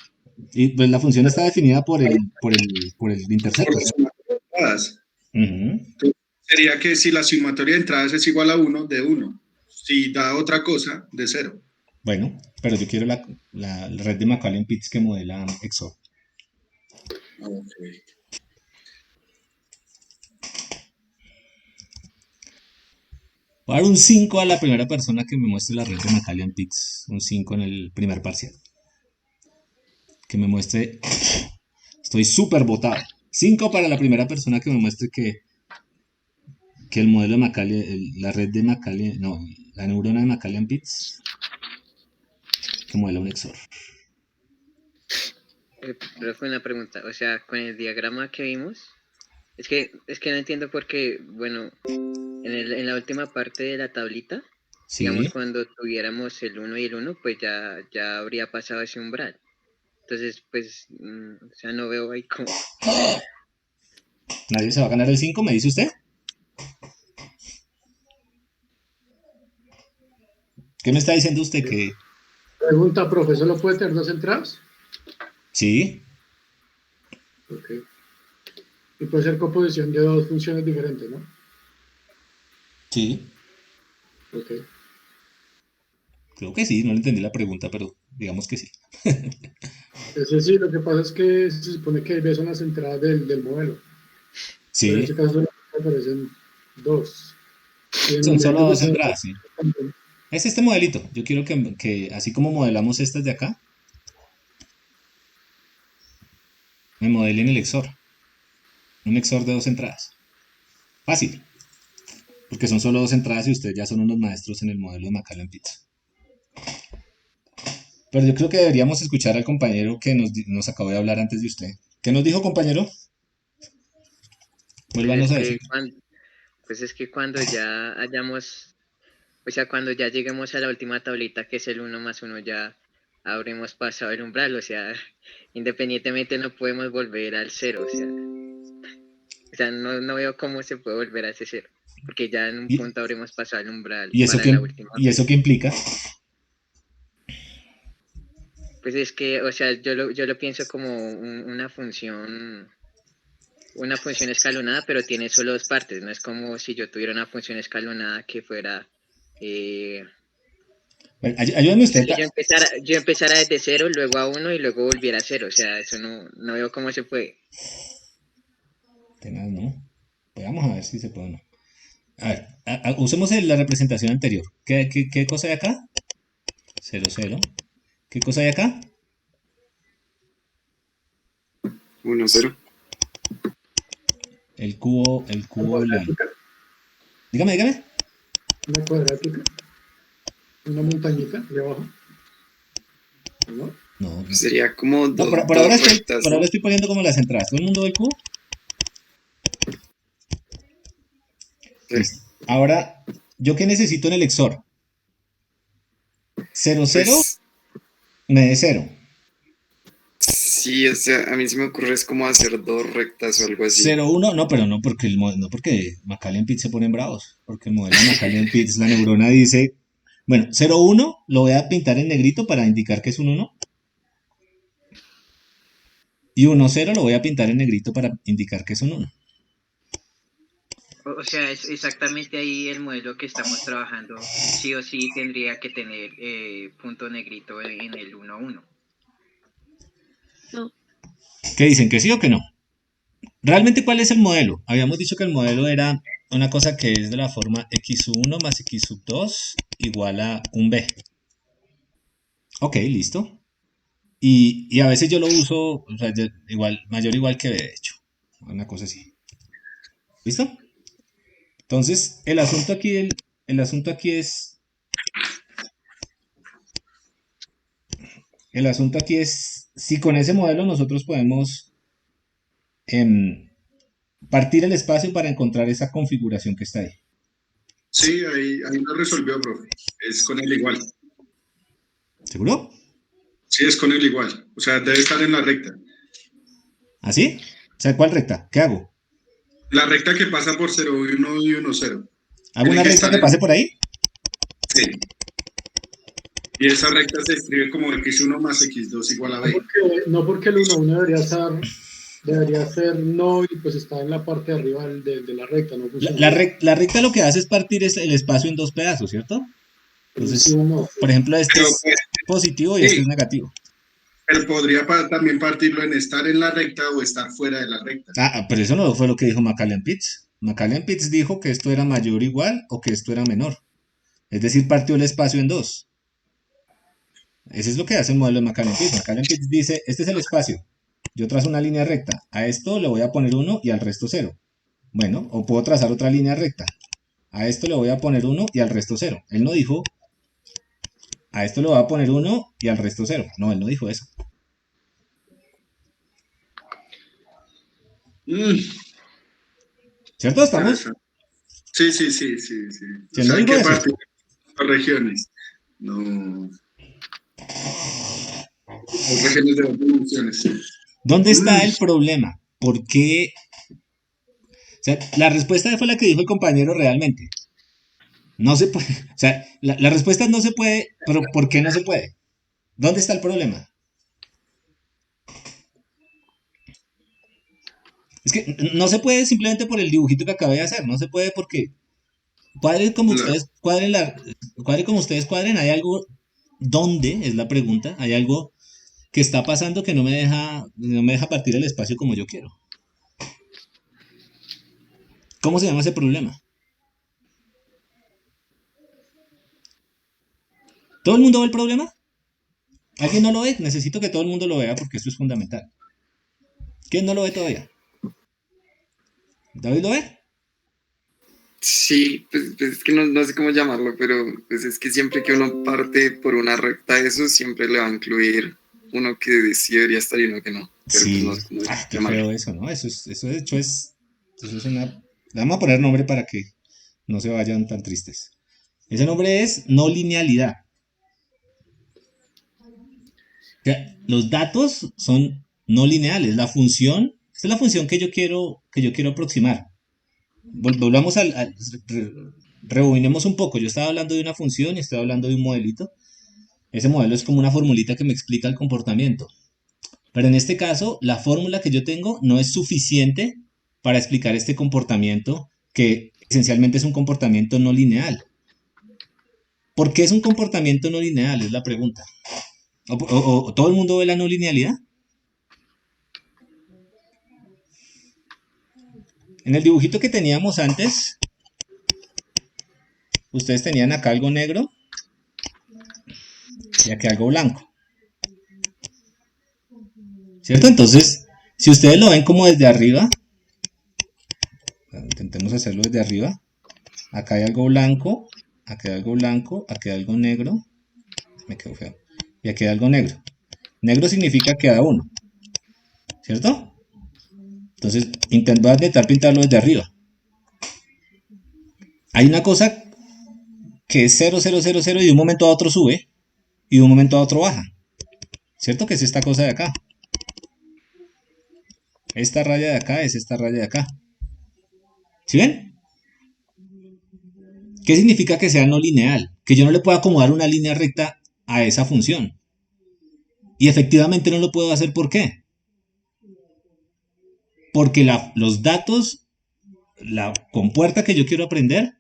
[SPEAKER 1] Y pues la función está definida por el interceptor.
[SPEAKER 4] Sería que si la sumatoria de entradas es igual a 1, de 1. Si da otra cosa, de 0.
[SPEAKER 1] Bueno, pero yo quiero la red de Macaulay-Pitts que modela XOR.
[SPEAKER 4] Ok.
[SPEAKER 1] Voy a dar un 5 a la primera persona que me muestre la red de Macaulay-Pitts. Un 5 en el primer parcial. Que me muestre. Estoy súper botado. 5 para la primera persona que me muestre que el modelo de Macaulay, la red de Macaulay, no, la neurona de Macaulay-Pitts, que modela un XOR.
[SPEAKER 3] Pero fue una pregunta, o sea, con el diagrama que vimos, es que no entiendo por qué, bueno, en la última parte de la tablita, digamos,
[SPEAKER 1] Sí.
[SPEAKER 3] cuando tuviéramos el 1 y el 1, pues ya habría pasado ese umbral. Entonces, pues, o sea, no veo ahí como...
[SPEAKER 1] ¿Nadie se va a ganar el 5, me dice usted? ¿Qué me está diciendo usted que...?
[SPEAKER 5] Pregunta, ¿profesor lo puede tener dos entradas?
[SPEAKER 1] Sí.
[SPEAKER 5] Ok. Y puede ser composición de dos funciones diferentes, ¿no?
[SPEAKER 1] Sí.
[SPEAKER 5] Ok.
[SPEAKER 1] Creo que sí, no le entendí la pregunta, pero digamos que sí.
[SPEAKER 5] Ese sí, lo que pasa es que se supone que ves son las entradas del modelo.
[SPEAKER 1] Sí.
[SPEAKER 5] Pero en este caso aparecen dos. Y en el
[SPEAKER 1] Son solo
[SPEAKER 5] momento
[SPEAKER 1] dos
[SPEAKER 5] que
[SPEAKER 1] entradas, sí. Es este modelito. Yo quiero que así como modelamos estas de acá, me modelen el XOR. Un XOR de 2 entradas. Fácil. Porque son solo 2 entradas y ustedes ya son unos maestros en el modelo de Macaulay-Pitts. Pero yo creo que deberíamos escuchar al compañero que nos acabó de hablar antes de usted. ¿Qué nos dijo, compañero? Vuélvanos a decir.
[SPEAKER 3] Pues es que cuando ya hayamos, o sea, cuando ya lleguemos a la última tablita, que es el 1 más 1, ya habremos pasado el umbral, o sea, independientemente no podemos volver al 0, o sea, no veo cómo se puede volver a ese 0, porque ya en un punto habremos pasado el umbral
[SPEAKER 1] ¿Y eso
[SPEAKER 3] para la última.
[SPEAKER 1] ¿Y eso qué implica?
[SPEAKER 3] Pues es que, o sea, yo lo pienso como una función escalonada, pero tiene solo dos partes, no es como si yo tuviera una función escalonada que fuera...
[SPEAKER 1] Bueno, ayúdeme usted.
[SPEAKER 3] Yo empezara desde 0, luego a 1 y luego volviera a 0, o sea, eso no veo cómo se puede.
[SPEAKER 1] Tenaz, ¿no? Pues vamos a ver si se puede o no. A ver, usemos la representación anterior. ¿Qué cosa hay acá? 0, 0. ¿Qué cosa hay acá?
[SPEAKER 10] 1, 0.
[SPEAKER 1] El cubo blanco. Dígame.
[SPEAKER 5] Una cuadrática. Una montañita de abajo. ¿No?
[SPEAKER 1] No.
[SPEAKER 10] Sería como dos
[SPEAKER 1] por ahora
[SPEAKER 10] rectas.
[SPEAKER 1] ahora estoy poniendo como las entradas. ¿Todo el mundo ve el cubo?
[SPEAKER 10] Sí.
[SPEAKER 1] Ahora, ¿yo qué necesito en el XOR? 0, 0,
[SPEAKER 10] Pues,
[SPEAKER 1] me dé 0.
[SPEAKER 10] sí, o sea, a mí se me ocurre es como hacer dos rectas o algo así.
[SPEAKER 1] 0, 1, no, pero no porque Macaulay-Pitts se ponen bravos. Porque el modelo de Macaulay-Pitts, la neurona dice, bueno, 0, 1 lo voy a pintar en negrito para indicar que es un 1. Y 1, 0 lo voy a pintar en negrito para indicar que es un 1.
[SPEAKER 3] O sea, es exactamente ahí el modelo que estamos trabajando. Sí o sí tendría que tener punto negrito en el 1, 1.
[SPEAKER 2] No.
[SPEAKER 1] ¿Qué dicen? ¿Que sí o que no? ¿Realmente cuál es el modelo? Habíamos dicho que el modelo era una cosa que es de la forma x1 más x2 igual a un b. Ok, listo. Y a veces yo lo uso, o sea, mayor igual que b, de hecho. Una cosa así. ¿Listo? Entonces, el asunto aquí es... El asunto aquí es si con ese modelo nosotros podemos partir el espacio para encontrar esa configuración que está ahí.
[SPEAKER 4] Sí, ahí lo resolvió, profe. Es con el igual.
[SPEAKER 1] ¿Seguro?
[SPEAKER 4] Sí, es con el igual. O sea, debe estar en la recta.
[SPEAKER 1] ¿Así? O sea, ¿cuál recta? ¿Qué hago?
[SPEAKER 4] La recta que pasa por 0, 1 y 1, 0.
[SPEAKER 1] ¿Hago una recta que pase por ahí?
[SPEAKER 4] Sí. Y esa recta se escribe como x1 más x2 igual a b.
[SPEAKER 5] No porque el 1, 1 debería ser no y pues está en la parte de arriba de la recta. ¿No?
[SPEAKER 1] La recta lo que hace es partir el espacio en dos pedazos, ¿cierto?
[SPEAKER 5] Sí
[SPEAKER 1] Entonces,
[SPEAKER 5] o no.
[SPEAKER 1] por ejemplo, este
[SPEAKER 4] Pero
[SPEAKER 1] es
[SPEAKER 4] pues,
[SPEAKER 1] positivo y este
[SPEAKER 4] sí,
[SPEAKER 1] es negativo.
[SPEAKER 4] pero podría también partirlo en estar en la recta o estar fuera de la recta.
[SPEAKER 1] Pero eso no fue lo que dijo Pitts. Pitts dijo que esto era mayor o igual o que esto era menor. Es decir, partió el espacio en dos. Eso es lo que hace el modelo de Pitts. Pitts dice, este es el espacio. Yo trazo una línea recta. A esto le voy a poner 1 y al resto 0. Bueno, o puedo trazar otra línea recta. A esto le voy a poner 1 y al resto 0. Él no dijo, a esto le voy a poner 1 y al resto 0. No, él no dijo eso.
[SPEAKER 4] Mm,
[SPEAKER 1] ¿Cierto? ¿Estamos?
[SPEAKER 4] sí. O
[SPEAKER 1] Si él no
[SPEAKER 4] sea, hay
[SPEAKER 1] dijo
[SPEAKER 4] que
[SPEAKER 1] eso.
[SPEAKER 4] partir por regiones. No. Por regiones de las dimensiones.
[SPEAKER 1] ¿Dónde está el problema? ¿Por qué? O sea, la respuesta fue la que dijo el compañero realmente. No se puede. O sea, la respuesta no se puede, pero ¿por qué no se puede? ¿Dónde está el problema? Es que no se puede simplemente por el dibujito que acabé de hacer. No se puede porque cuadren como ustedes cuadren, hay algo. ¿Dónde? Es la pregunta. Hay algo que está pasando que no me deja partir el espacio como yo quiero. ¿Cómo se llama ese problema? ¿Todo el mundo ve el problema? ¿Alguien no lo ve? Necesito que todo el mundo lo vea porque esto es fundamental. ¿Quién no lo ve todavía? ¿David lo ve?
[SPEAKER 10] Sí, pues es que no sé cómo llamarlo, pero pues es que siempre que uno parte por una recta, eso siempre le va a incluir uno que sí debería estar y uno que no. Pero
[SPEAKER 1] Sí.
[SPEAKER 10] pues no sé cómo
[SPEAKER 1] Qué
[SPEAKER 10] llamarlo.
[SPEAKER 1] feo eso, ¿no? Eso de hecho es una... Le vamos a poner nombre para que no se vayan tan tristes. Ese nombre es no linealidad. O sea, los datos son no lineales. La función, esta es la función que yo quiero aproximar. Volvamos rebobinemos un poco. Yo estaba hablando de una función y estaba hablando de un modelito. Ese modelo es como una formulita que me explica el comportamiento. Pero en este caso, la fórmula que yo tengo no es suficiente para explicar este comportamiento que esencialmente es un comportamiento no lineal. ¿Por qué es un comportamiento no lineal? Es la pregunta. ¿O todo el mundo ve la no linealidad? En el dibujito que teníamos antes, ustedes tenían acá algo negro y aquí algo blanco. ¿Cierto? Entonces, si ustedes lo ven como desde arriba, intentemos hacerlo desde arriba. Acá hay algo blanco, aquí hay algo blanco, aquí hay algo negro. Me quedó feo. Y aquí hay algo negro. Negro significa que da 1. ¿Cierto? Entonces, voy a intentar pintarlo desde arriba. Hay una cosa que es 0, 0, 0, 0 y de un momento a otro sube y de un momento a otro baja. ¿Cierto? Que es esta cosa de acá. Esta raya de acá es esta raya de acá. ¿Sí ven? ¿Qué significa que sea no lineal? Que yo no le puedo acomodar una línea recta a esa función. Y efectivamente no lo puedo hacer. ¿Por qué? Porque los datos, la compuerta que yo quiero aprender,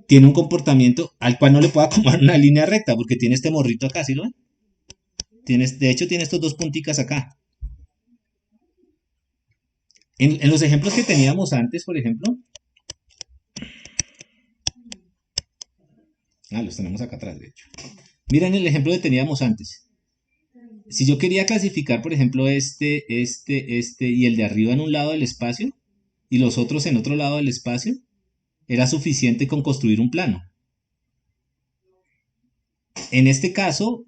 [SPEAKER 1] tiene un comportamiento al cual no le puedo acomodar una línea recta, porque tiene este morrito acá, ¿sí lo ven? De hecho, tiene estos dos punticas acá. En los ejemplos que teníamos antes, por ejemplo, los tenemos acá atrás, de hecho. Miren el ejemplo que teníamos antes. Si yo quería clasificar, por ejemplo, este y el de arriba en un lado del espacio y los otros en otro lado del espacio, era suficiente con construir un plano. En este caso,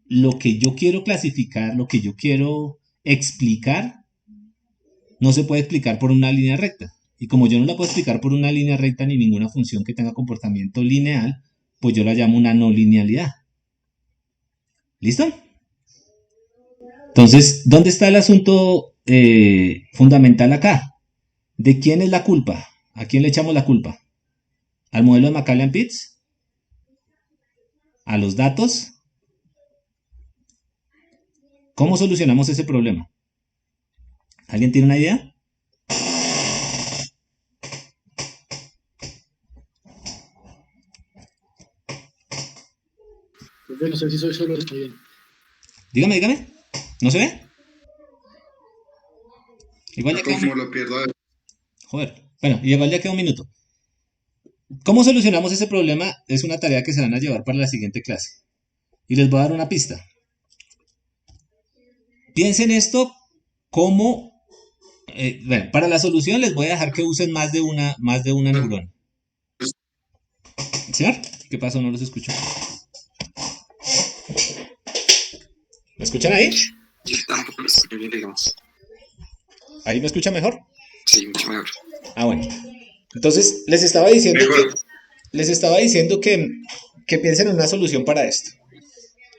[SPEAKER 1] lo que yo quiero clasificar, lo que yo quiero explicar, no se puede explicar por una línea recta. Y como yo no la puedo explicar por una línea recta ni ninguna función que tenga comportamiento lineal, pues yo la llamo una no linealidad. ¿Listo? Entonces, ¿dónde está el asunto fundamental acá? ¿De quién es la culpa? ¿A quién le echamos la culpa? ¿Al modelo de Pitts? ¿A los datos? ¿Cómo solucionamos ese problema? ¿Alguien tiene una idea?
[SPEAKER 5] Yo no sé si soy solo, está bien.
[SPEAKER 1] Dígame. ¿No se ve? Igual ya queda
[SPEAKER 4] Como lo pierdo.
[SPEAKER 1] Joder. Bueno, igual ya queda un minuto. ¿Cómo solucionamos ese problema? Es una tarea que se van a llevar para la siguiente clase. Y les voy a dar una pista. Piensen esto como... bueno, para la solución les voy a dejar que usen más de una neurona. ¿Señor? ¿Qué pasó? No los escucho. ¿Me escuchan ahí?
[SPEAKER 10] Yo tampoco lo escucho bien, digamos.
[SPEAKER 1] ¿Ahí me escucha mejor?
[SPEAKER 10] Sí, mucho mejor.
[SPEAKER 1] Ah, bueno. Entonces, les estaba diciendo que piensen en una solución para esto.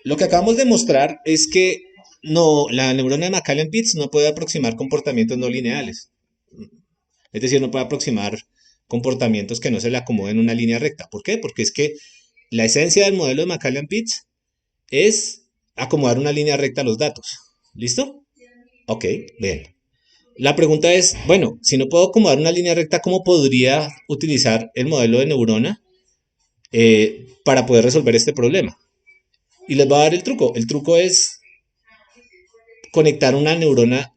[SPEAKER 1] Lo que acabamos de mostrar es que no, la neurona de Macaulay-Pitts no puede aproximar comportamientos no lineales. Es decir, no puede aproximar comportamientos que no se le acomoden en una línea recta. ¿Por qué? Porque es que la esencia del modelo de Macaulay-Pitts es acomodar una línea recta a los datos. ¿Listo? Ok, bien. La pregunta es, bueno, si no puedo acomodar una línea recta, ¿cómo podría utilizar el modelo de neurona para poder resolver este problema? Y les voy a dar el truco. El truco es conectar una neurona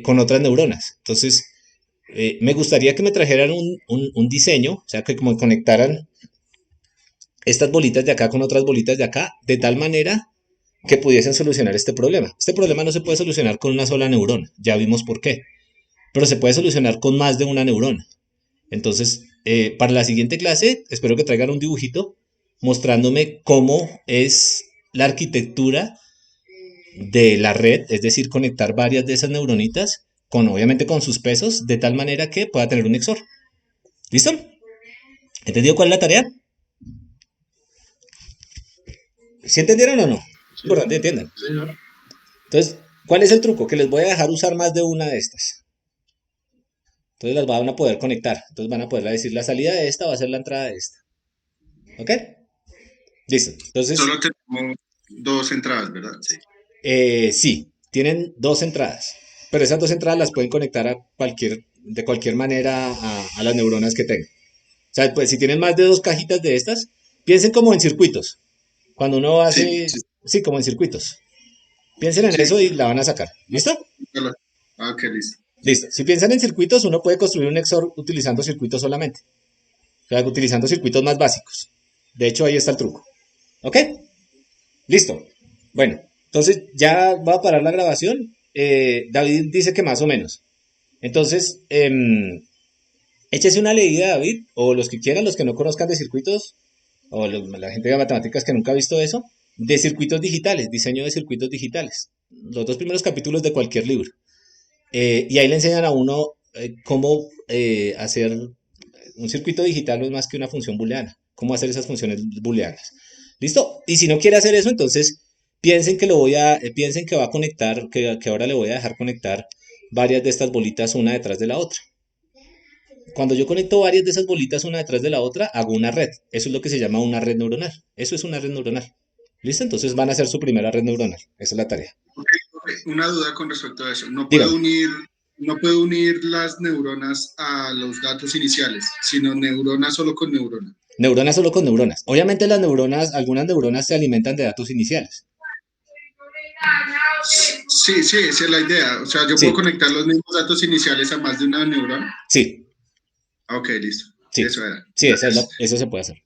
[SPEAKER 1] con otras neuronas. Entonces, me gustaría que me trajeran un diseño, o sea, que como conectaran estas bolitas de acá con otras bolitas de acá, de tal manera que pudiesen solucionar este problema. Este problema no se puede solucionar con una sola neurona, ya vimos por qué, pero se puede solucionar con más de una neurona. Entonces, para la siguiente clase, espero que traigan un dibujito mostrándome cómo es la arquitectura de la red, es decir, conectar varias de esas neuronitas, obviamente con sus pesos, de tal manera que pueda tener un XOR. ¿Listo? ¿Entendido cuál es la tarea? ¿Sí entendieron o no? Es importante que entiendan. Entonces, ¿cuál es el truco? Que les voy a dejar usar más de una de estas. Entonces las van a poder conectar. Entonces van a poder decir la salida de esta va a ser la entrada de esta. ¿Ok? Listo. Entonces,
[SPEAKER 4] solo tenemos 2 entradas, ¿verdad? Sí.
[SPEAKER 1] Sí, tienen 2 entradas. Pero esas 2 entradas las pueden conectar de cualquier manera a las neuronas que tengan. O sea, pues si tienen más de 2 cajitas de estas, piensen como en circuitos. Cuando uno hace... Sí, como en circuitos. Piensen en eso y la van a sacar. ¿Listo?
[SPEAKER 4] Ok, listo.
[SPEAKER 1] Listo. Si piensan en circuitos, uno puede construir un XOR utilizando circuitos solamente. O sea, utilizando circuitos más básicos. De hecho, ahí está el truco. ¿Ok? Listo. Bueno, entonces ya va a parar la grabación. David dice que más o menos. Entonces, échese una leída, David, o los que quieran, los que no conozcan de circuitos, o la gente de matemáticas que nunca ha visto eso, de circuitos digitales, diseño de circuitos digitales. Los 2 primeros capítulos de cualquier libro. Y ahí le enseñan a uno cómo hacer un circuito digital no es más que una función booleana. Cómo hacer esas funciones booleanas. ¿Listo? Y si no quiere hacer eso, entonces piensen que piensen que va a conectar, que ahora le voy a dejar conectar varias de estas bolitas una detrás de la otra. Cuando yo conecto varias de esas bolitas una detrás de la otra, hago una red. Eso es lo que se llama una red neuronal. Eso es una red neuronal. ¿Listo? Entonces van a hacer su primera red neuronal. Esa es la tarea.
[SPEAKER 4] Una duda con respecto a eso. No puedo unir las neuronas a los datos iniciales, sino neuronas solo con neuronas.
[SPEAKER 1] Neuronas solo con neuronas. Obviamente algunas neuronas se alimentan de datos iniciales.
[SPEAKER 4] Sí, esa es la idea. O sea, yo puedo conectar los mismos datos iniciales a más de una neurona.
[SPEAKER 1] Sí.
[SPEAKER 4] Ok, listo.
[SPEAKER 1] Sí,
[SPEAKER 4] eso era.
[SPEAKER 1] Sí, eso se puede hacer.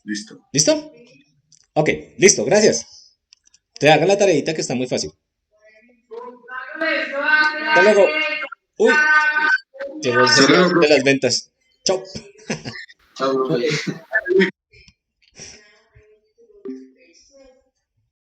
[SPEAKER 4] Listo.
[SPEAKER 1] ¿Listo? Ok, listo, gracias. Te hagan la tareita que está muy fácil. Hasta luego. Uy, llegó el señor de las ventas. Chao.
[SPEAKER 10] Chao, profe.